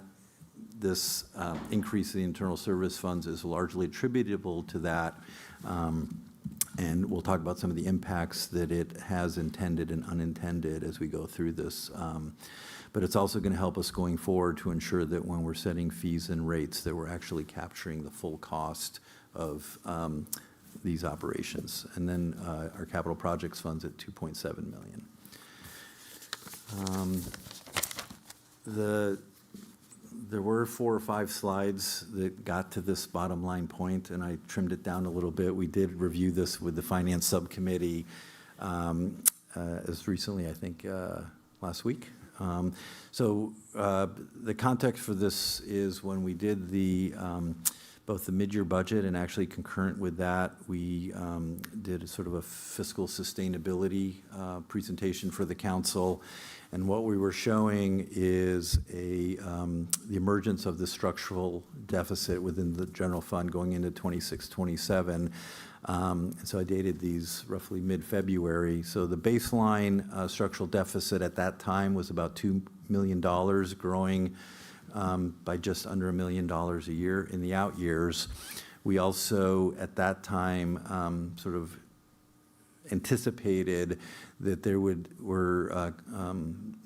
this increase in the internal service funds is largely attributable to that. And we'll talk about some of the impacts that it has intended and unintended as we go through this. But it's also going to help us going forward to ensure that when we're setting fees and rates, that we're actually capturing the full cost of these operations. And then our capital projects funds at 2.7 million. There were 4 or 5 slides that got to this bottom line point, and I trimmed it down a little bit. We did review this with the Finance Subcommittee as recently, I think, last week. The context for this is when we did both the mid-year budget and actually concurrent with that, we did sort of a fiscal sustainability presentation for the council. And what we were showing is the emergence of the structural deficit within the general fund going into 26-27. So I dated these roughly mid-February. So the baseline structural deficit at that time was about $2 million, growing by just under $1 million a year in the out years. We also, at that time, sort of anticipated that there were a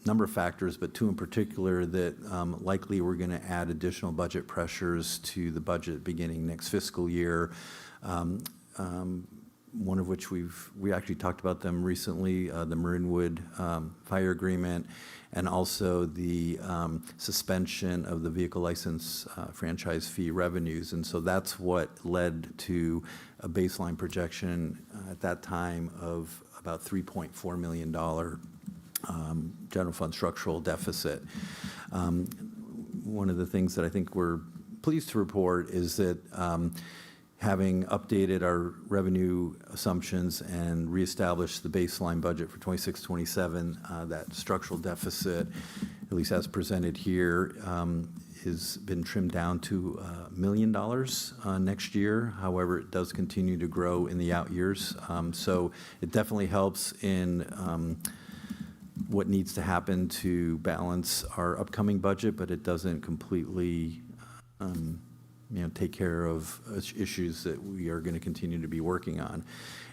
number of factors, but 2 in particular that likely were going to add additional budget pressures to the budget beginning next fiscal year. One of which we actually talked about them recently, the Marinwood fire agreement, and also the suspension of the vehicle license franchise fee revenues. And so that's what led to a baseline projection at that time of about $3.4 million general fund structural deficit. One of the things that I think we're pleased to report is that having updated our revenue assumptions and reestablished the baseline budget for 26-27, that structural deficit, at least as presented here, has been trimmed down to $1 million next year. However, it does continue to grow in the out years. So it definitely helps in what needs to happen to balance our upcoming budget, but it doesn't completely take care of issues that we are going to continue to be working on.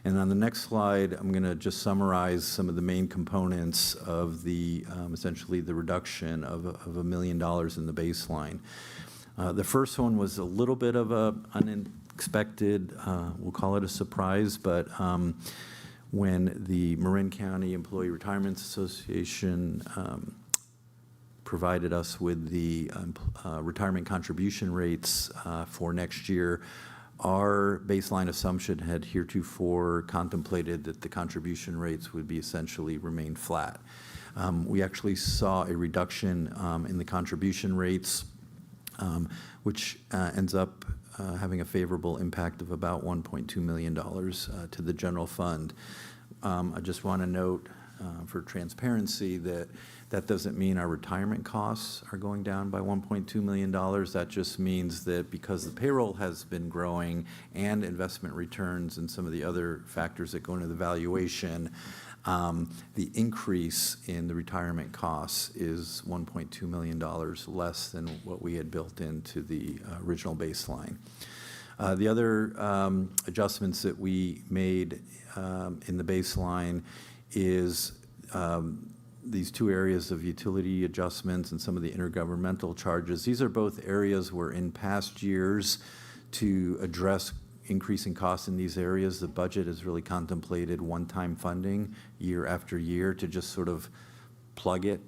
And on the next slide, I'm going to just summarize some of the main components of the essentially the reduction of $1 million in the baseline. The first one was a little bit of a unexpected, we'll call it a surprise, but when the Marin County Employee Retirement Association provided us with the retirement contribution rates for next year, our baseline assumption had heretofore contemplated that the contribution rates would be essentially remain flat. We actually saw a reduction in the contribution rates, which ends up having a favorable impact of about $1.2 million to the general fund. I just want to note for transparency that doesn't mean our retirement costs are going down by $1.2 million. That just means that because the payroll has been growing and investment returns and some of the other factors that go into the valuation, the increase in the retirement costs is $1.2 million less than what we had built into the original baseline. The other adjustments that we made in the baseline is these 2 areas of utility adjustments and some of the intergovernmental charges. These are both areas where in past years, to address increasing costs in these areas, the budget has really contemplated one-time funding year after year to just sort of plug it.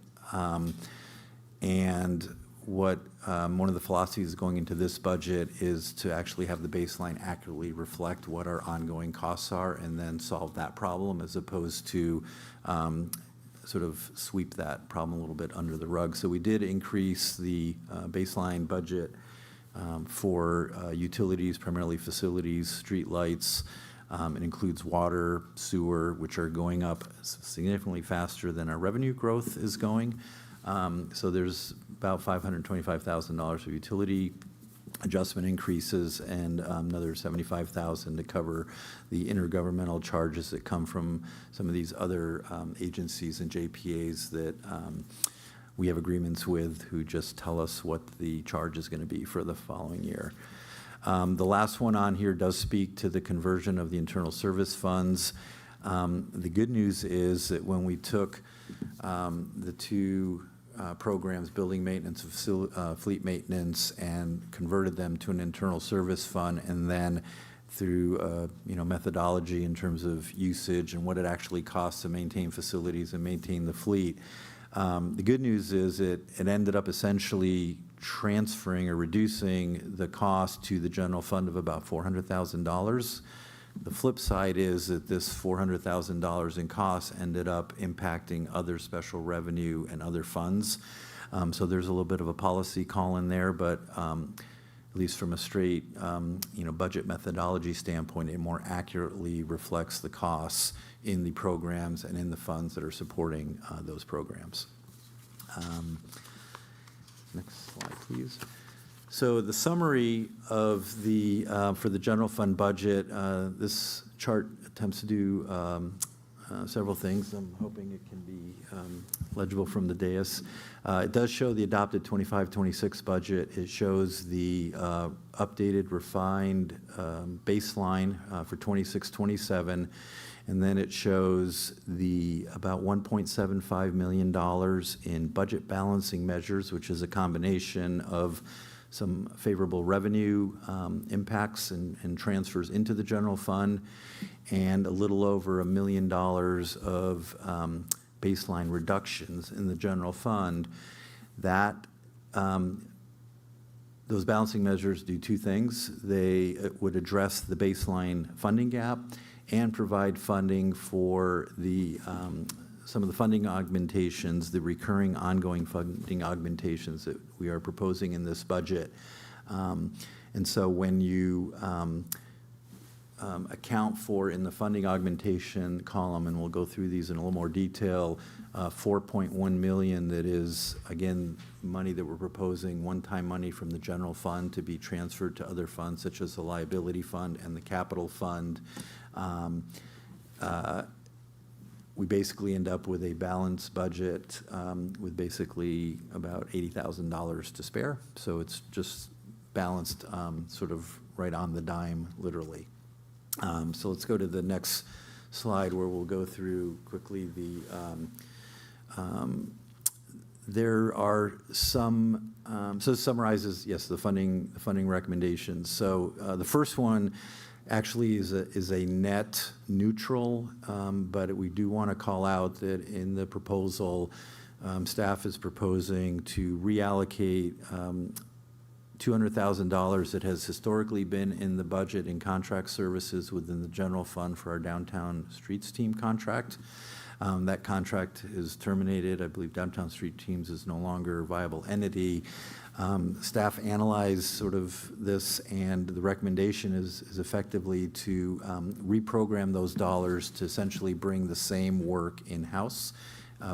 And what one of the philosophies going into this budget is to actually have the baseline accurately reflect what our ongoing costs are and then solve that problem, as opposed to sort of sweep that problem a little bit under the rug. So we did increase the baseline budget for utilities, primarily facilities, street lights. It includes water, sewer, which are going up significantly faster than our revenue growth is going. So there's about $525,000 of utility adjustment increases and another $75,000 to cover the intergovernmental charges that come from some of these other agencies and JPAs that we have agreements with, who just tell us what the charge is going to be for the following year. The last one on here does speak to the conversion of the internal service funds. The good news is that when we took the two programs, building maintenance, fleet maintenance, and converted them to an internal service fund, and then through methodology in terms of usage and what it actually costs to maintain facilities and maintain the fleet. The good news is it ended up essentially transferring or reducing the cost to the general fund of about $400,000. The flip side is that this $400,000 in costs ended up impacting other special revenue and other funds. So there's a little bit of a policy call in there, but at least from a straight budget methodology standpoint, it more accurately reflects the costs in the programs and in the funds that are supporting those programs. Next slide, please. So the summary of the for the general fund budget, this chart attempts to do several things. I'm hoping it can be legible from the dais. It does show the adopted 25-26 budget. It shows the updated, refined baseline for 26-27. And then it shows the about $1.75 million in budget balancing measures, which is a combination of some favorable revenue impacts and transfers into the general fund, and a little over $1 million of baseline reductions in the general fund. That those balancing measures do two things. They would address the baseline funding gap and provide funding for the some of the funding augmentations, the recurring ongoing funding augmentations that we are proposing in this budget. And so when you account for in the funding augmentation column, and we'll go through these in a little more detail, $4.1 million that is, again, money that we're proposing, one-time money from the general fund to be transferred to other funds, such as the liability fund and the capital fund. We basically end up with a balanced budget with basically about $80,000 to spare. So it's just balanced sort of right on the dime, literally. So let's go to the next slide, where we'll go through quickly the there are some, so it summarizes, yes, the funding recommendations. So the first one actually is a net neutral, but we do want to call out that in the proposal, staff is proposing to reallocate $200,000 that has historically been in the budget in contract services within the general fund for our downtown streets team contract. That contract is terminated. I believe Downtown Street Teams is no longer a viable entity. Staff analyzed sort of this, and the recommendation is effectively to reprogram those dollars to essentially bring the same work in-house,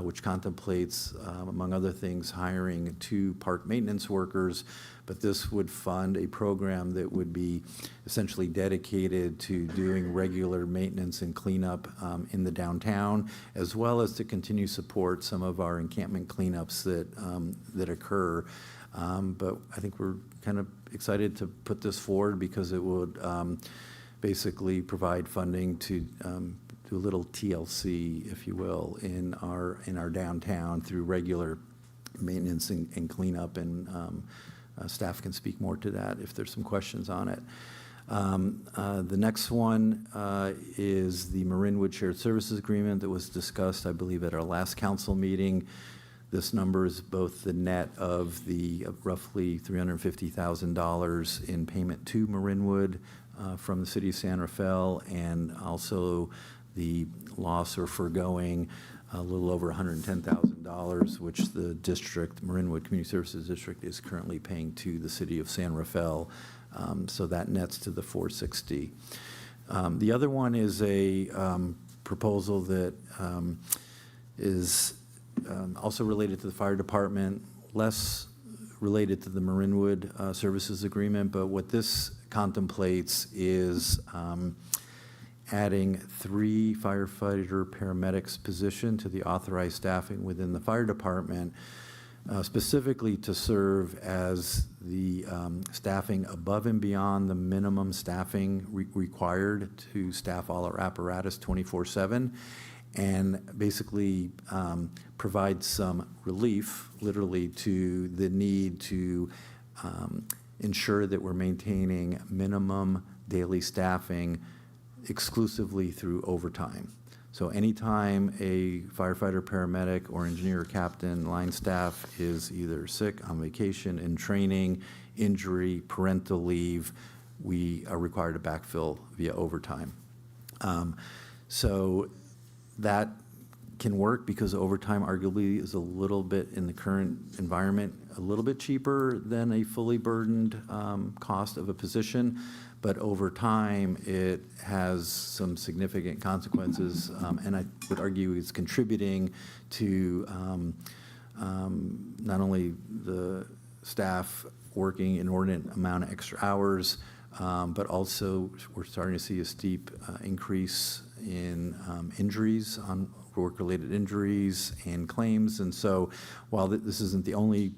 which contemplates, among other things, hiring 2 park maintenance workers. But this would fund a program that would be essentially dedicated to doing regular maintenance and cleanup in the downtown, as well as to continue support some of our encampment cleanups that occur. But I think we're kind of excited to put this forward because it would basically provide funding to do a little TLC, if you will, in our downtown through regular maintenance and cleanup, and staff can speak more to that if there's some questions on it. The next one is the Marinwood Shared Services Agreement that was discussed, I believe, at our last council meeting. This number is both the net of the roughly $350,000 in payment to Marinwood from the city of San Rafael, and also the loss or foregoing a little over $110,000, which the district, Marinwood Community Services District, is currently paying to the city of San Rafael. So that nets to the $460,000. The other one is a proposal that is also related to the fire department, less related to the Marinwood Services Agreement, but what this contemplates is adding 3 firefighter paramedics position to the authorized staffing within the fire department, specifically to serve as the staffing above and beyond the minimum staffing required to staff all our apparatus 24/7, and basically provide some relief, literally, to the need to ensure that we're maintaining minimum daily staffing exclusively through overtime. So anytime a firefighter, paramedic, or engineer, captain, line staff is either sick, on vacation, in training, injury, parental leave, we are required to backfill via overtime. So that can work because overtime arguably is a little bit, in the current environment, a little bit cheaper than a fully burdened cost of a position. But over time, it has some significant consequences, and I would argue it's contributing to not only the staff working an inordinate amount of extra hours, but also we're starting to see a steep increase in injuries, on work-related injuries and claims. And so while this isn't the only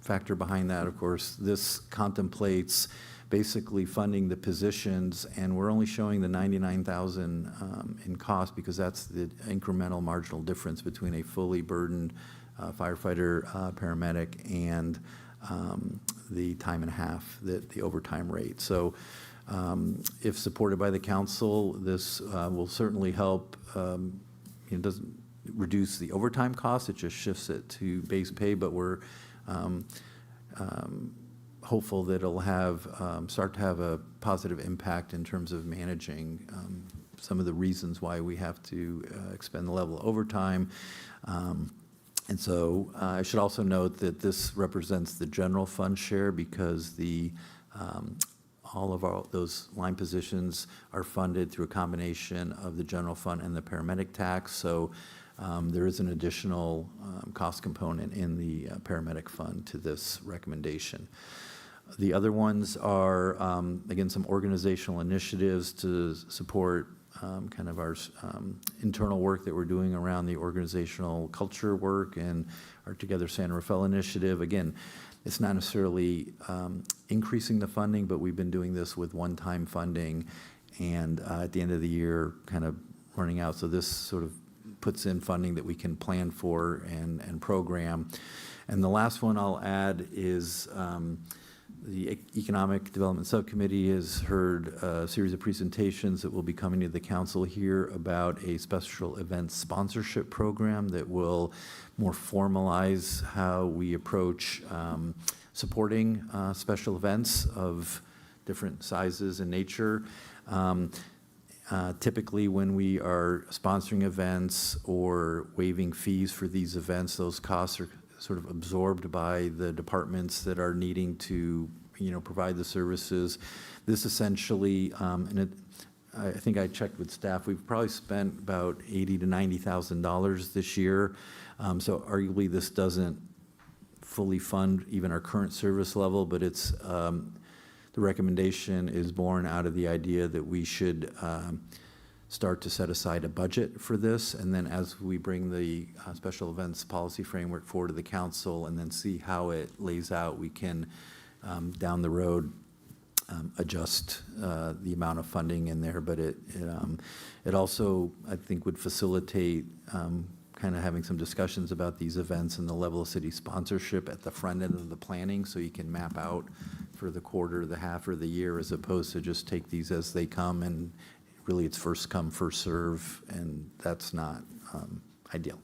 factor behind that, of course, this contemplates basically funding the positions, and we're only showing the $99,000 in cost because that's the incremental marginal difference between a fully burdened firefighter, paramedic, and the time and a half, the overtime rate. So if supported by the council, this will certainly help. It doesn't reduce the overtime cost, it just shifts it to base pay, but we're hopeful that it'll have start to have a positive impact in terms of managing some of the reasons why we have to expend the level of overtime. And so I should also note that this represents the general fund share because the all of those line positions are funded through a combination of the general fund and the paramedic tax. So there is an additional cost component in the paramedic fund to this recommendation. The other ones are, again, some organizational initiatives to support kind of our internal work that we're doing around the organizational culture work and our Together San Rafael initiative. Again, it's not necessarily increasing the funding, but we've been doing this with one-time funding and at the end of the year kind of running out. So this sort of puts in funding that we can plan for and program. And the last one I'll add is the Economic Development Subcommittee has heard a series of presentations that will be coming to the council here about a special event sponsorship program that will more formalize how we approach supporting special events of different sizes and nature. Typically, when we are sponsoring events or waiving fees for these events, those costs are sort of absorbed by the departments that are needing to, provide the services. This essentially, I think I checked with staff, we've probably spent about $80,000 to $90,000 this year. So arguably this doesn't fully fund even our current service level, but it's, the recommendation is born out of the idea that we should start to set aside a budget for this, and then as we bring the special events policy framework forward to the council and then see how it lays out, we can down the road adjust the amount of funding in there. But it also, I think, would facilitate kind of having some discussions about these events and the level of city sponsorship at the front end of the planning, so you can map out for the quarter, the half, or the year, as opposed to just take these as they come and really it's first come, first serve, and that's not ideal.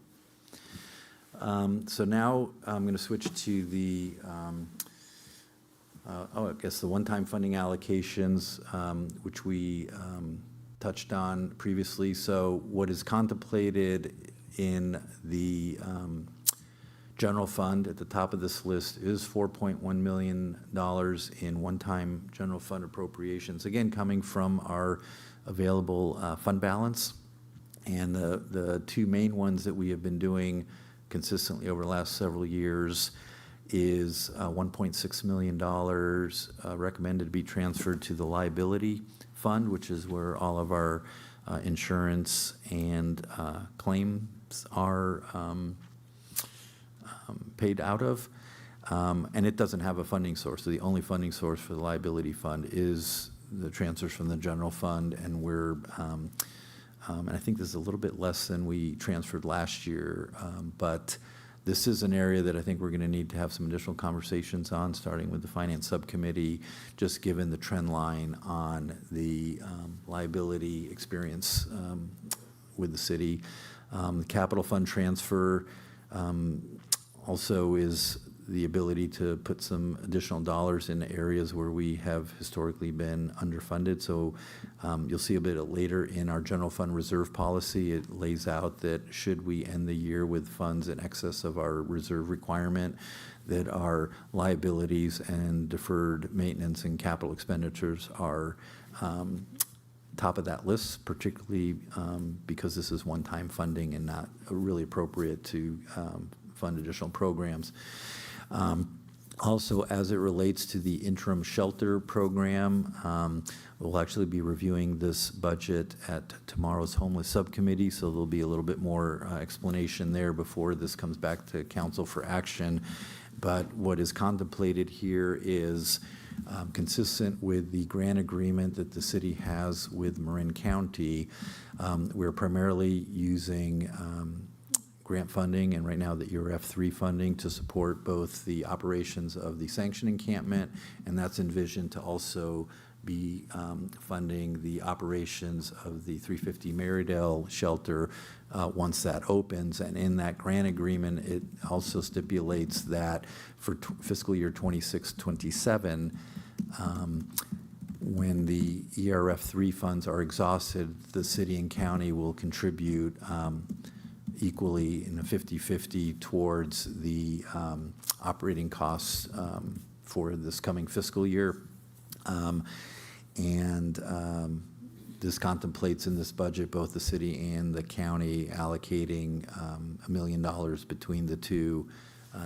So now I'm going to switch to the, I guess the one-time funding allocations, which we touched on previously. So what is contemplated in the general fund at the top of this list is $4.1 million in one-time general fund appropriations, again, coming from our available fund balance. And the two main ones that we have been doing consistently over the last several years is $1.6 million recommended to be transferred to the liability fund, which is where all of our insurance and claims are paid out of. And it doesn't have a funding source. So the only funding source for the liability fund is the transfers from the general fund, and we're and I think this is a little bit less than we transferred last year, but this is an area that I think we're going to need to have some additional conversations on, starting with the Finance Subcommittee, just given the trend line on the liability experience with the city. The capital fund transfer also is the ability to put some additional dollars in areas where we have historically been underfunded. So you'll see a bit later in our general fund reserve policy, it lays out that should we end the year with funds in excess of our reserve requirement, that our liabilities and deferred maintenance and capital expenditures are top of that list, particularly because this is one-time funding and not really appropriate to fund additional programs. Also, as it relates to the interim shelter program, we'll actually be reviewing this budget at tomorrow's homeless subcommittee, so there'll be a little bit more explanation there before this comes back to council for action. But what is contemplated here is consistent with the grant agreement that the city has with Marin County. We're primarily using grant funding, and right now the ERF 3 funding to support both the operations of the sanctioned encampment, and that's envisioned to also be funding the operations of the 350 Marydale shelter once that opens. And in that grant agreement, it also stipulates that for fiscal year 26-27, when the ERF 3 funds are exhausted, the city and county will contribute equally in a 50-50 towards the operating costs for this coming fiscal year. This contemplates in this budget both the city and the county allocating $1 million between the two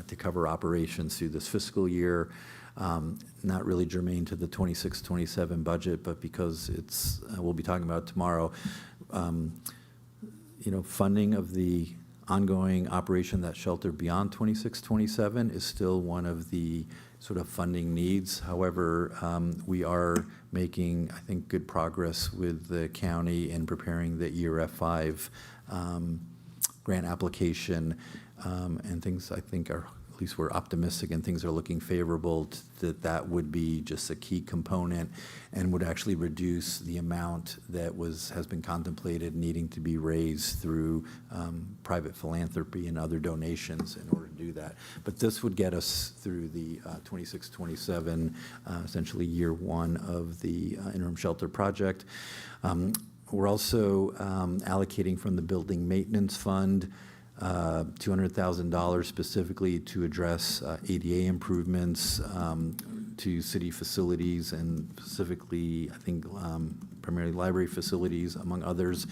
to cover operations through this fiscal year. Not really germane to the 26-27 budget, but because it's we'll be talking about it tomorrow. Funding of the ongoing operation of that shelter beyond 26-27 is still one of the sort of funding needs. However, we are making, I think, good progress with the county in preparing the ERF 5 grant application, and things I think are, at least we're optimistic and things are looking favorable that would be just a key component and would actually reduce the amount that has been contemplated needing to be raised through private philanthropy and other donations in order to do that. But this would get us through the 26-27, essentially year one of the interim shelter project. We're also allocating from the building maintenance fund $200,000 specifically to address ADA improvements to city facilities, and specifically, I think, primarily library facilities, among others.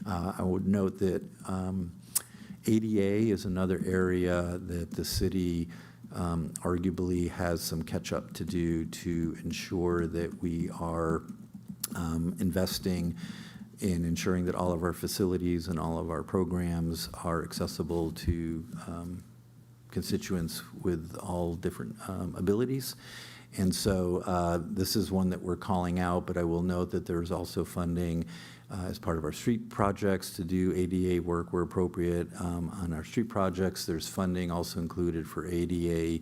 I would note that ADA is another area that the city arguably has some catch-up to do to ensure that we are investing in ensuring that all of our facilities and all of our programs are accessible to constituents with all different abilities. And so this is one that we're calling out, but I will note that there's also funding as part of our street projects to do ADA work where appropriate. On our street projects, there's funding also included for ADA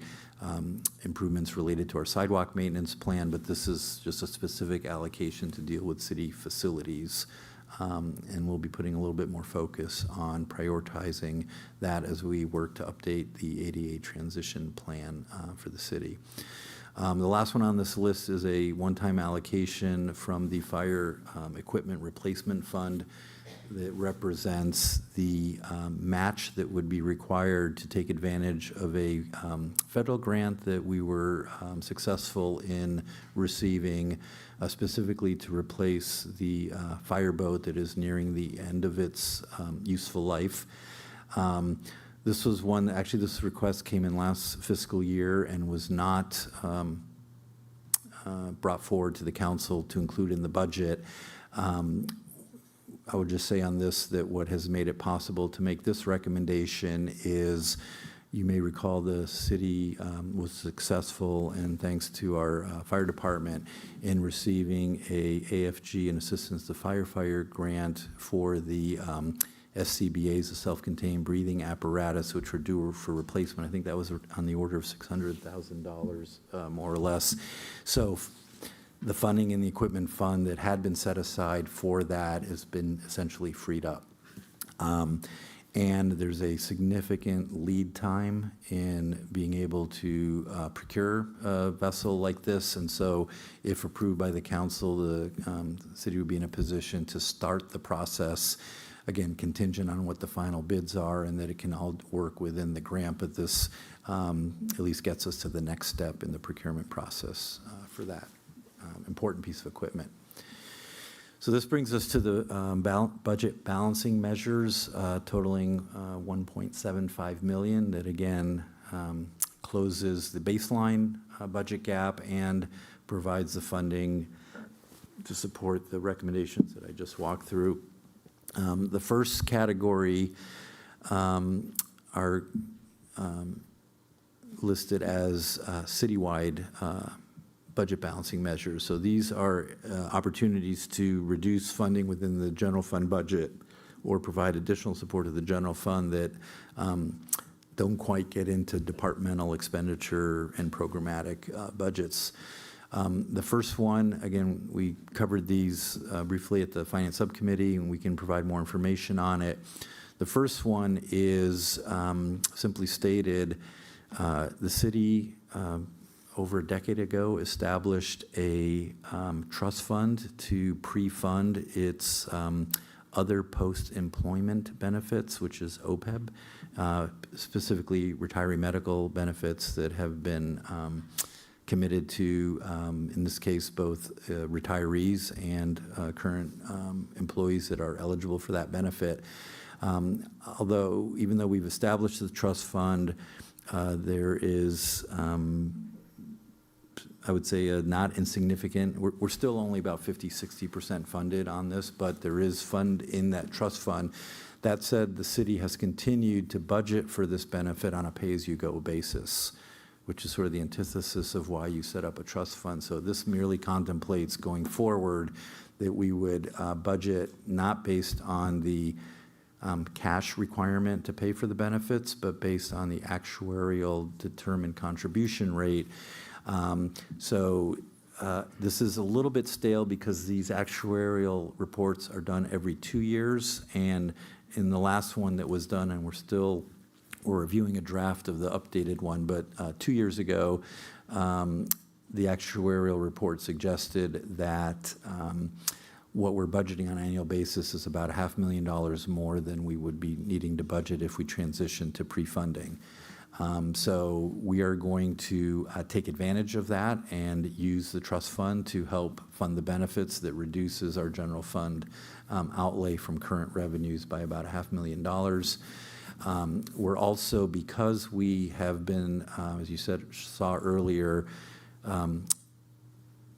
improvements related to our sidewalk maintenance plan, but this is just a specific allocation to deal with city facilities And we'll be putting a little bit more focus on prioritizing that as we work to update the ADA transition plan for the city. The last one on this list is a one-time allocation from the Fire Equipment Replacement Fund that represents the match that would be required to take advantage of a federal grant that we were successful in receiving, specifically to replace the fireboat that is nearing the end of its useful life. This was one, actually this request came in last fiscal year and was not brought forward to the council to include in the budget. I would just say on this that what has made it possible to make this recommendation is, you may recall the city was successful, and thanks to our fire department, in receiving a AFG, an Assistance to Firefighter grant for the SCBA's, a self-contained breathing apparatus, which were due for replacement. I think that was on the order of $600,000, more or less. So the funding in the equipment fund that had been set aside for that has been essentially freed up. And there's a significant lead time in being able to procure a vessel like this. And so if approved by the council, the city would be in a position to start the process, again, contingent on what the final bids are and that it can all work within the grant. But this at least gets us to the next step in the procurement process for that important piece of equipment. So this brings us to the budget balancing measures totaling $1.75 million that again closes the baseline budget gap and provides the funding to support the recommendations that I just walked through. The first category are listed as citywide budget balancing measures. So these are opportunities to reduce funding within the general fund budget or provide additional support to the general fund that don't quite get into departmental expenditure and programmatic budgets. The first one, again, we covered these briefly at the Finance Subcommittee, and we can provide more information on it. The first one is simply stated, the city over a decade ago established a trust fund to pre-fund its other post-employment benefits, which is OPEB, specifically retiree medical benefits that have been committed to, in this case, both retirees and current employees that are eligible for that benefit. Even though we've established the trust fund, there is I would say a not insignificant, we're still only about 50–60% funded on this, but there is fund in that trust fund. That said, the city has continued to budget for this benefit on a pay-as-you-go basis, which is sort of the antithesis of why you set up a trust fund. So this merely contemplates going forward that we would budget not based on the cash requirement to pay for the benefits, but based on the actuarial determined contribution rate. This is a little bit stale because these actuarial reports are done every 2 years, and in the last one that was done, and we're reviewing a draft of the updated one, but 2 years ago, the actuarial report suggested that what we're budgeting on an annual basis is about $500,000 more than we would be needing to budget if we transition to pre-funding. So we are going to take advantage of that and use the trust fund to help fund the benefits that reduces our general fund outlay from current revenues by about $500,000. We're also, because we have been, as you saw earlier,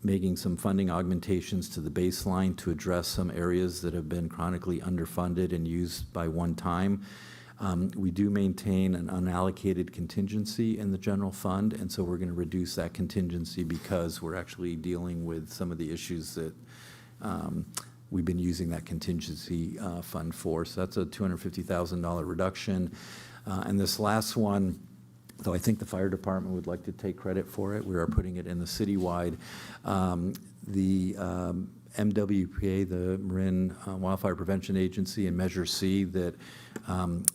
making some funding augmentations to the baseline to address some areas that have been chronically underfunded and used by one time. We do maintain an unallocated contingency in the general fund, and so we're going to reduce that contingency because we're actually dealing with some of the issues that we've been using that contingency fund for. So that's a $250,000 reduction. And this last one, though I think the fire department would like to take credit for it, we are putting it in the citywide. The MWPA, the Marin Wildfire Prevention Agency, and Measure C, that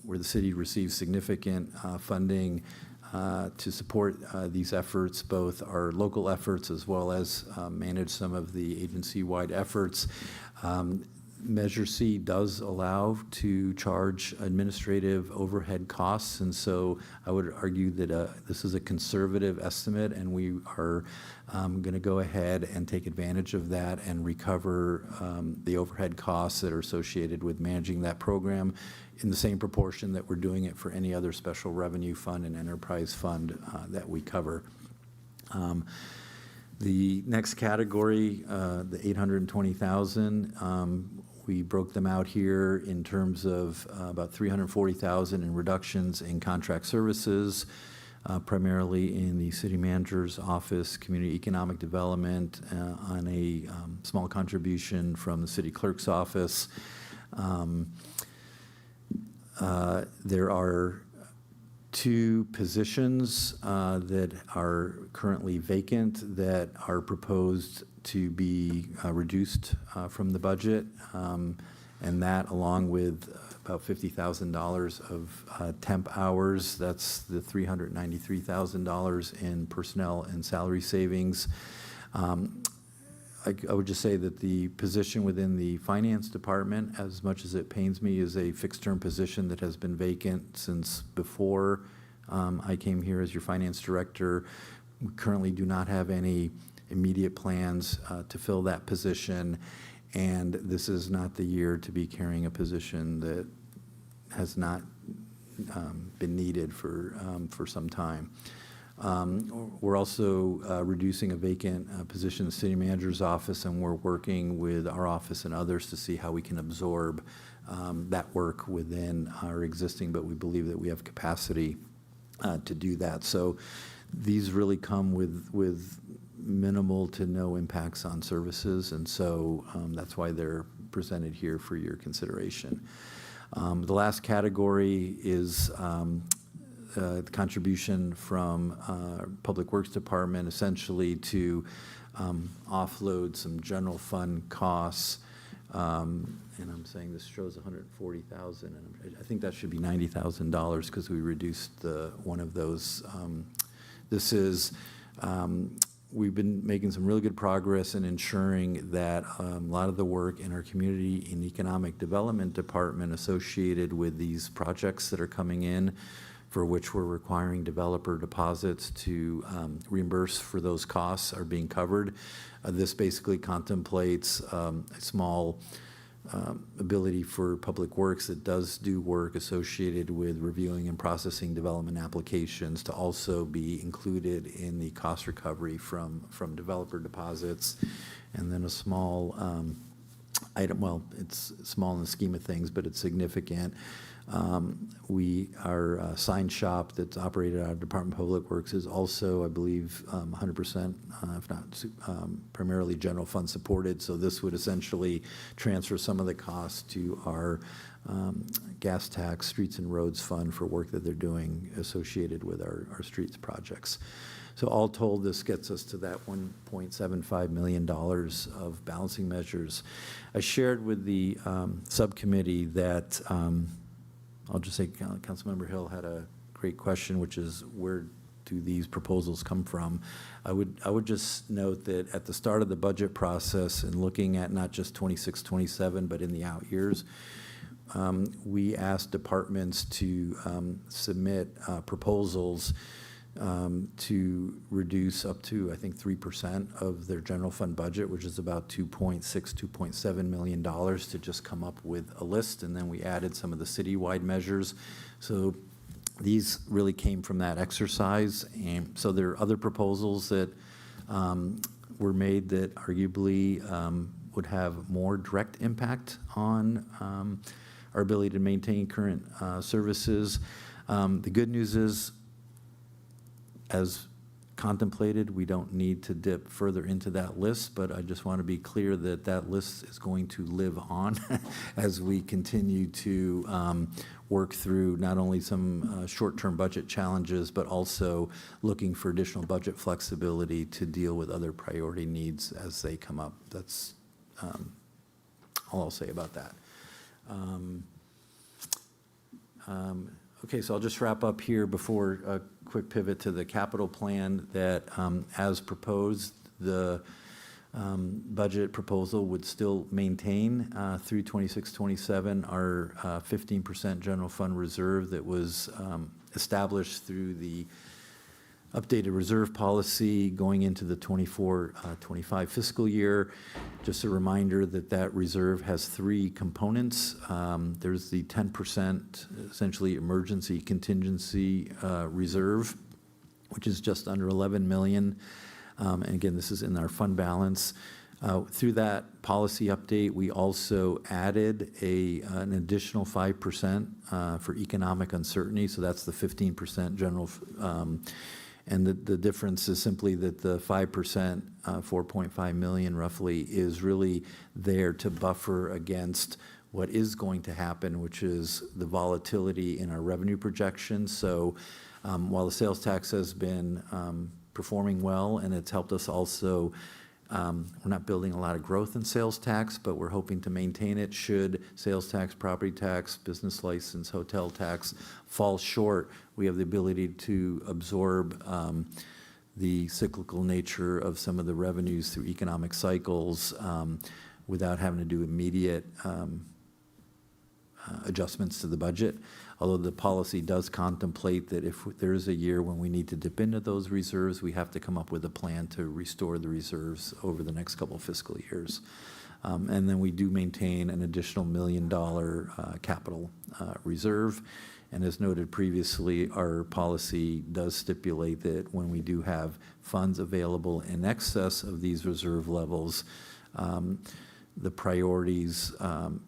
where the city receives significant funding to support these efforts, both our local efforts as well as manage some of the agency-wide efforts. Measure C does allow to charge administrative overhead costs, and so I would argue that this is a conservative estimate, and we are going to go ahead and take advantage of that and recover the overhead costs that are associated with managing that program in the same proportion that we're doing it for any other special revenue fund and enterprise fund that we cover. The next category, the 820,000, we broke them out here in terms of about 340,000 in reductions in contract services, primarily in the city manager's office, community economic development, on a small contribution from the city clerk's office. There are 2 positions that are currently vacant that are proposed to be reduced from the budget, and that along with about $50,000 of temp hours, that's the $393,000 in personnel and salary savings. I would just say that the position within the finance department, as much as it pains me, is a fixed-term position that has been vacant since before I came here as your finance director. We currently do not have any immediate plans to fill that position, and this is not the year to be carrying a position that has not been needed for some time. We're also reducing a vacant position in the city manager's office, and we're working with our office and others to see how we can absorb that work within our existing, but we believe that we have capacity to do that. So these really come with minimal to no impacts on services, and so that's why they're presented here for your consideration. The last category is the contribution from Public Works Department, essentially to offload some general fund costs. And I'm saying this shows 140,000, and I think that should be $90,000 because we reduced one of those. This is we've been making some really good progress in ensuring that a lot of the work in our community and economic development department associated with these projects that are coming in, for which we're requiring developer deposits to reimburse for those costs, are being covered. This basically contemplates a small ability for Public Works that does do work associated with reviewing and processing development applications to also be included in the cost recovery from developer deposits. And then a small item, well, it's small in the scheme of things, but it's significant. Our sign shop that's operated out of Department of Public Works is also, I believe, 100%, if not primarily general fund supported. So this would essentially transfer some of the costs to our gas tax, streets and roads fund for work that they're doing associated with our streets projects. So all told, this gets us to that $1.75 million of balancing measures. I shared with the subcommittee that I'll just say Councilmember Hill had a great question, which is where do these proposals come from? I would just note that at the start of the budget process and looking at not just 26, 27, but in the out years, we asked departments to submit proposals to reduce up to, I think, 3% of their general fund budget, which is about $2.6, $2.7 million, to just come up with a list. And then we added some of the citywide measures. So these really came from that exercise. And so there are other proposals that were made that arguably would have more direct impact on our ability to maintain current services. The good news is, as contemplated, we don't need to dip further into that list, but I just want to be clear that that list is going to live on as we continue to work through not only some short-term budget challenges, but also looking for additional budget flexibility to deal with other priority needs as they come up. That's all I'll say about that. Okay, so I'll just wrap up here before a quick pivot to the capital plan that, as proposed, the budget proposal would still maintain through 26-27 our 15% general fund reserve that was established through the updated reserve policy going into the 24-25 fiscal year. Just a reminder that that reserve has three components. There's the 10% essentially emergency contingency reserve, which is just under 11 million. And again, this is in our fund balance. Through that policy update, we also added an additional 5% for economic uncertainty. So that's the 15% general. And the difference is simply that the 5%, 4.5 million roughly, is really there to buffer against what is going to happen, which is the volatility in our revenue projections. So while the sales tax has been performing well, and it's helped us also, we're not building a lot of growth in sales tax, but we're hoping to maintain it should sales tax, property tax, business license, hotel tax fall short. We have the ability to absorb the cyclical nature of some of the revenues through economic cycles without having to do immediate adjustments to the budget. Although the policy does contemplate that if there is a year when we need to dip into those reserves, we have to come up with a plan to restore the reserves over the next couple of fiscal years. And then we do maintain an additional $1 million capital reserve. And as noted previously, our policy does stipulate that when we do have funds available in excess of these reserve levels, the priorities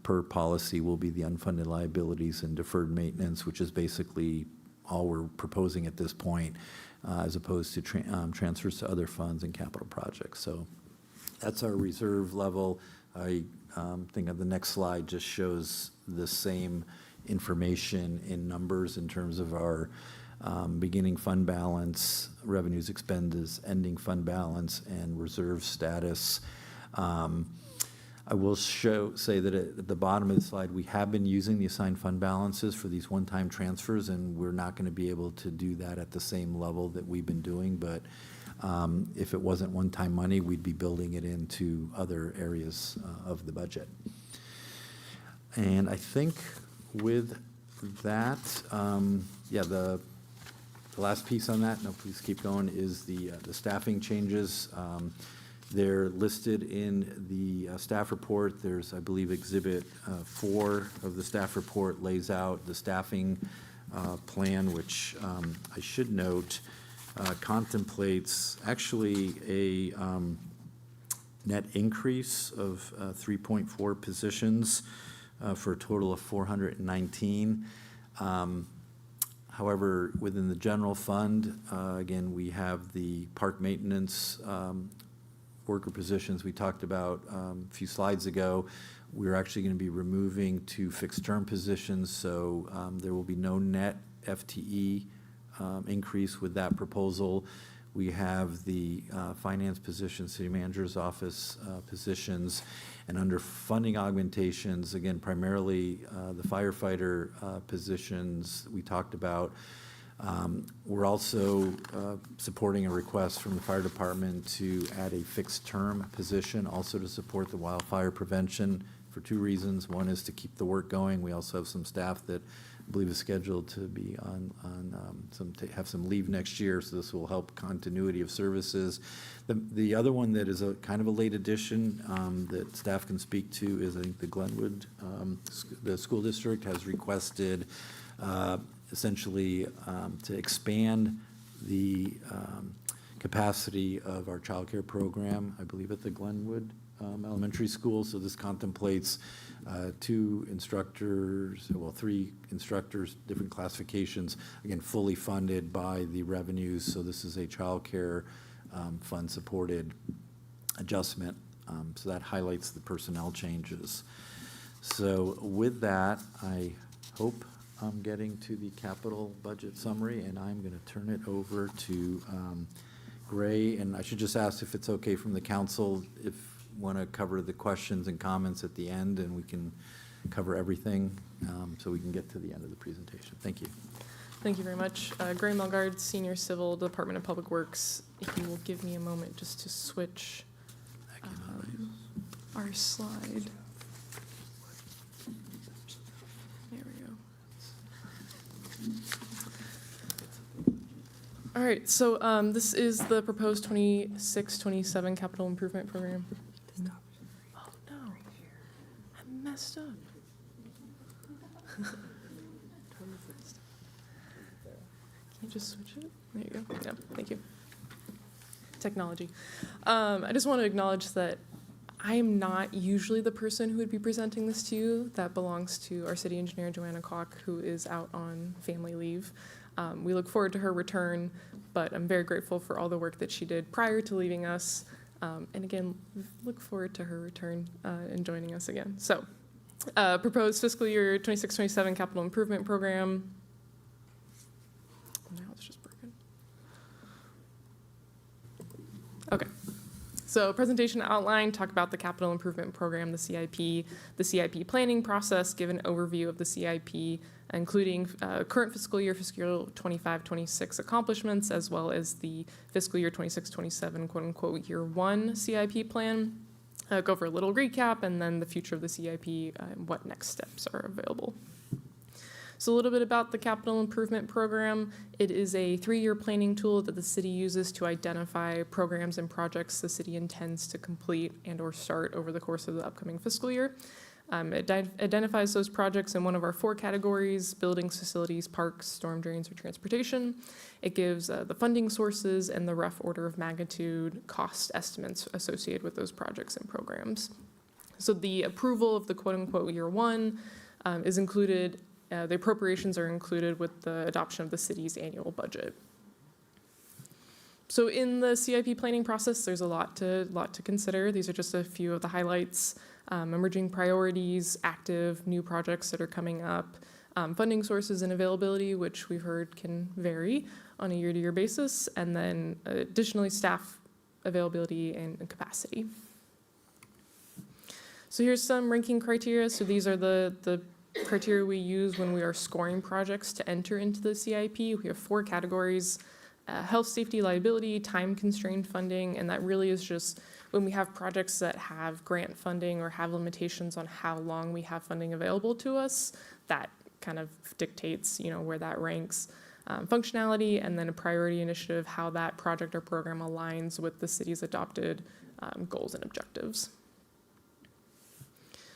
per policy will be the unfunded liabilities and deferred maintenance, which is basically all we're proposing at this point, as opposed to transfers to other funds and capital projects. So that's our reserve level. I think of the next slide just shows the same information in numbers in terms of our beginning fund balance, revenues, expenses, ending fund balance, and reserve status. I will say that at the bottom of the slide, we have been using the assigned fund balances for these one-time transfers, and we're not going to be able to do that at the same level that we've been doing. But if it wasn't one-time money, we'd be building it into other areas of the budget. And I think with that, the last piece on that, no, please keep going, is the staffing changes. They're listed in the staff report. There's, I believe, Exhibit 4 of the staff report lays out the staffing plan, which I should note contemplates actually a net increase of 3.4 positions for a total of 419. However, within the general fund, again, we have the park maintenance worker positions we talked about a few slides ago. We're actually going to be removing 2 fixed-term positions, so there will be no net FTE increase with that proposal. We have the finance position, city manager's office positions, and under funding augmentations, again, primarily the firefighter positions we talked about. We're also supporting a request from the fire department to add a fixed-term position, also to support the wildfire prevention for 2 reasons. One is to keep the work going. We also have some staff that I believe is scheduled to be have some leave next year, so this will help continuity of services. The other one that is a kind of a late addition that staff can speak to is, I think, the Glenwood, the school district has requested essentially to expand the capacity of our childcare program, I believe at the Glenwood Elementary School. So this contemplates 2 instructors, well, 3 instructors, different classifications, again, fully funded by the revenues. So this is a childcare fund-supported adjustment. So that highlights the personnel changes. So with that, I hope I'm getting to the capital budget summary, and I'm going to turn it over to Gray. And I should just ask if it's okay from the council, if want to cover the questions and comments at the end, and we can cover everything so we can get to the end of the presentation. Thank you. Thank you very much. Gray Melgard, Senior Civil, Department of Public Works. If you will give me a moment just to switch our slide. There we go. All right, so this is the proposed 26-27 capital improvement program. Oh, no. I messed up. Can you just switch it? There you go. Yeah, thank you. Technology. I just want to acknowledge that I am not usually the person who would be presenting this to you. That belongs to our city engineer, Joanna Koch, who is out on family leave. We look forward to her return, but I'm very grateful for all the work that she did prior to leaving us. And again, look forward to her return and joining us again. So, proposed fiscal year 26-27 capital improvement program. Now it's just broken. Okay. So presentation outline, talk about the capital improvement program, the CIP planning process, give an overview of the CIP, including current fiscal year 25-26 accomplishments, as well as the fiscal year 26-27 quote unquote year one CIP plan. Go over a little recap and then the future of the CIP and what next steps are available. So a little bit about the capital improvement program. It is a 3-year planning tool that the city uses to identify programs and projects the city intends to complete and or start over the course of the upcoming fiscal year. It identifies those projects in one of our 4 categories: buildings, facilities, parks, storm drains, or transportation. It gives the funding sources and the rough order of magnitude cost estimates associated with those projects and programs. So the approval of the quote-unquote year one is included. The appropriations are included with the adoption of the city's annual budget. So in the CIP planning process, there's a lot to consider. These are just a few of the highlights: emerging priorities, active new projects that are coming up, funding sources and availability, which we've heard can vary on a year-to-year basis, and then additionally staff availability and capacity. So here's some ranking criteria. So these are the criteria we use when we are scoring projects to enter into the CIP. We have 4 categories: health, safety, liability, time-constrained funding, and that really is just when we have projects that have grant funding or have limitations on how long we have funding available to us, that kind of dictates, where that ranks. Functionality, and then a priority initiative, how that project or program aligns with the city's adopted goals and objectives.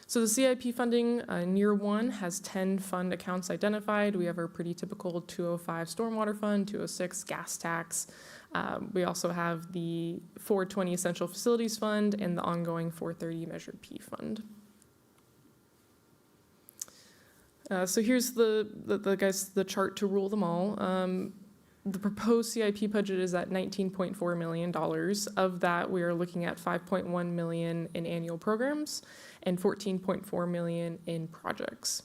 So the CIP funding in year one has 10 fund accounts identified. We have our pretty typical 205 stormwater fund, 206 gas tax. We also have the 420 essential facilities fund and the ongoing 430 Measure P fund. So here's the chart to rule them all. The proposed CIP budget is at $19.4 million. Of that, we are looking at $5.1 million in annual programs and $14.4 million in projects.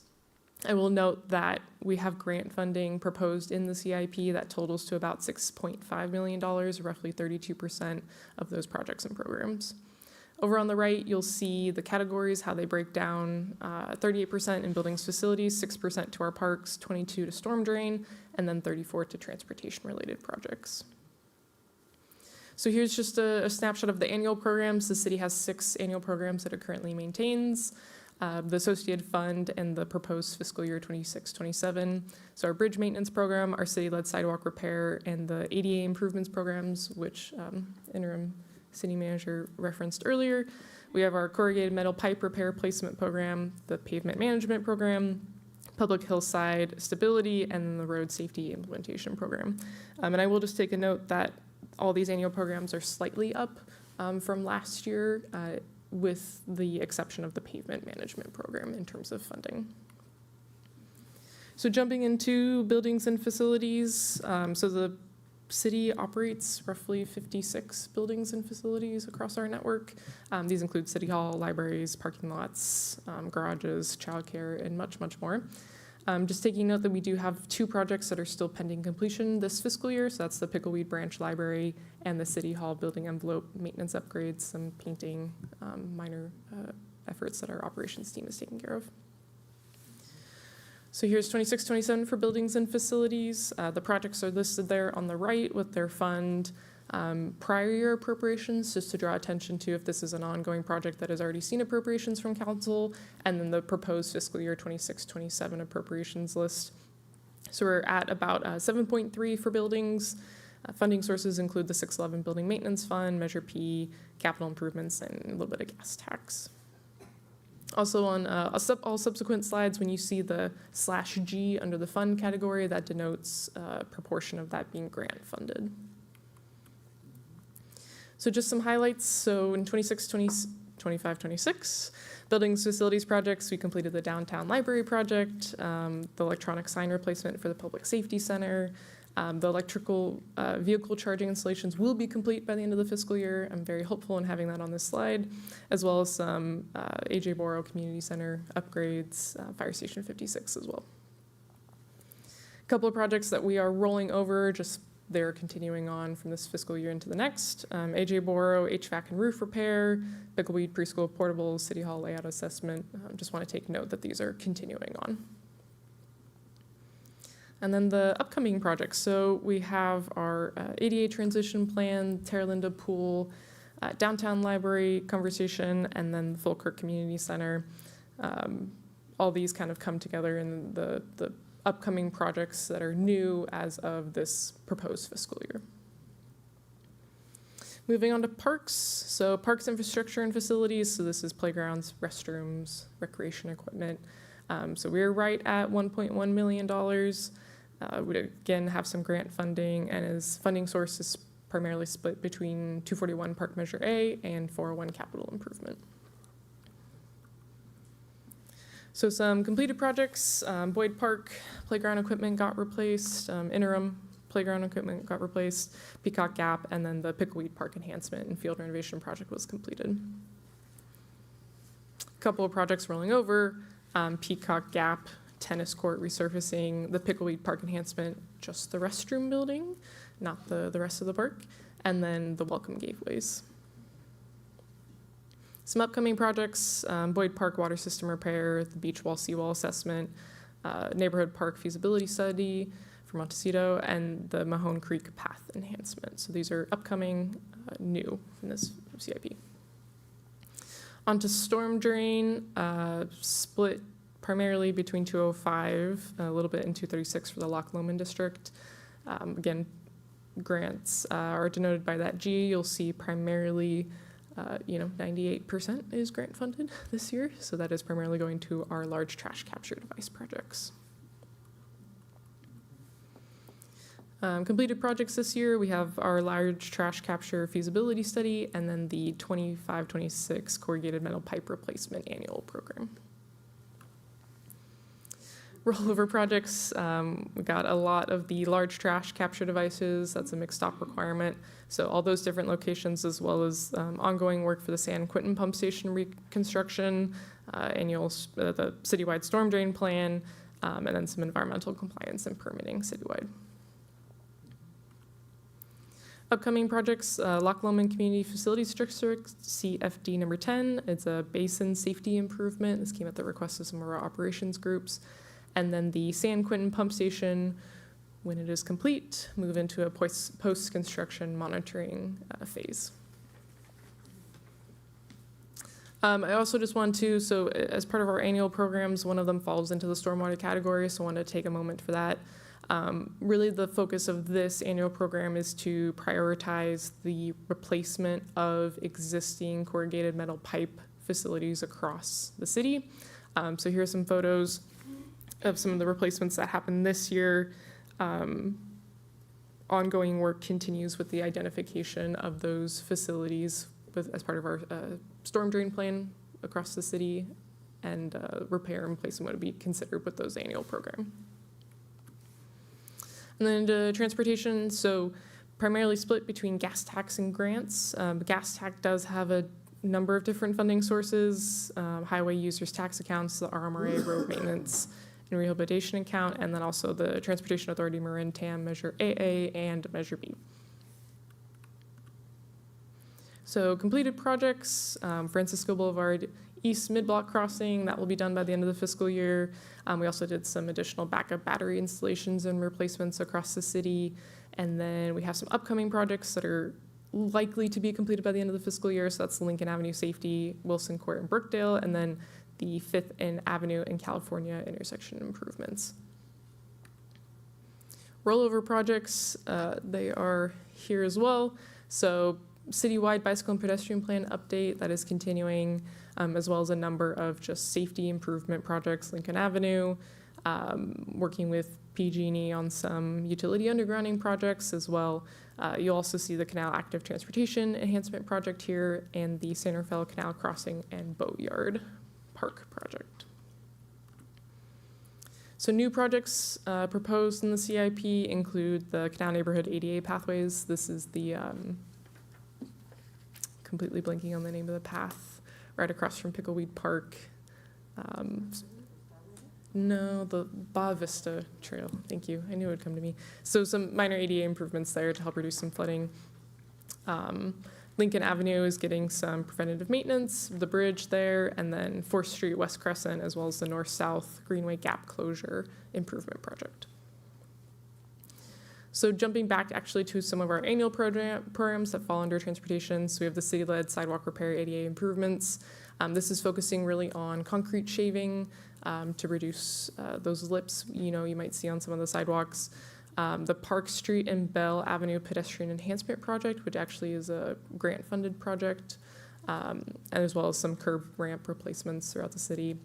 I will note that we have grant funding proposed in the CIP that totals to about $6.5 million, roughly 32% of those projects and programs. Over on the right, you'll see the categories, how they break down: 38% in buildings, facilities, 6% to our parks, 22% to storm drain, and then 34% to transportation-related projects. So here's just a snapshot of the annual programs. The city has 6 annual programs that it currently maintains: the associated fund and the proposed fiscal year 26-27. So our bridge maintenance program, our city-led sidewalk repair, and the ADA improvements programs, which interim city manager referenced earlier. We have our corrugated metal pipe repair placement program, the pavement management program, public hillside stability, and the road safety implementation program. And I will just take a note that all these annual programs are slightly up from last year, with the exception of the pavement management program in terms of funding. So jumping into buildings and facilities, so the city operates roughly 56 buildings and facilities across our network. These include city hall, libraries, parking lots, garages, childcare, and much, much more. Just taking note that we do have 2 projects that are still pending completion this fiscal year. So that's the Pickleweed Branch Library and the City Hall building envelope maintenance upgrades, some painting, minor efforts that our operations team is taking care of. So here's 26-27 for buildings and facilities. The projects are listed there on the right with their fund prior year appropriations, just to draw attention to if this is an ongoing project that has already seen appropriations from council, and then the proposed fiscal year 26-27 appropriations list. So we're at about 7.3 for buildings. Funding sources include the 611 Building Maintenance Fund, Measure P, capital improvements, and a little bit of gas tax. Also on all subsequent slides, when you see the /G under the fund category, that denotes a proportion of that being grant funded. So just some highlights. So in 25-26, buildings, facilities projects, we completed the downtown library project, the electronic sign replacement for the public safety center. The electrical vehicle charging installations will be complete by the end of the fiscal year. I'm very hopeful in having that on this slide, as well as some A.J. Borrow Community Center upgrades, Fire Station 56 as well. A couple of projects that we are rolling over, just they're continuing on from this fiscal year into the next. A.J. Borrow HVAC and roof repair, Pickleweed Preschool Portables, City Hall layout assessment. Just want to take note that these are continuing on. And then the upcoming projects. So we have our ADA transition plan, Terra Linda Pool, Downtown Library conversation, and then the Falkirk Community Center. All these kind of come together in the upcoming projects that are new as of this proposed fiscal year. Moving on to parks. So parks infrastructure and facilities. So this is playgrounds, restrooms, recreation equipment. So we're right at $1.1 million. We'd again have some grant funding, and as funding source is primarily split between 241 Park Measure A and 401 Capital Improvement. So some completed projects, Boyd Park playground equipment got replaced, interim playground equipment got replaced, Peacock Gap, and then the Pickleweed Park enhancement and field renovation project was completed. A couple of projects rolling over, Peacock Gap, tennis court resurfacing, the Pickleweed Park enhancement, just the restroom building, not the rest of the park, and then the welcome gateways. Some upcoming projects, Boyd Park water system repair, the beach wall seawall assessment, neighborhood park feasibility study for Montecito, and the Mahone Creek path enhancement. So these are upcoming new in this CIP. Onto storm drain, split primarily between 205, a little bit in 236 for the Loch Lomond district. Again, grants are denoted by that G. You'll see primarily 98% is grant funded this year, so that is primarily going to our large trash capture device projects. Completed projects this year, we have our large trash capture feasibility study, and then the 25-26 corrugated metal pipe replacement annual program. Rollover projects, we got a lot of the large trash capture devices. That's a mixed stop requirement. So all those different locations, as well as ongoing work for the San Quentin pump station reconstruction, the citywide storm drain plan, and then some environmental compliance and permitting citywide. Upcoming projects, Loch Lomond Community Facilities District, CFD number 10. It's a basin safety improvement. This came at the request of some of our operations groups. And then the San Quentin pump station, when it is complete, move into a post-construction monitoring phase. I also just want to, so as part of our annual programs, one of them falls into the stormwater category, so I wanted to take a moment for that. Really the focus of this annual program is to prioritize the replacement of existing corrugated metal pipe facilities across the city. So here are some photos of some of the replacements that happened this year. Ongoing work continues with the identification of those facilities as part of our storm drain plan across the city, and repair and replacement would be considered with those annual program. And then to transportation, so primarily split between gas tax and grants. Gas tax does have a number of different funding sources, highway users tax accounts, the RMRA road maintenance and rehabilitation account, and then also the Transportation Authority Marin TAM Measure AA and Measure B. So completed projects, Francisco Boulevard East Mid-Block Crossing, that will be done by the end of the fiscal year. We also did some additional backup battery installations and replacements across the city. And then we have some upcoming projects that are likely to be completed by the end of the fiscal year. So that's Lincoln Avenue Safety, Wilson Court and Brookdale, and then the 5th and Avenue and California intersection improvements. Rollover projects, they are here as well. So citywide bicycle and pedestrian plan update that is continuing, as well as a number of just safety improvement projects, Lincoln Avenue, working with PG&E on some utility undergrounding projects as well. You'll also see the Canal Active Transportation Enhancement Project here and the San Rafael Canal Crossing and Boatyard Park project. So new projects proposed in the CIP include the Canal Neighborhood ADA pathways. This is the, completely blanking on the name of the path, right across from Pickleweed Park. No, the Baja Vista Trail. Thank you. I knew it would come to me. So some minor ADA improvements there to help reduce some flooding. Lincoln Avenue is getting some preventative maintenance, the bridge there, and then 4th Street West Crescent, as well as the north-south Greenway Gap Closure Improvement Project. So jumping back actually to some of our annual programs that fall under transportation. So we have the city-led sidewalk repair ADA improvements. This is focusing really on concrete shaving to reduce those lips, you might see on some of the sidewalks. The Park Street and Bell Avenue Pedestrian Enhancement Project, which actually is a grant-funded project, as well as some curb ramp replacements throughout the city.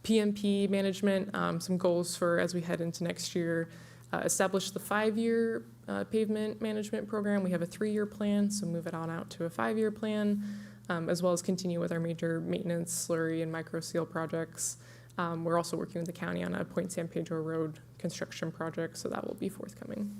PMP management, some goals for as we head into next year. Establish the 5-year pavement management program. We have a 3-year plan, so move it on out to a 5-year plan, as well as continue with our major maintenance, slurry, and micro seal projects. We're also working with the county on a Point San Pedro Road construction project, so that will be forthcoming.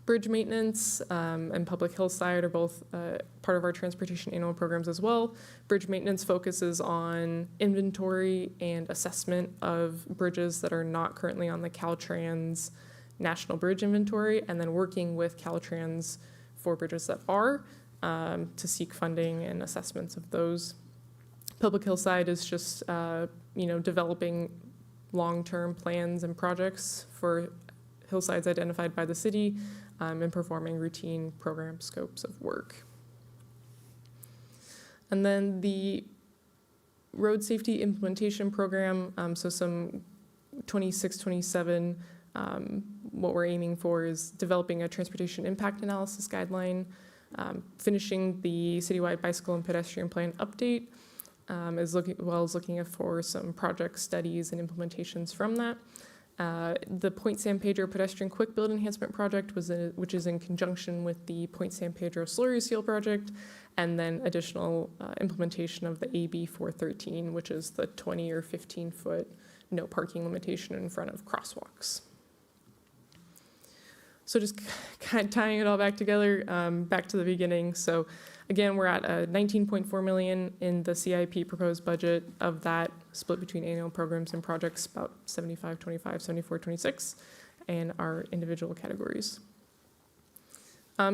Bridge maintenance and Public Hillside are both part of our transportation annual programs as well. Bridge maintenance focuses on inventory and assessment of bridges that are not currently on the Caltrans National Bridge Inventory, and then working with Caltrans for bridges that are to seek funding and assessments of those. Public Hillside is just developing long-term plans and projects for hillsides identified by the city and performing routine program scopes of work. And then the road safety implementation program, so some 26, 27, what we're aiming for is developing a transportation impact analysis guideline, finishing the citywide bicycle and pedestrian plan update, as well as looking for some project studies and implementations from that. The Point San Pedro Pedestrian Quick Build Enhancement Project, which is in conjunction with the Point San Pedro Slurry Seal Project, and then additional implementation of the AB 413, which is the 20 or 15-foot no parking limitation in front of crosswalks. So just kind of tying it all back together, back to the beginning. So again, we're at $19.4 million in the CIP proposed budget. Of that, split between annual programs and projects, about 75, 25, 74, 26, and our individual categories.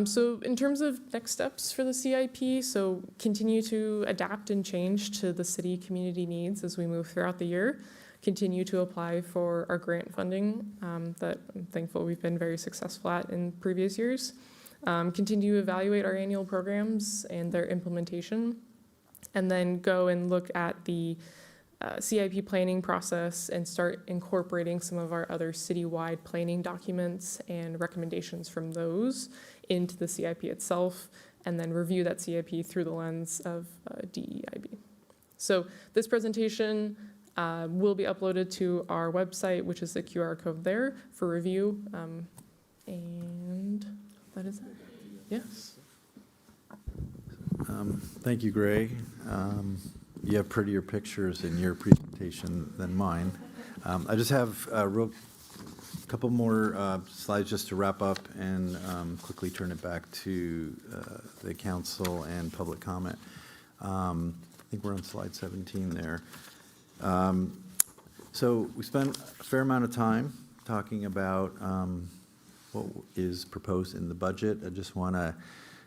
So in terms of next steps for the CIP, so continue to adapt and change to the city community needs as we move throughout the year. Continue to apply for our grant funding that I'm thankful we've been very successful at in previous years. Continue to evaluate our annual programs and their implementation, and then go and look at the CIP planning process and start incorporating some of our other citywide planning documents and recommendations from those into the CIP itself, and then review that CIP through the lens of DEIB. So this presentation will be uploaded to our website, which is the QR code there for review, and that is it. Yes. Thank you, Gray. You have prettier pictures in your presentation than mine. I just have a couple more slides just to wrap up and quickly turn it back to the council and public comment. I think we're on slide 17 there. So we spent a fair amount of time talking about what is proposed in the budget. I just want to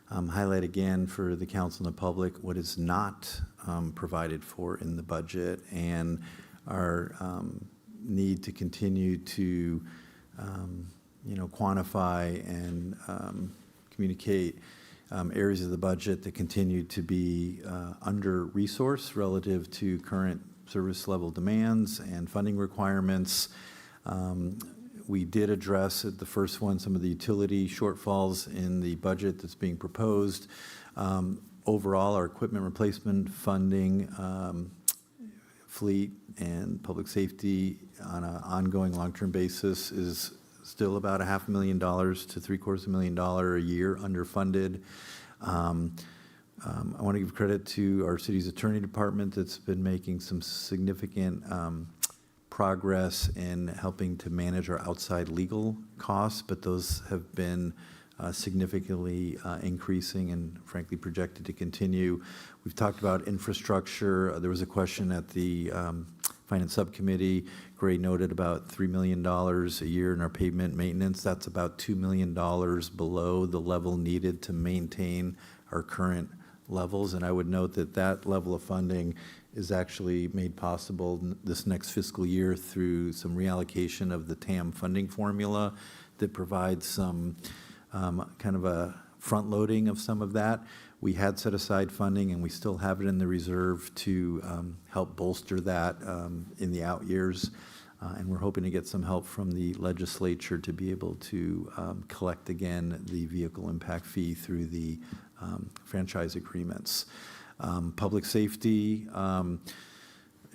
highlight again for the council and the public what is not provided for in the budget, and our need to continue to quantify and communicate areas of the budget that continue to be under-resourced relative to current service level demands and funding requirements. We did address at the first one some of the utility shortfalls in the budget that's being proposed. Overall, our equipment replacement funding, fleet and public safety on an ongoing long-term basis is still about $500,000 to $750,000 a year underfunded. I want to give credit to our city's attorney department that's been making some significant progress in helping to manage our outside legal costs, but those have been significantly increasing and frankly projected to continue. We've talked about infrastructure. There was a question at the Finance Subcommittee. Gray noted about $3 million a year in our pavement maintenance. That's about $2 million below the level needed to maintain our current levels. And I would note that that level of funding is actually made possible this next fiscal year through some reallocation of the TAM funding formula that provides some kind of a front loading of some of that. We had set aside funding and we still have it in the reserve to help bolster that in the out years. And we're hoping to get some help from the legislature to be able to collect again the vehicle impact fee through the franchise agreements. Public safety, in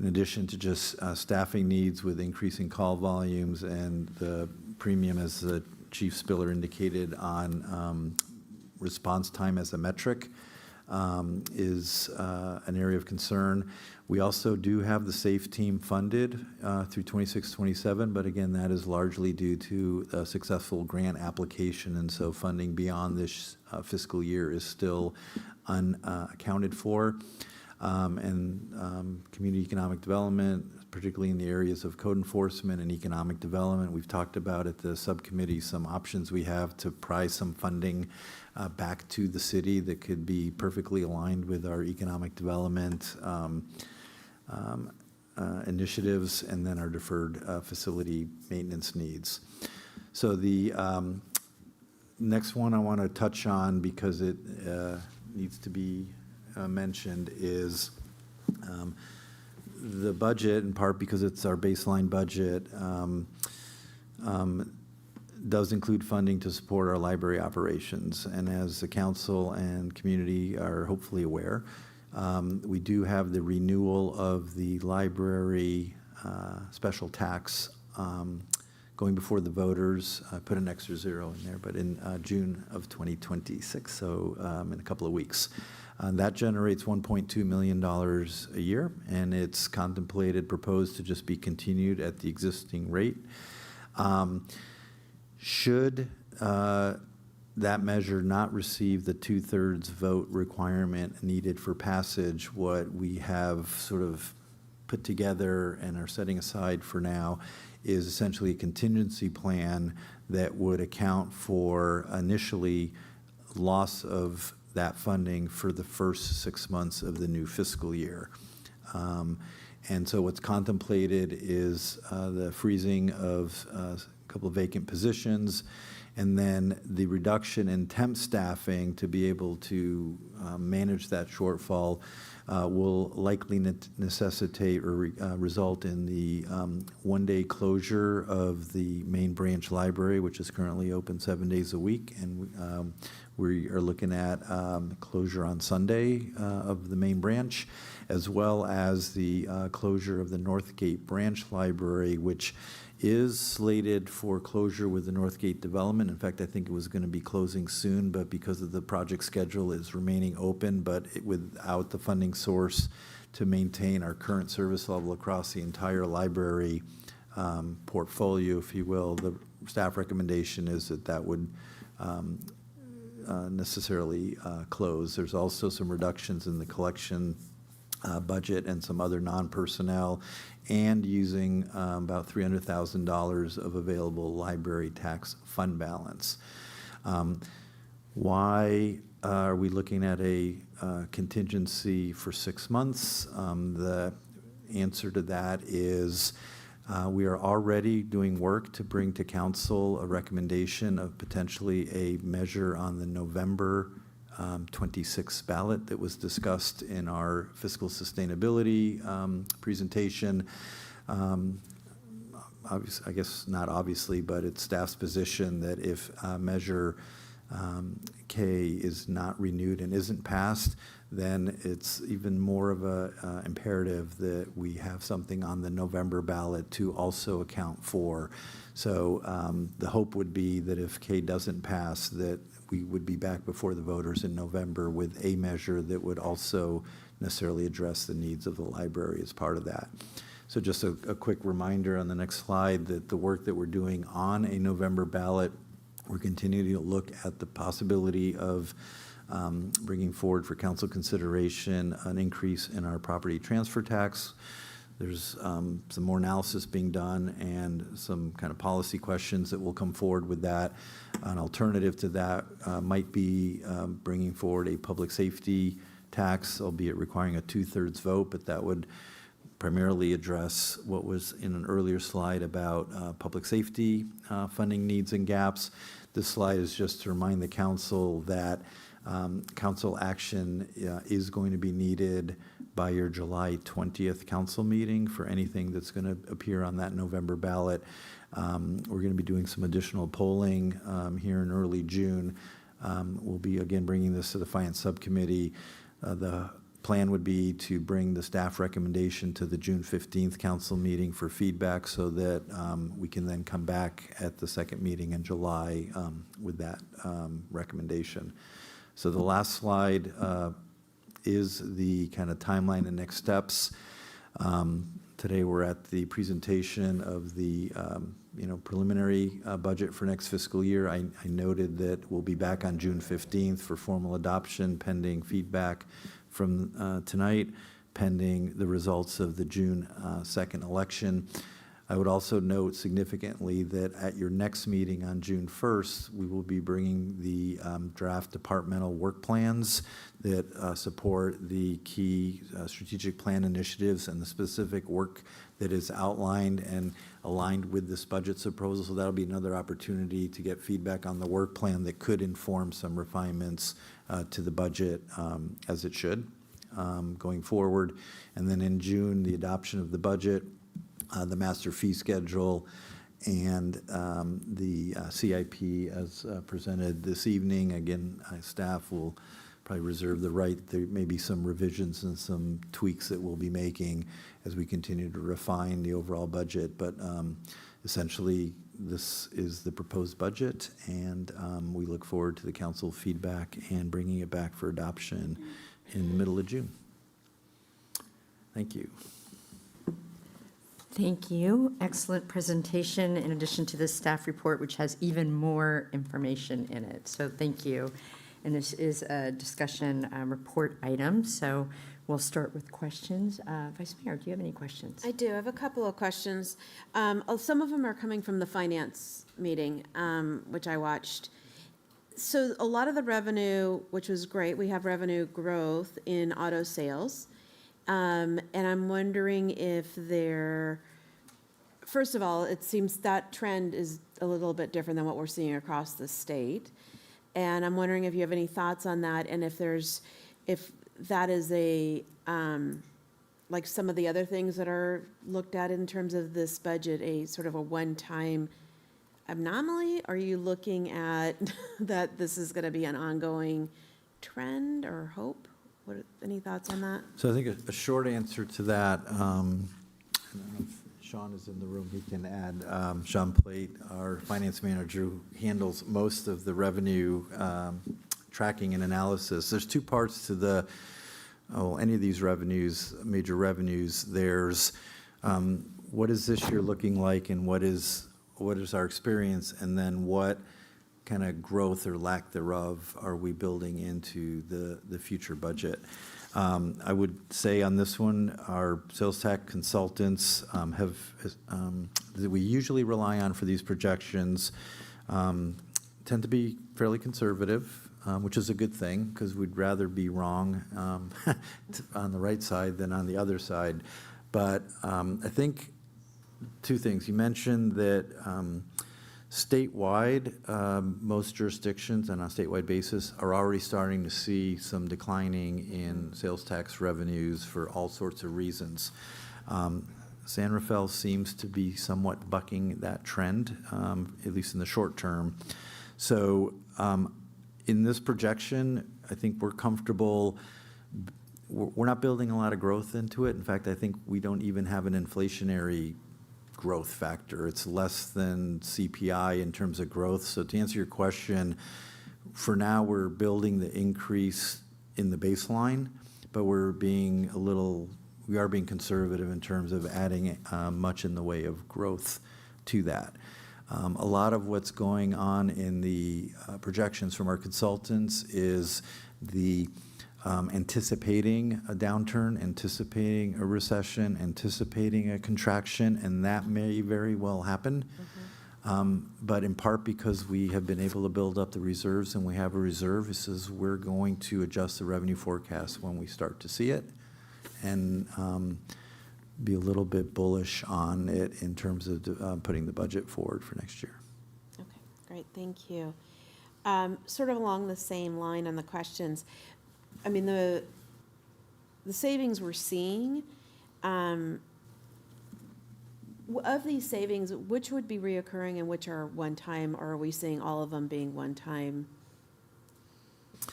addition to just staffing needs with increasing call volumes and the premium, as the Chief Spiller indicated, on response time as a metric, is an area of concern. We also do have the SAFE team funded through 26-27, but again, that is largely due to a successful grant application, and so funding beyond this fiscal year is still unaccounted for. Community economic development, particularly in the areas of code enforcement and economic development. We've talked about at the subcommittee some options we have to prize some funding back to the city that could be perfectly aligned with our economic development initiatives, and then our deferred facility maintenance needs. So the next one I want to touch on, because it needs to be mentioned, is the budget, in part because it's our baseline budget, does include funding to support our library operations. And as the council and community are hopefully aware, we do have the renewal of the library special tax going before the voters. I put an extra zero in there, but in June of 2026, so in a couple of weeks. That generates $1.2 million a year, and it's proposed to just be continued at the existing rate. Should that measure not receive the 2/3 vote requirement needed for passage, what we have sort of put together and are setting aside for now is essentially a contingency plan that would account for initially loss of that funding for the first 6 months of the new fiscal year. And so what's contemplated is the freezing of a couple of vacant positions, and then the reduction in temp staffing to be able to manage that shortfall will likely necessitate or result in the one-day closure of the main branch library, which is currently open 7 days a week, and we are looking at closure on Sunday of the main branch, as well as the closure of the Northgate branch library, which is slated for closure with the Northgate development. In fact, I think it was going to be closing soon, but because of the project schedule, is remaining open, but without the funding source to maintain our current service level across the entire library portfolio, if you will. The staff recommendation is that that would necessarily close. There's also some reductions in the collection budget and some other non-personnel, and using about $300,000 of available library tax fund balance. Why are we looking at a contingency for 6 months? The answer to that is we are already doing work to bring to council a recommendation of potentially a measure on the November 26th ballot that was discussed in our fiscal sustainability presentation. I guess not obviously, but it's staff's position that if Measure K is not renewed and isn't passed, then it's even more of a imperative that we have something on the November ballot to also account for. So the hope would be that if K doesn't pass, that we would be back before the voters in November with a measure that would also necessarily address the needs of the library as part of that. So just a quick reminder on the next slide that the work that we're doing on a November ballot, we're continuing to look at the possibility of bringing forward for council consideration an increase in our property transfer tax. There's some more analysis being done and some kind of policy questions that will come forward with that. An alternative to that might be bringing forward a public safety tax, albeit requiring a 2/3 vote, but that would primarily address what was in an earlier slide about public safety funding needs and gaps. This slide is just to remind the council that council action is going to be needed by your July 20th council meeting for anything that's going to appear on that November ballot. We're going to be doing some additional polling here in early June. We'll be again bringing this to the Finance Subcommittee. The plan would be to bring the staff recommendation to the June 15th council meeting for feedback so that we can then come back at the second meeting in July with that recommendation. So the last slide is the kind of timeline and next steps. Today we're at the presentation of the preliminary budget for next fiscal year. I noted that we'll be back on June 15th for formal adoption pending feedback from tonight, pending the results of the June 2nd election. I would also note significantly that at your next meeting on June 1st, we will be bringing the draft departmental work plans that support the key strategic plan initiatives and the specific work that is outlined and aligned with this budget proposal. So that'll be another opportunity to get feedback on the work plan that could inform some refinements to the budget as it should going forward. And then in June, the adoption of the budget, the master fee schedule, and the CIP as presented this evening. Again, staff will probably reserve the right. There may be some revisions and some tweaks that we'll be making as we continue to refine the overall budget. But essentially, this is the proposed budget, and we look forward to the council feedback and bringing it back for adoption in the middle of June. Thank you. Thank you. Excellent presentation in addition to the staff report, which has even more information in it. So thank you. And this is a discussion report item. So we'll start with questions. Vice Mayor, do you have any questions? I do. I have a couple of questions. Some of them are coming from the finance meeting, which I watched. So a lot of the revenue, which was great, we have revenue growth in auto sales. And I'm wondering if first of all, it seems that trend is a little bit different than what we're seeing across the state. And I'm wondering if you have any thoughts on that, and if that is like some of the other things that are looked at in terms of this budget, a sort of a one-time anomaly? Are you looking at that this is going to be an ongoing trend or hope? Any thoughts on that? So I think a short answer to that, I don't know if Sean is in the room, he can add. Sean Plate, our finance manager, who handles most of the revenue tracking and analysis. There's two parts to any of these revenues, major revenues. There's what is this year looking like, and what is our experience, and then what kind of growth or lack thereof are we building into the future budget. I would say on this one, our sales tax consultants that we usually rely on for these projections tend to be fairly conservative. which is a good thing, because we'd rather be wrong on the right side than on the other side. But I think two things. You mentioned that statewide, most jurisdictions and on a statewide basis are already starting to see some declining in sales tax revenues for all sorts of reasons. San Rafael seems to be somewhat bucking that trend, at least in the short term. So in this projection, I think we're comfortable. We're not building a lot of growth into it. In fact, I think we don't even have an inflationary growth factor. It's less than CPI in terms of growth. So to answer your question, for now, we're building the increase in the baseline, but we are being conservative in terms of adding much in the way of growth to that. A lot of what's going on in the projections from our consultants is the anticipating a downturn, anticipating a recession, anticipating a contraction, and that may very well happen. But in part because we have been able to build up the reserves and we have a reserve, it says we're going to adjust the revenue forecast when we start to see it, and be a little bit bullish on it in terms of putting the budget forward for next year. Okay, great, thank you. Sort of along the same line on the questions, I mean, the savings we're seeing, of these savings, which would be reoccurring and which are one-time, or are we seeing all of them being one-time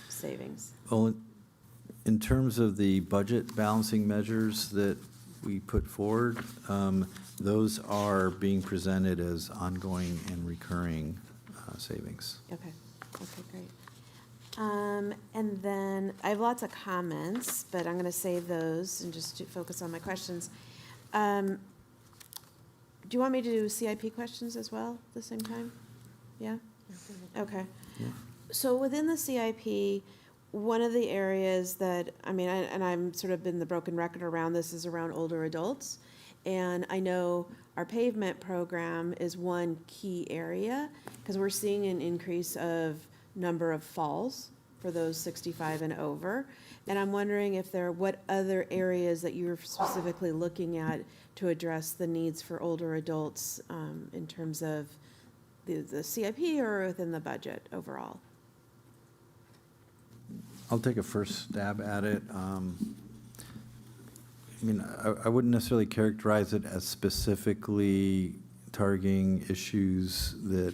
savings? Well, in terms of the budget balancing measures that we put forward, those are being presented as ongoing and recurring savings. Okay, great. And then I have lots of comments, but I'm going to save those and just to focus on my questions. Do you want me to do CIP questions as well at the same time? Yeah? Okay. Yeah. So within the CIP, one of the areas that, I mean, and I'm sort of been the broken record around this, is around older adults. And I know our pavement program is one key area, because we're seeing an increase of number of falls for those 65 and over. And I'm wondering if what other areas that you're specifically looking at to address the needs for older adults in terms of the CIP or within the budget overall. I'll take a first stab at it. I mean, I wouldn't necessarily characterize it as specifically targeting issues that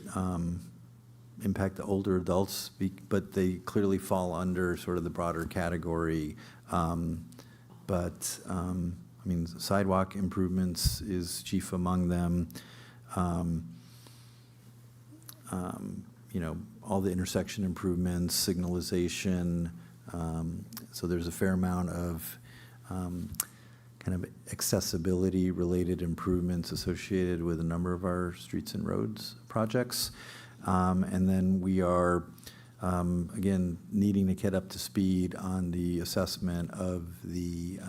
impact the older adults, but they clearly fall under sort of the broader category. But I mean, sidewalk improvements is chief among them. You know, all the intersection improvements, signalization. So there's a fair amount of kind of accessibility-related improvements associated with a number of our streets and roads projects. And then we are, again, needing to get up to speed on the assessment of the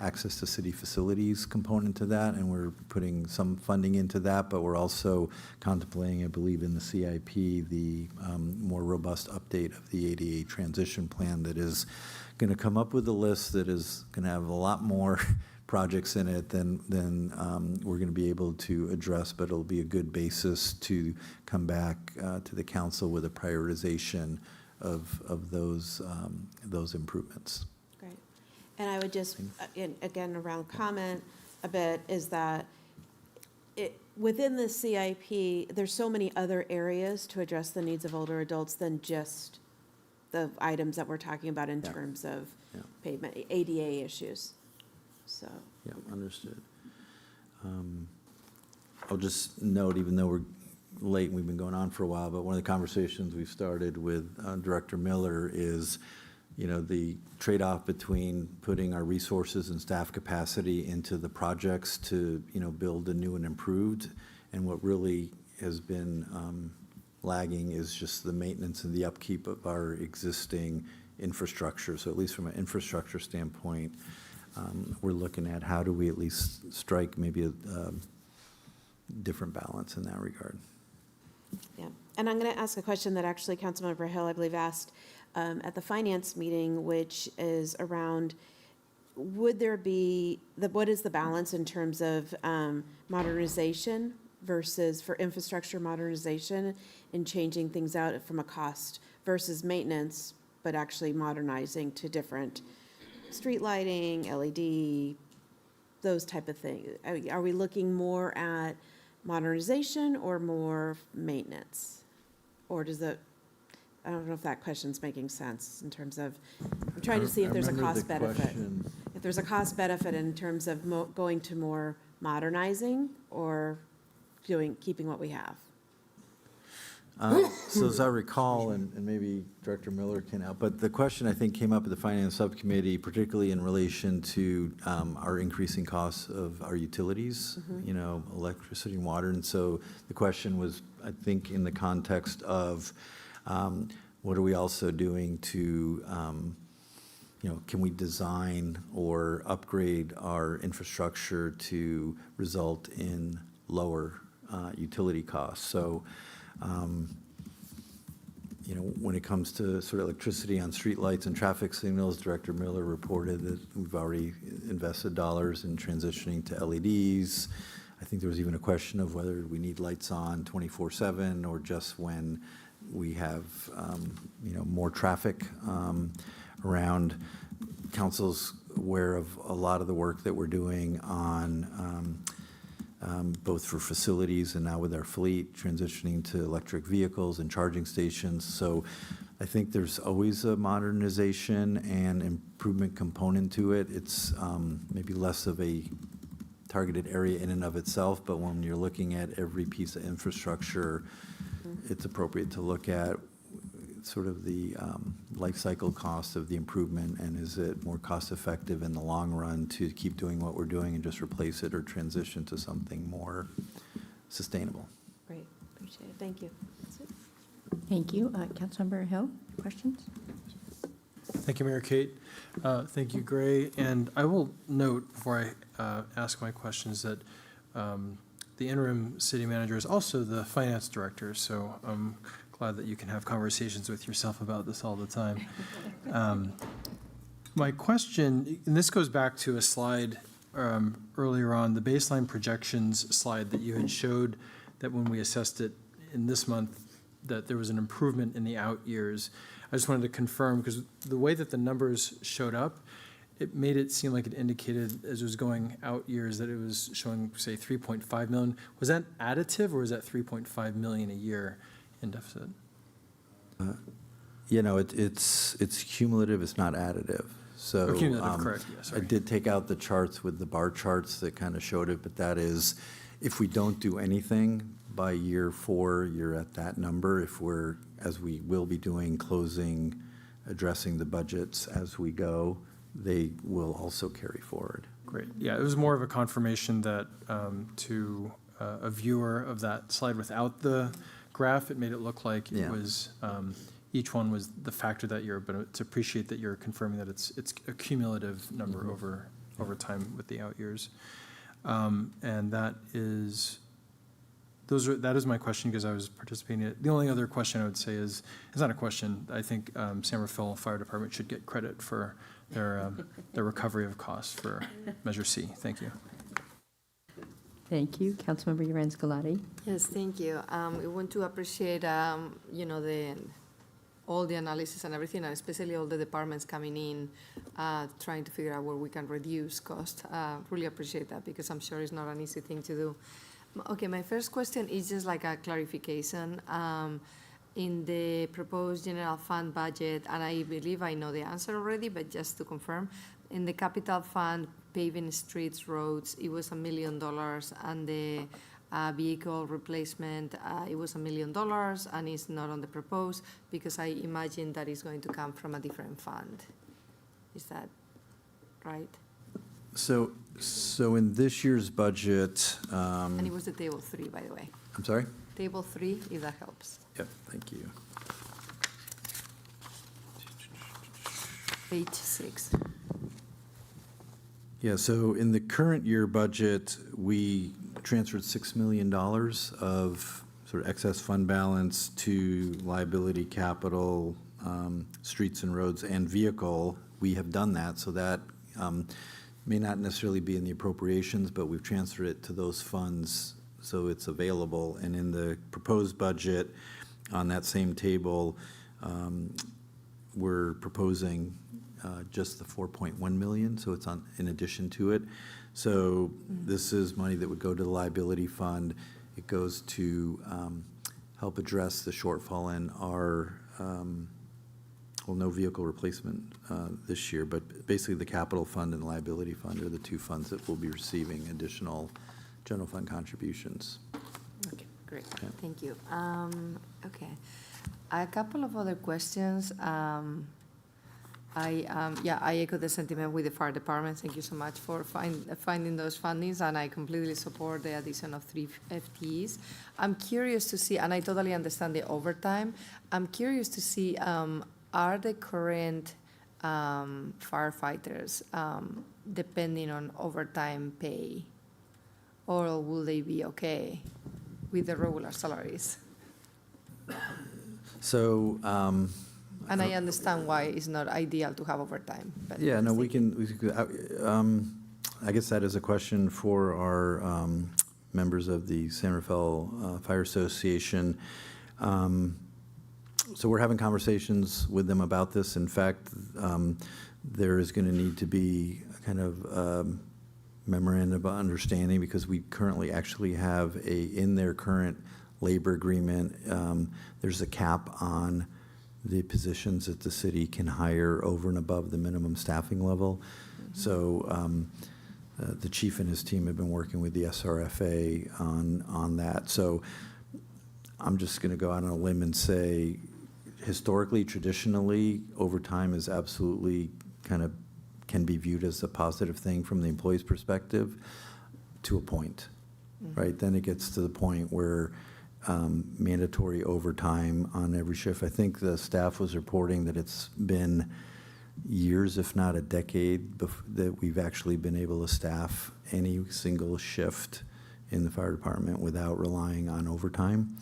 access to city facilities component to that, and we're putting some funding into that, but we're also contemplating, I believe, in the CIP, the more robust update of the ADA transition plan that is going to come up with a list that is going to have a lot more projects in it than we're going to be able to address, but it'll be a good basis to come back to the council with a prioritization of those improvements. Great. And I would just, again, around comment a bit, is that within the CIP, there's so many other areas to address the needs of older adults than just the items that we're talking about in terms of pavement, ADA issues. So. Yeah, understood. I'll just note, even though we're late and we've been going on for a while, but one of the conversations we've started with Director Miller is, you know, the trade-off between putting our resources and staff capacity into the projects to, you know, build a new and improved, and what really has been lagging is just the maintenance and the upkeep of our existing infrastructure. So at least from an infrastructure standpoint, we're looking at how do we at least strike maybe a different balance in that regard. Yeah, and I'm going to ask a question that actually Councilmember Hill, I believe, asked at the finance meeting, which is around, would there be, what is the balance in terms of modernization versus for infrastructure modernization and changing things out from a cost versus maintenance, but actually modernizing to different street lighting, LED, those type of things? Are we looking more at modernization or more maintenance? Or does it, I don't know if that question's making sense in terms of, I'm trying to see if there's a cost benefit. If there's a cost benefit in terms of going to more modernizing or keeping what we have. So as I recall, and maybe Director Miller can help, but the question I think came up at the Finance Subcommittee, particularly in relation to our increasing costs of our utilities, you know, electricity and water. And so the question was, I think, in the context of what are we also doing to, you know, can we design or upgrade our infrastructure to result in lower utility costs? So, you know, when it comes to sort of electricity on streetlights and traffic signals, Director Miller reported that we've already invested dollars in transitioning to LEDs. I think there was even a question of whether we need lights on 24/7 or just when we have, you know, more traffic around. Council's aware of a lot of the work that we're doing on both for facilities and now with our fleet, transitioning to electric vehicles and charging stations. So I think there's always a modernization and improvement component to it. It's maybe less of a targeted area in and of itself, but when you're looking at every piece of infrastructure, it's appropriate to look at sort of the life cycle cost of the improvement, and is it more cost effective in the long run to keep doing what we're doing and just replace it or transition to something more sustainable? Great, appreciate it, thank you. Thank you. Councilmember Hill, questions? Thank you, Mayor Kate. Thank you, Gray. And I will note before I ask my questions that the interim city manager is also the finance director, so I'm glad that you can have conversations with yourself about this all the time. My question, and this goes back to a slide earlier on, the baseline projections slide that you had showed that when we assessed it in this month, that there was an improvement in the out years. I just wanted to confirm, because the way that the numbers showed up, it made it seem like it indicated as it was going out years that it was showing, say, 3.5 million. Was that additive or was that 3.5 million a year in deficit? You know, it's cumulative, it's not additive. So Oh, cumulative, correct, yeah, I sorry. did take out the charts with the bar charts that kind of showed it, but that is, if we don't do anything by year 4, you're at that number. If we're, as we will be doing, closing, addressing the budgets as we go, they will also carry forward. Great. Yeah, it was more of a confirmation that to a viewer of that slide without the graph, it made it look like it was, each one was the factor that year, but it's appreciate that you're confirming that it's a cumulative number over time with the out years. And that is, that is my question because I was participating in it. The only other question I would say is, it's not a question, I think San Rafael Fire Department should get credit for their recovery of costs for Measure C. Thank you. Thank you. Councilmember Yoran's Galati. Yes, thank you. We want to appreciate, you know, all the analysis and everything, and especially all the departments coming in, trying to figure out where we can reduce cost. Really appreciate that because I'm sure it's not an easy thing to do. Okay, my first question is just like a clarification. In the proposed general fund budget, and I believe I know the answer already, but just to confirm, in the capital fund, paving streets, roads, it was $1 million, and the vehicle replacement, it was $1 million, and it's not on the proposed, because I imagine that is going to come from a different fund. Is that right? So in this year's budget, And it was the table 3, by the way. I'm sorry? Table 3, if that helps. Yep, thank you. Page 6. Yeah, so in the current year budget, we transferred $6 million of sort of excess fund balance to liability capital, streets and roads and vehicle. We have done that, so that may not necessarily be in the appropriations, but we've transferred it to those funds so it's available. And in the proposed budget, on that same table, we're proposing just the 4.1 million, so it's in addition to it. So this is money that would go to the liability fund. It goes to help address the shortfall in our, no vehicle replacement this year, but basically the capital fund and the liability fund are the two funds that will be receiving additional general fund contributions. Okay, great. Thank you. Okay. A couple of other questions. I echo the sentiment with the fire department. Thank you so much for finding those fundings, and I completely support the addition of 3 FTEs. I'm curious to see, and I totally understand the overtime. I'm curious to see, are the current firefighters depending on overtime pay, or will they be okay with the regular salaries? So, and I understand why it's not ideal to have overtime. But yeah, no, we can, I guess that is a question for our members of the San Rafael Fire Association. So we're having conversations with them about this. In fact, there is going to need to be a kind of memorandum of understanding, because we currently actually have in their current labor agreement, there's a cap on the positions that the city can hire over and above the minimum staffing level. So the chief and his team have been working with the SRFA on that. So I'm just going to go out on a limb and say, historically, traditionally, overtime is absolutely can be viewed as a positive thing from the employee's perspective to a point, right? Then it gets to the point where mandatory overtime on every shift. I think the staff was reporting that it's been years, if not a decade, that we've actually been able to staff any single shift in the fire department without relying on overtime.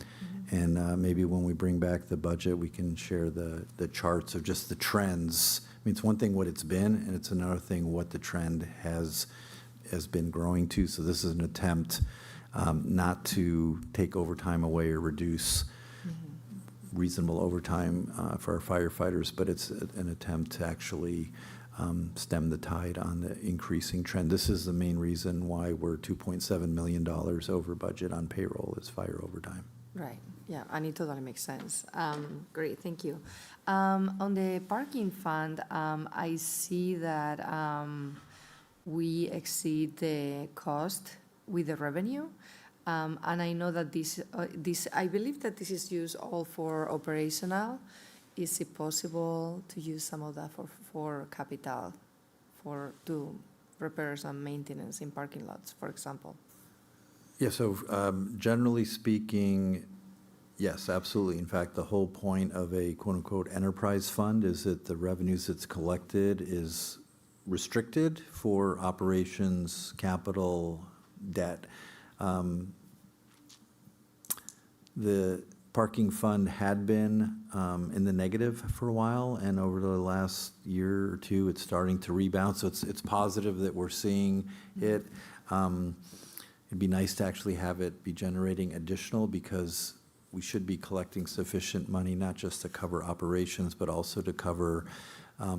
And maybe when we bring back the budget, we can share the charts of just the trends. I mean, it's one thing what it's been, and it's another thing what the trend has been growing to. So this is an attempt not to take overtime away or reduce reasonable overtime for our firefighters, but it's an attempt to actually stem the tide on the increasing trend. This is the main reason why we're $2.7 million over budget on payroll is fire overtime. Right, yeah, and it totally makes sense. Great, thank you. On the parking fund, I see that we exceed the cost with the revenue. And I know that this, I believe that this is used all for operational. Is it possible to use some of that for capital, to repairs and maintenance in parking lots, for example? Yeah, so generally speaking, yes, absolutely. In fact, the whole point of a quote-unquote enterprise fund is that the revenues that's collected is restricted for operations, capital, debt. The parking fund had been in the negative for a while, and over the last year or two, it's starting to rebound. So it's positive that we're seeing it. It'd be nice to actually have it be generating additional, because we should be collecting sufficient money, not just to cover operations, but also to cover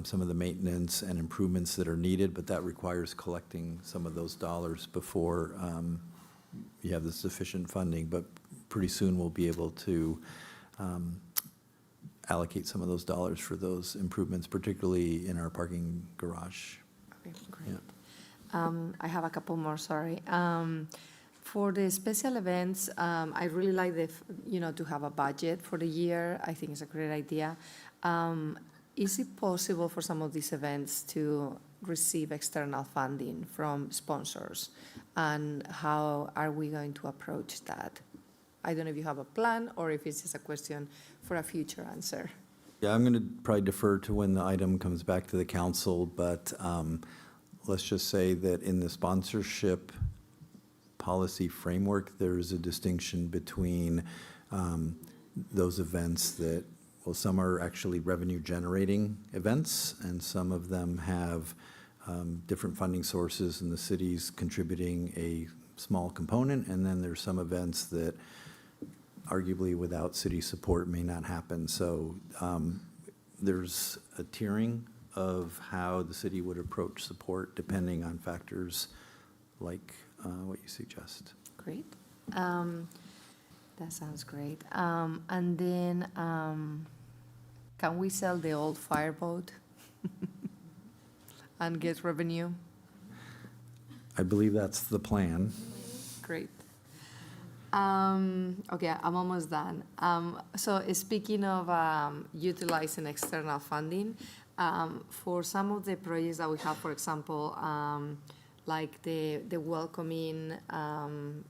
some of the maintenance and improvements that are needed. But that requires collecting some of those dollars before you have the sufficient funding. But pretty soon we'll be able to allocate some of those dollars for those improvements, particularly in our parking garage. Okay, great. Yeah. I have a couple more, sorry. For the special events, I really like to have a budget for the year. I think it's a great idea. Is it possible for some of these events to receive external funding from sponsors? And how are we going to approach that? I don't know if you have a plan or if it's just a question for a future answer. Yeah, I'm going to probably defer to when the item comes back to the council, but let's just say that in the sponsorship policy framework, there is a distinction between those events that, well, some are actually revenue-generating events, and some of them have different funding sources, and the city's contributing a small component, and then there's some events that arguably without city support may not happen. So there's a tiering of how the city would approach support depending on factors like what you suggest. Great. That sounds great. And then, can we sell the old fireboat and get revenue? I believe that's the plan. Great. Okay, I'm almost done. So speaking of utilizing external funding, for some of the projects that we have, for example, like the welcoming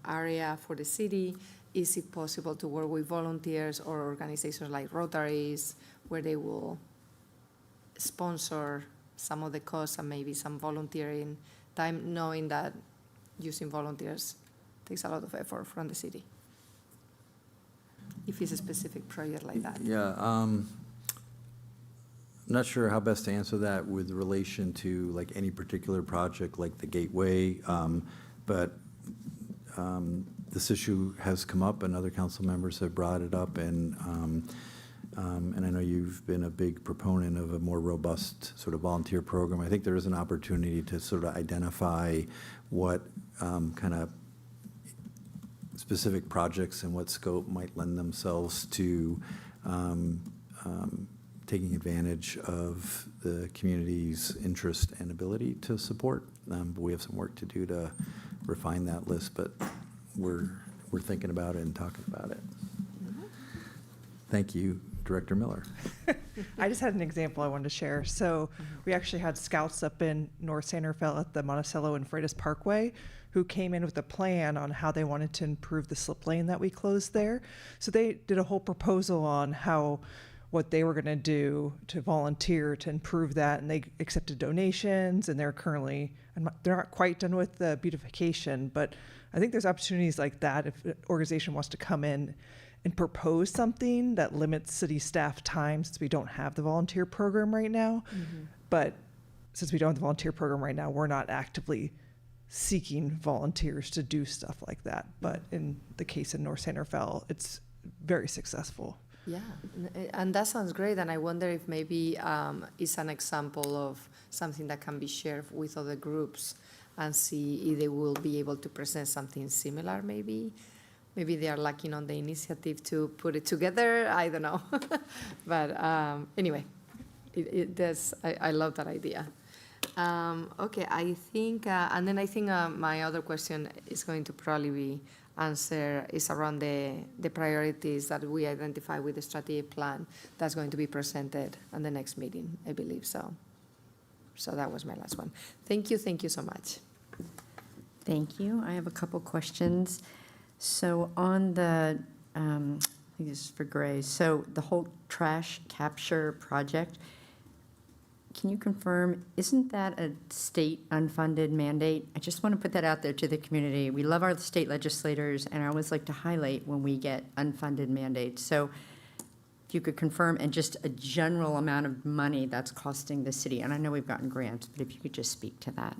area for the city, is it possible to work with volunteers or organizations like Rotaries, where they will sponsor some of the costs and maybe some volunteering time, knowing that using volunteers takes a lot of effort from the city? If it's a specific project like that. Yeah, I'm not sure how best to answer that with relation to like any particular project like the Gateway, but this issue has come up and other council members have brought it up, and I know you've been a big proponent of a more robust sort of volunteer program. I think there is an opportunity to sort of identify what kind of specific projects and what scope might lend themselves to taking advantage of the community's interest and ability to support. But we have some work to do to refine that list, but we're thinking about it and talking about it. Thank you, Director Miller. I just had an example I wanted to share. So we actually had scouts up in North San Rafael at the Monticello and Freitas Parkway who came in with a plan on how they wanted to improve the slip lane that we closed there. So they did a whole proposal on what they were going to do to volunteer to improve that, and they accepted donations, and they're not quite done with the beautification, but I think there's opportunities like that if an organization wants to come in and propose something that limits city staff time, since we don't have the volunteer program right now. But since we don't have the volunteer program right now, we're not actively seeking volunteers to do stuff like that. But in the case in North San Rafael, it's very successful. Yeah, and that sounds great, and I wonder if maybe it's an example of something that can be shared with other groups and see if they will be able to present something similar, maybe. Maybe they are lacking on the initiative to put it together, I don't know. But anyway, I love that idea. Okay, I think, and then I think my other question is going to probably be answer is around the priorities that we identify with the strategic plan that's going to be presented on the next meeting, I believe so. So that was my last one. Thank you so much. Thank you. I have a couple questions. So on the, I think this is for Gray, so the whole trash capture project, can you confirm, isn't that a state unfunded mandate? I just want to put that out there to the community. We love our state legislators, and I always like to highlight when we get unfunded mandates. So if you could confirm, and just a general amount of money that's costing the city. And I know we've gotten grants, but if you could just speak to that.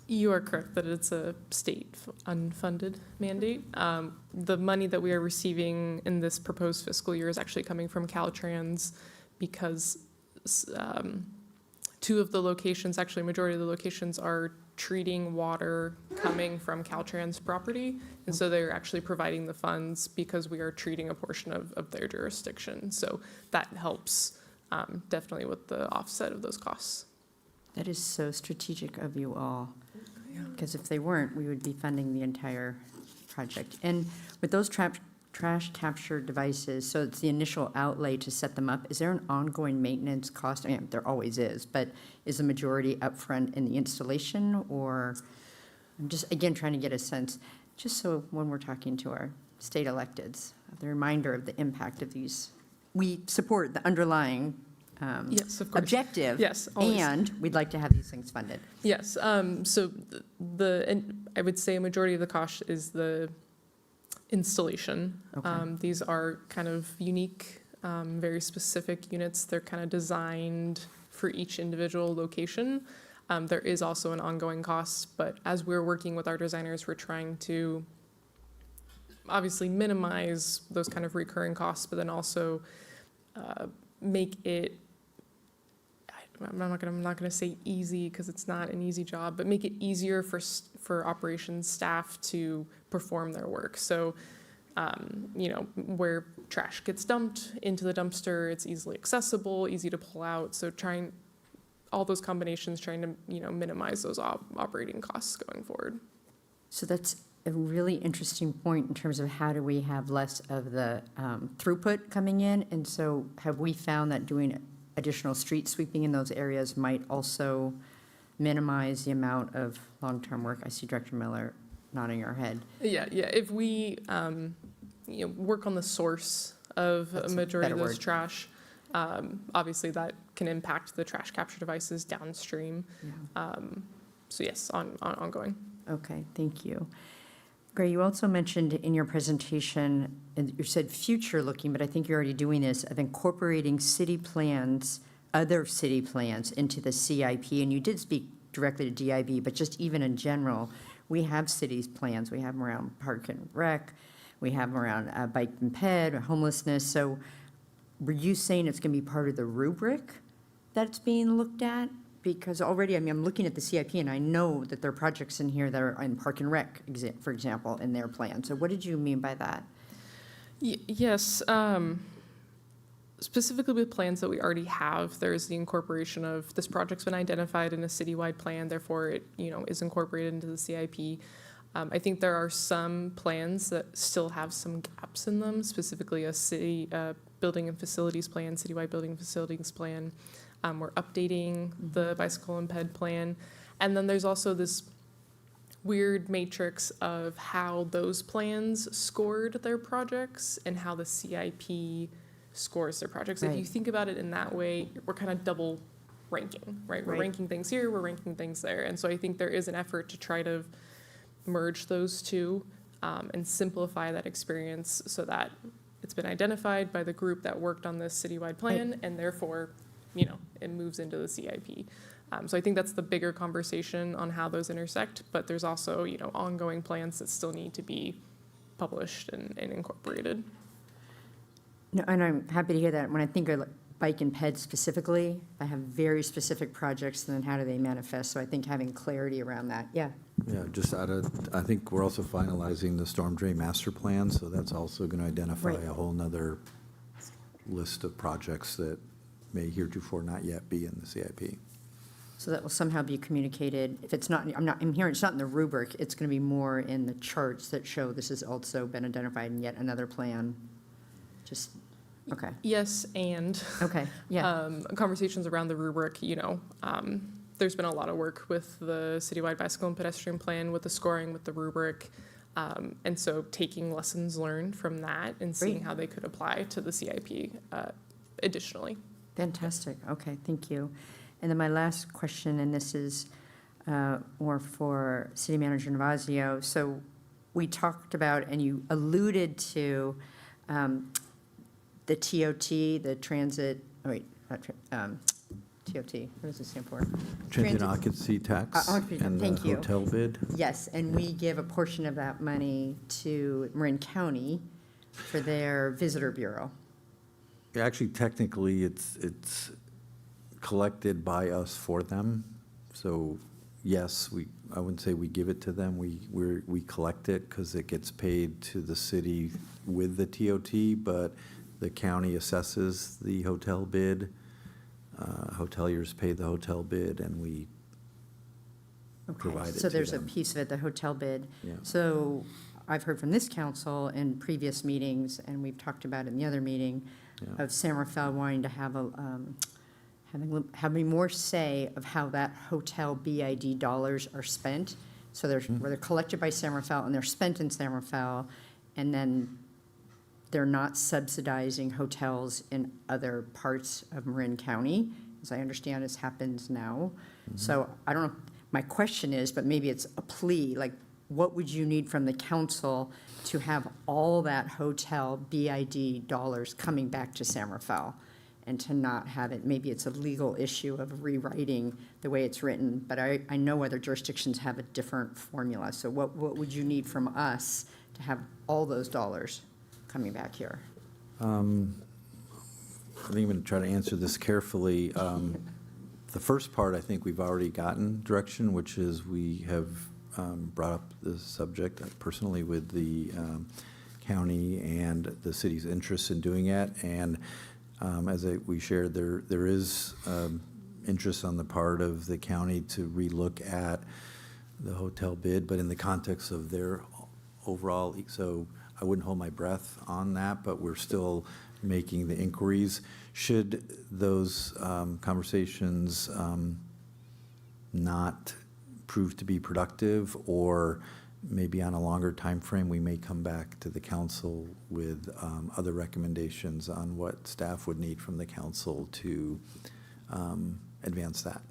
You are correct that it's a state unfunded mandate. The money that we are receiving in this proposed fiscal year is actually coming from Caltrans, because two of the locations, actually majority of the locations, are treating water coming from Caltrans property. And so they're actually providing the funds because we are treating a portion of their jurisdiction. So that helps definitely with the offset of those costs. That is so strategic of you all, because if they weren't, we would be funding the entire project. And with those trash capture devices, so it's the initial outlay to set them up, is there an ongoing maintenance cost? I mean, there always is, but is the majority upfront in the installation, or I'm just, again, trying to get a sense, just so when we're talking to our state electeds, the reminder of the impact of these. We support the underlying yes, of course. Objective. Yes, always. And we'd like to have these things funded. Yes, so I would say a majority of the cost is the installation. Okay. These are kind of unique, very specific units. They're kind of designed for each individual location. There is also an ongoing cost, but as we're working with our designers, we're trying to obviously minimize those kind of recurring costs, but then also make it, I'm not gonna say easy because it's not an easy job, but make it easier for operations staff to perform their work. So, where trash gets dumped into the dumpster, it's easily accessible, easy to pull out. So all those combinations, trying to, minimize those operating costs going forward. So that's a really interesting point in terms of how do we have less of the throughput coming in? And so have we found that doing additional street sweeping in those areas might also minimize the amount of long-term work? I see Director Miller nodding her head. Yeah. If we, work on the source of a majority of those trash, obviously that can impact the trash capture devices downstream. Yeah. So yes, ongoing. Okay, thank you. Gray, you also mentioned in your presentation, and you said future-looking, but I think you're already doing this, of incorporating city plans, other city plans into the CIP, and you did speak directly to DIB, but just even in general, we have cities plans. We have them around park and rec. We have them around bike and ped, homelessness. So were you saying it's going to be part of the rubric that's being looked at? Because already, I'm looking at the CIP, and I know that there are projects in here that are in Park and Rec, for example, in their plan. So what did you mean by that? Yes. Specifically with plans that we already have, there's the incorporation of this project's been identified in a citywide plan, therefore it, is incorporated into the CIP. I think there are some plans that still have some gaps in them, specifically a city building and facilities plan, citywide building and facilities plan. We're updating the bicycle and ped plan. And then there's also this weird matrix of how those plans scored their projects and how the CIP scores their projects. Right. If you think about it in that way, we're kind of double ranking, right? We're ranking things here, we're ranking things there. And so I think there is an effort to try to merge those two and simplify that experience so that it's been identified by the group that worked on this citywide plan, and therefore, it moves into the CIP. So I think that's the bigger conversation on how those intersect, but there's also, ongoing plans that still need to be published and incorporated. No, and I'm happy to hear that. When I think of bike and ped specifically, I have very specific projects, and then how do they manifest? So I think having clarity around that, yeah. Yeah, I think we're also finalizing the storm drain master plan, so that's also going to identify a whole nother list of projects that may heretofore not yet be in the CIP. So that will somehow be communicated. If it's not, I'm hearing it's not in the rubric, it's going to be more in the charts that show this has also been identified in yet another plan. Just, okay. Yes, and. Okay, yeah. Conversations around the rubric, there's been a lot of work with the citywide bicycle and pedestrian plan, with the scoring, with the rubric. And so taking lessons learned from that and seeing how they could apply to the CIP additionally. Fantastic. Okay, thank you. And then my last question, and this is more for City Manager Navazio. So we talked about, and you alluded to the TOT, the transit, TOT, what does it stand for? Transient occupancy tax and the hotel bid. Yes, and we give a portion of that money to Marin County for their visitor bureau. Actually, technically, it's collected by us for them. So yes, I wouldn't say we give it to them. We collect it because it gets paid to the city with the TOT, but the county assesses the hotel bid. Hoteliers pay the hotel bid, and we provide it to them. So there's a piece of it, the hotel bid. Yeah. So I've heard from this council in previous meetings, and we've talked about it in the other meeting, of San Rafael wanting to have having more say of how that hotel BID dollars are spent. So where they're collected by San Rafael and they're spent in San Rafael, and then they're not subsidizing hotels in other parts of Marin County, as I understand this happens now. So I don't know, my question is, but maybe it's a plea, like, what would you need from the council to have all that hotel BID dollars coming back to San Rafael? And to not have it, maybe it's a legal issue of rewriting the way it's written, but I know other jurisdictions have a different formula. So what would you need from us to have all those dollars coming back here? I think I'm going to try to answer this carefully. The first part, I think we've already gotten direction, which is we have brought up the subject personally with the county and the city's interest in doing it. And as we shared, there is interest on the part of the county to relook at the hotel bid, but in the context of their overall, so I wouldn't hold my breath on that, but we're still making the inquiries. Should those conversations not prove to be productive, or maybe on a longer time frame, we may come back to the council with other recommendations on what staff would need from the council to advance that.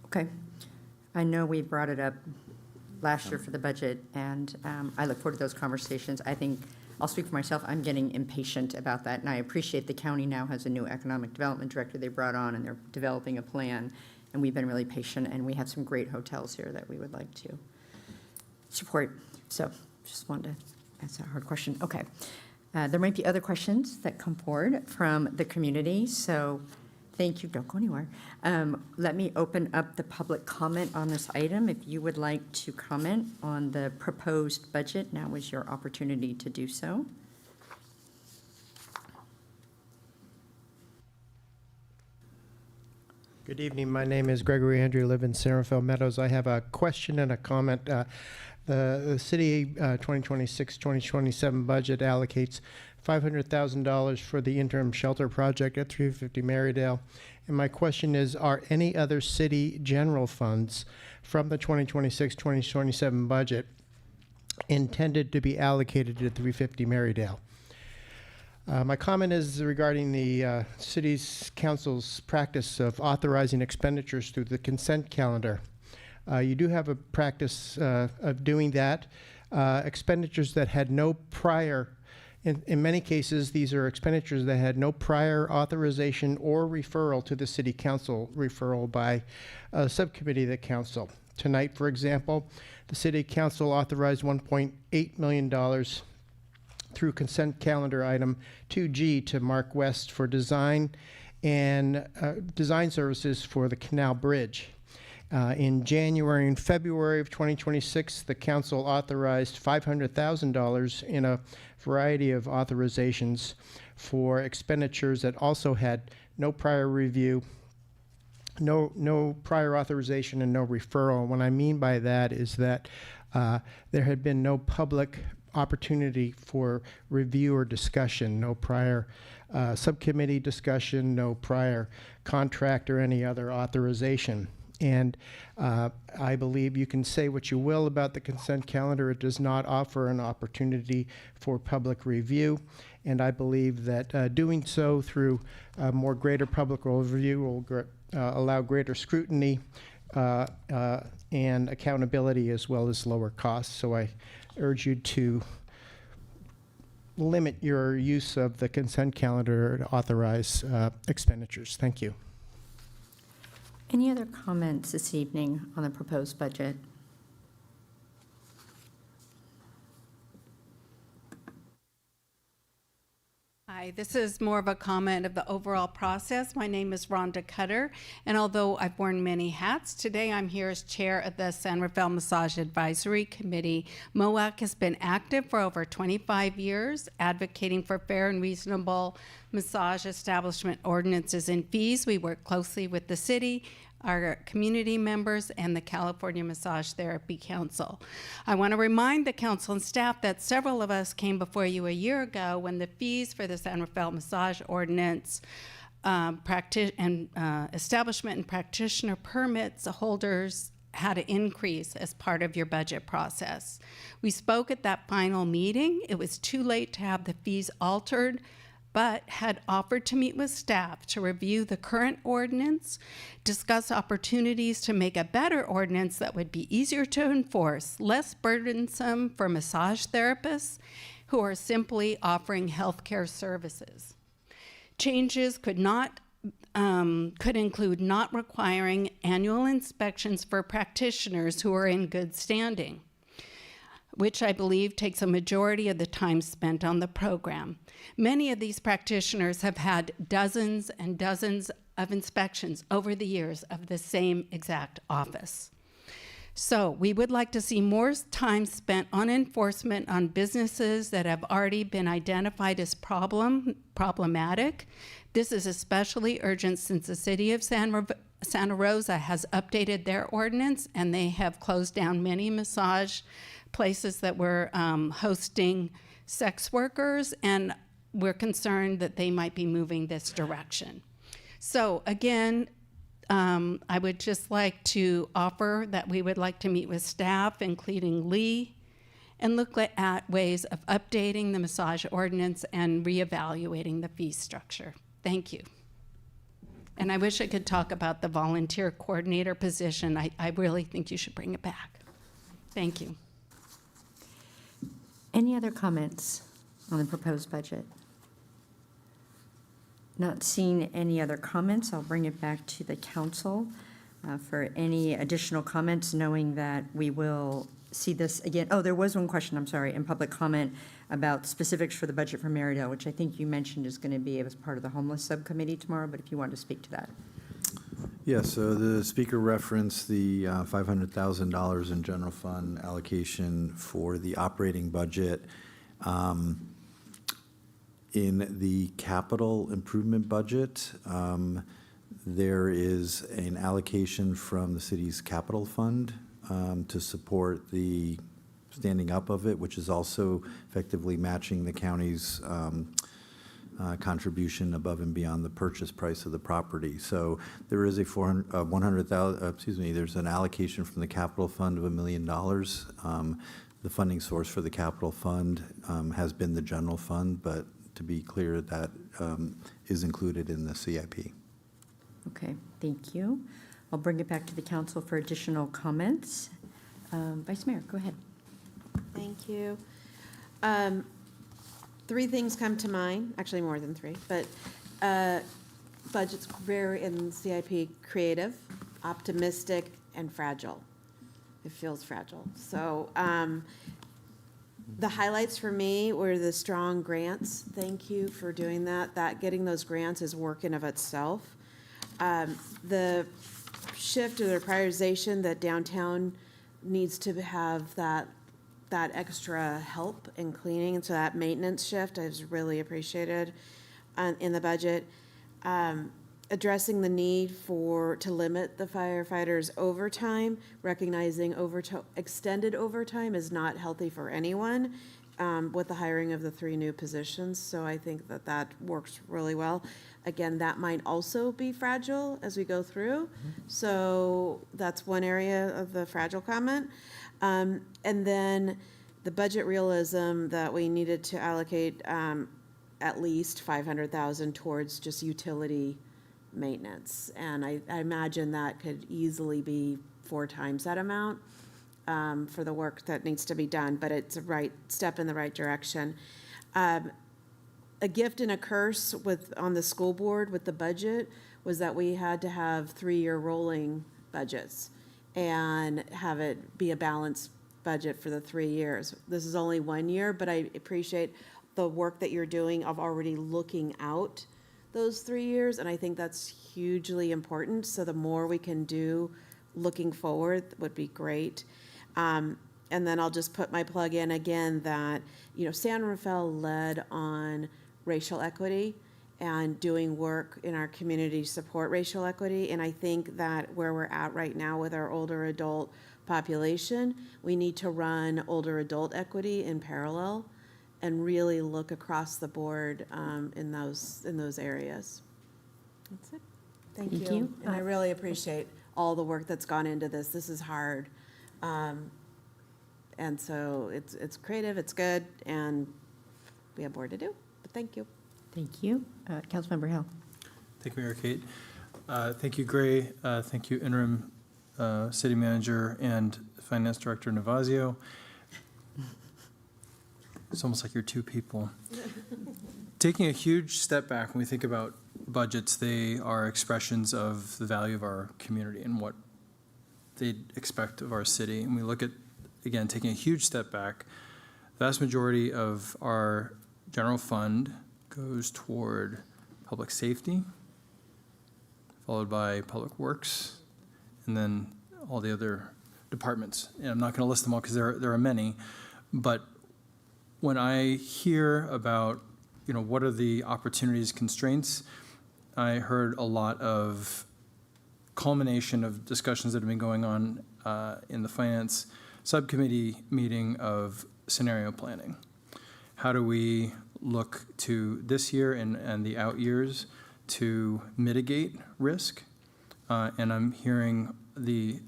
Okay. I know we brought it up last year for the budget, and I look forward to those conversations. I think, I'll speak for myself, I'm getting impatient about that, and I appreciate the county now has a new economic development director they brought on, and they're developing a plan, and we've been really patient, and we have some great hotels here that we would like to support. So just wanted to answer a hard question. Okay. There might be other questions that come forward from the community, so thank you. Don't go anywhere. Let me open up the public comment on this item. If you would like to comment on the proposed budget, now is your opportunity to do so. Good evening. My name is Gregory Andrew. I live in San Rafael Meadows. I have a question and a comment. The city 2026-2027 budget allocates $500,000 for the interim shelter project at 350 Marydale. And my question is, are any other city general funds from the 2026-2027 budget intended to be allocated to 350 Marydale? My comment is regarding the city's council's practice of authorizing expenditures through the consent calendar. You do have a practice of doing that. Expenditures that had no prior, in many cases, these are expenditures that had no prior authorization or referral to the city council, referral by a subcommittee of the council. Tonight, for example, the city council authorized $1.8 million through consent calendar item 2G to Mark West for design and design services for the Canal Bridge. In January and February of 2026, the council authorized $500,000 in a variety of authorizations for expenditures that also had no prior review, no prior authorization, and no referral. What I mean by that is that there had been no public opportunity for review or discussion, no prior subcommittee discussion, no prior contract or any other authorization. And I believe you can say what you will about the consent calendar. It does not offer an opportunity for public review. And I believe that doing so through more greater public review will allow greater scrutiny and accountability, as well as lower costs. So I urge you to limit your use of the consent calendar to authorize expenditures. Thank you. Any other comments this evening on the proposed budget? Hi, this is more of a comment of the overall process. My name is Rhonda Cutter, and although I've worn many hats, today I'm here as chair of the San Rafael Massage Advisory Committee. MOAC has been active for over 25 years, advocating for fair and reasonable massage establishment ordinances and fees. We work closely with the city, our community members, and the California Massage Therapy Council. I want to remind the council and staff that several of us came before you a year ago when the fees for the San Rafael Massage Ordinance establishment and practitioner permits holders had to increase as part of your budget process. We spoke at that final meeting. It was too late to have the fees altered but had offered to meet with staff to review the current ordinance, discuss opportunities to make a better ordinance that would be easier to enforce, less burdensome for massage therapists who are simply offering healthcare services. Changes could include not requiring annual inspections for practitioners who are in good standing, which I believe takes a majority of the time spent on the program. Many of these practitioners have had dozens and dozens of inspections over the years of the same exact office. So we would like to see more time spent on enforcement on businesses that have already been identified as problematic. This is especially urgent since the city of Santa Rosa has updated their ordinance, and they have closed down many massage places that were hosting sex workers, and we're concerned that they might be moving this direction. So again, I would just like to offer that we would like to meet with staff, including Lee, and look at ways of updating the massage ordinance and reevaluating the fee structure. Thank you. And I wish I could talk about the volunteer coordinator position. I really think you should bring it back. Thank you. Any other comments on the proposed budget? Not seeing any other comments, I'll bring it back to the council for any additional comments, knowing that we will see this again. Oh, there was one question, I'm sorry, in public comment about specifics for the budget for Marydale, which I think you mentioned is going to be as part of the homeless subcommittee tomorrow, but if you want to speak to that. Yeah, so the speaker referenced the $500,000 in general fund allocation for the operating budget. In the capital improvement budget, there is an allocation from the city's capital fund to support the standing up of it, which is also effectively matching the county's contribution above and beyond the purchase price of the property. So there is a there's an allocation from the capital fund of $1 million. The funding source for the capital fund has been the general fund, but to be clear, that is included in the CIP. Okay, thank you. I'll bring it back to the council for additional comments. Vice Mayor, go ahead. Thank you. Three things come to mind, actually more than three, but budget's very, in CIP, creative, optimistic, and fragile. It feels fragile. So the highlights for me were the strong grants. Thank you for doing that. Getting those grants is work in of itself. The shift or the prioritization that downtown needs to have that extra help in cleaning, and so that maintenance shift is really appreciated in the budget. Addressing the need to limit the firefighters' overtime, recognizing extended overtime is not healthy for anyone with the hiring of the 3 new positions. So I think that works really well. Again, that might also be fragile as we go through. So that's one area of the fragile comment. And then the budget realism that we needed to allocate at least $500,000 towards just utility maintenance. And I imagine that could easily be 4 times that amount for the work that needs to be done, but it's a right step in the right direction. A gift and a curse on the school board with the budget was that we had to have 3-year rolling budgets and have it be a balanced budget for the 3 years. This is only 1 year, but I appreciate the work that you're doing of already looking out those 3 years, and I think that's hugely important. So the more we can do looking forward would be great. And then I'll just put my plug in again that, San Rafael led on racial equity and doing work in our community to support racial equity. And I think that where we're at right now with our older adult population, we need to run older adult equity in parallel and really look across the board in those areas. That's it. Thank you. And I really appreciate all the work that's gone into this. This is hard. And so it's creative, it's good, and we have more to do. But thank you. Thank you. Councilmember Hill. Thank you, Mayor Kate. Thank you, Gray. Thank you, Interim City Manager and Finance Director Navazio. It's almost like you're two people. Taking a huge step back when we think about budgets, they are expressions of the value of our community and what they expect of our city. And we look at, again, taking a huge step back, the vast majority of our general fund goes toward public safety, followed by public works, and then all the other departments. And I'm not going to list them all because there are many, but when I hear about, what are the opportunities, constraints, I heard a lot of culmination of discussions that have been going on in the finance subcommittee meeting of scenario planning. How do we look to this year and the out years to mitigate risk? And I'm hearing the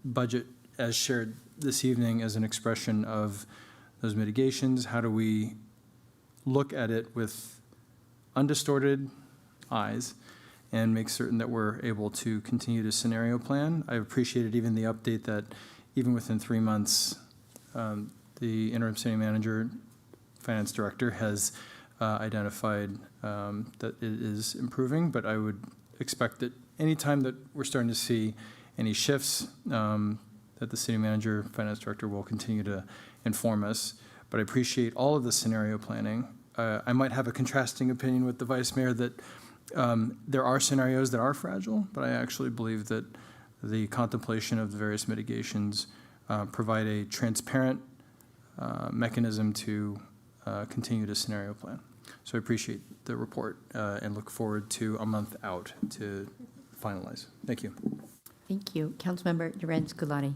budget as shared this evening as an expression of those mitigations. How do we look at it with undistorted eyes and make certain that we're able to continue to scenario plan? I appreciated even the update that even within 3 months, the interim city manager, finance director has identified that it is improving, but I would expect that anytime that we're starting to see any shifts, that the city manager, finance director will continue to inform us. But I appreciate all of the scenario planning. I might have a contrasting opinion with the vice mayor that there are scenarios that are fragile, but I actually believe that the contemplation of the various mitigations provide a transparent mechanism to continue to scenario plan. So I appreciate the report and look forward to a month out to finalize. Thank you. Thank you. Councilmember Lorenz Gulati.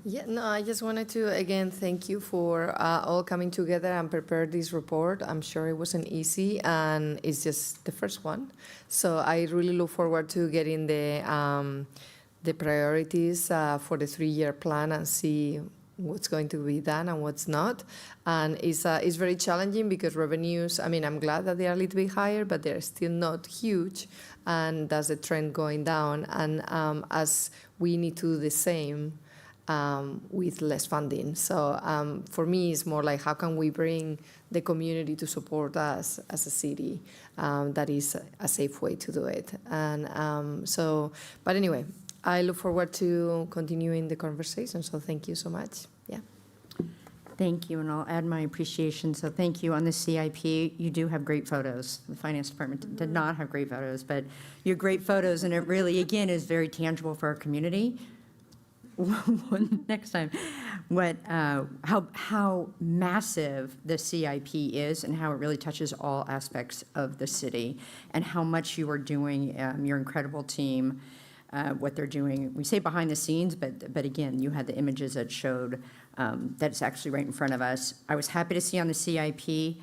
Yeah, no, I just wanted to, again, thank you for all coming together and prepare this report. I'm sure it wasn't easy, and it's just the first one. So I really look forward to getting the priorities for the 3-year plan and see what's going to be done and what's not. And it's very challenging because revenues, I'm glad that they are a little bit higher, but they're still not huge. And that's the trend going down. And as we need to do the same with less funding. So for me, it's more like how can we bring the community to support us as a city? That is a safe way to do it. And but anyway, I look forward to continuing the conversation. So thank you so much. Yeah. Thank you, and I'll add my appreciation. So thank you. On the CIP, you do have great photos. The finance department did not have great photos, but you have great photos, and it really, again, is very tangible for our community. Next time, how massive the CIP is and how it really touches all aspects of the city and how much you are doing, your incredible team, what they're doing. We say behind the scenes, but again, you had the images that showed that it's actually right in front of us. I was happy to see on the CIP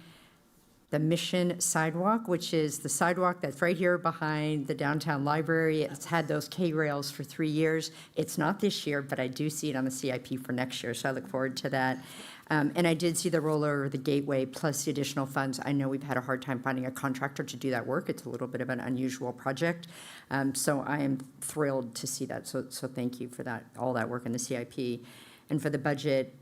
the Mission Sidewalk, which is the sidewalk that's right here behind the downtown library. It's had those K-rails for 3 years. It's not this year, but I do see it on the CIP for next year, so I look forward to that. And I did see the roller, the gateway, plus the additional funds. I know we've had a hard time finding a contractor to do that work. It's a little bit of an unusual project. So I am thrilled to see that. So thank you for that, all that work in the CIP. And for the budget,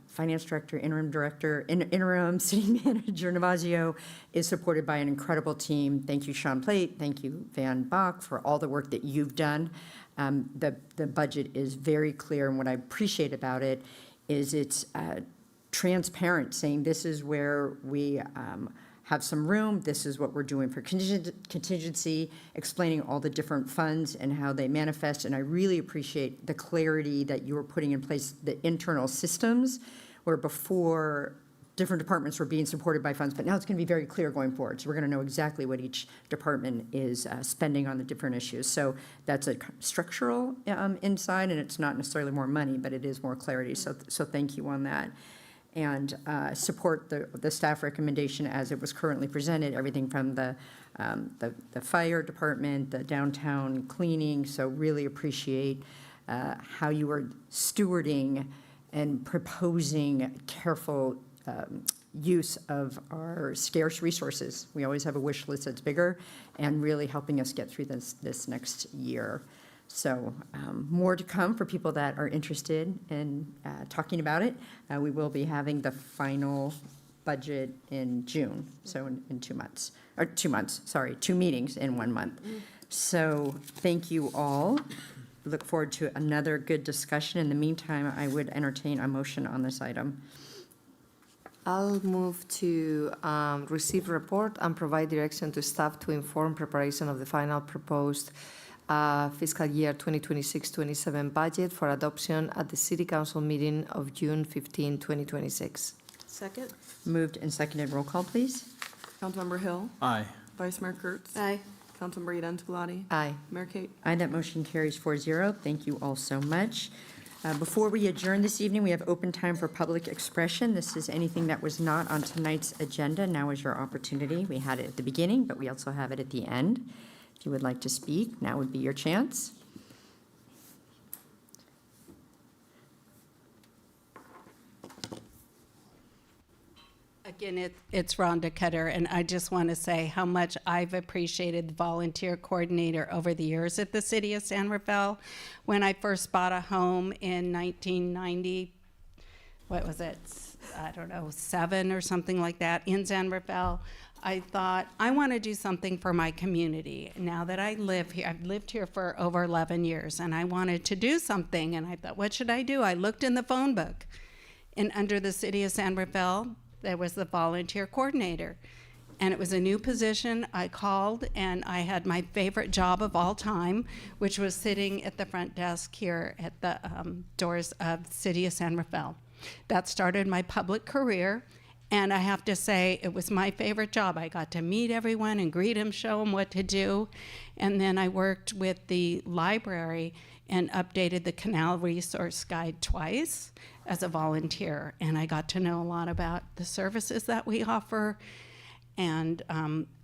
finance director, interim city manager Navazio is supported by an incredible team. Thank you, Sean Plate. Thank you, Van Bach, for all the work that you've done. The budget is very clear, and what I appreciate about it is it's transparent, saying this is where we have some room, this is what we're doing for contingency, explaining all the different funds and how they manifest, and I really appreciate the clarity that you were putting in place, the internal systems, where before different departments were being supported by funds, but now it's going to be very clear going forward, so we're going to know exactly what each department is spending on the different issues. So that's a structural inside, and it's not necessarily more money, but it is more clarity, so thank you on that. And support the staff recommendation as it was currently presented, everything from the fire department, the downtown cleaning. So really appreciate how you are stewarding and proposing careful use of our scarce resources. We always have a wish list that's bigger and really helping us get through this next year. So more to come for people that are interested in talking about it. We will be having the final budget in June, so in 2 months, or 2 months, sorry, 2 meetings in 1 month. So thank you all. Look forward to another good discussion. In the meantime, I would entertain a motion on this item. I'll move to receive report and provide direction to staff to inform preparation of the final proposed fiscal year 2026-27 budget for adoption at the City Council meeting of June 15, 2026. Second? Moved and seconded. Roll call, please. Councilmember Hill. Aye. Vice Mayor Kurtz. Aye. Councilmember Eden Scolati. Aye. Mayor Kate. Aye, that motion carries 4-0. Thank you all so much. Before we adjourn this evening, we have open time for public expression. This is anything that was not on tonight's agenda. Now is your opportunity. We had it at the beginning, but we also have it at the end. If you would like to speak, now would be your chance. Again, it's Rhonda Cutter, and I just want to say how much I've appreciated the volunteer coordinator over the years at the city of San Rafael. When I first bought a home in 1990, what was it? I don't know, 7 or something like that in San Rafael. I thought, I want to do something for my community. Now that I live here, I've lived here for over 11 years, and I wanted to do something, and I thought, what should I do? I looked in the phone book, and under the city of San Rafael, there was the volunteer coordinator. And it was a new position. I called, and I had my favorite job of all time, which was sitting at the front desk here at the doors of the city of San Rafael. That started my public career, and I have to say it was my favorite job. I got to meet everyone and greet them, show them what to do. And then I worked with the library and updated the Canal Resource Guide twice as a volunteer. And I got to know a lot about the services that we offer. And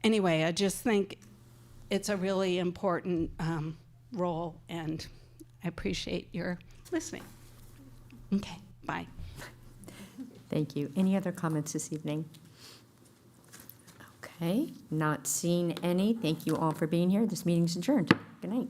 anyway, I just think it's a really important role, and I appreciate your listening. Okay, bye. Thank you. Any other comments this evening? Okay, not seeing any. Thank you all for being here. This meeting's adjourned. Good night.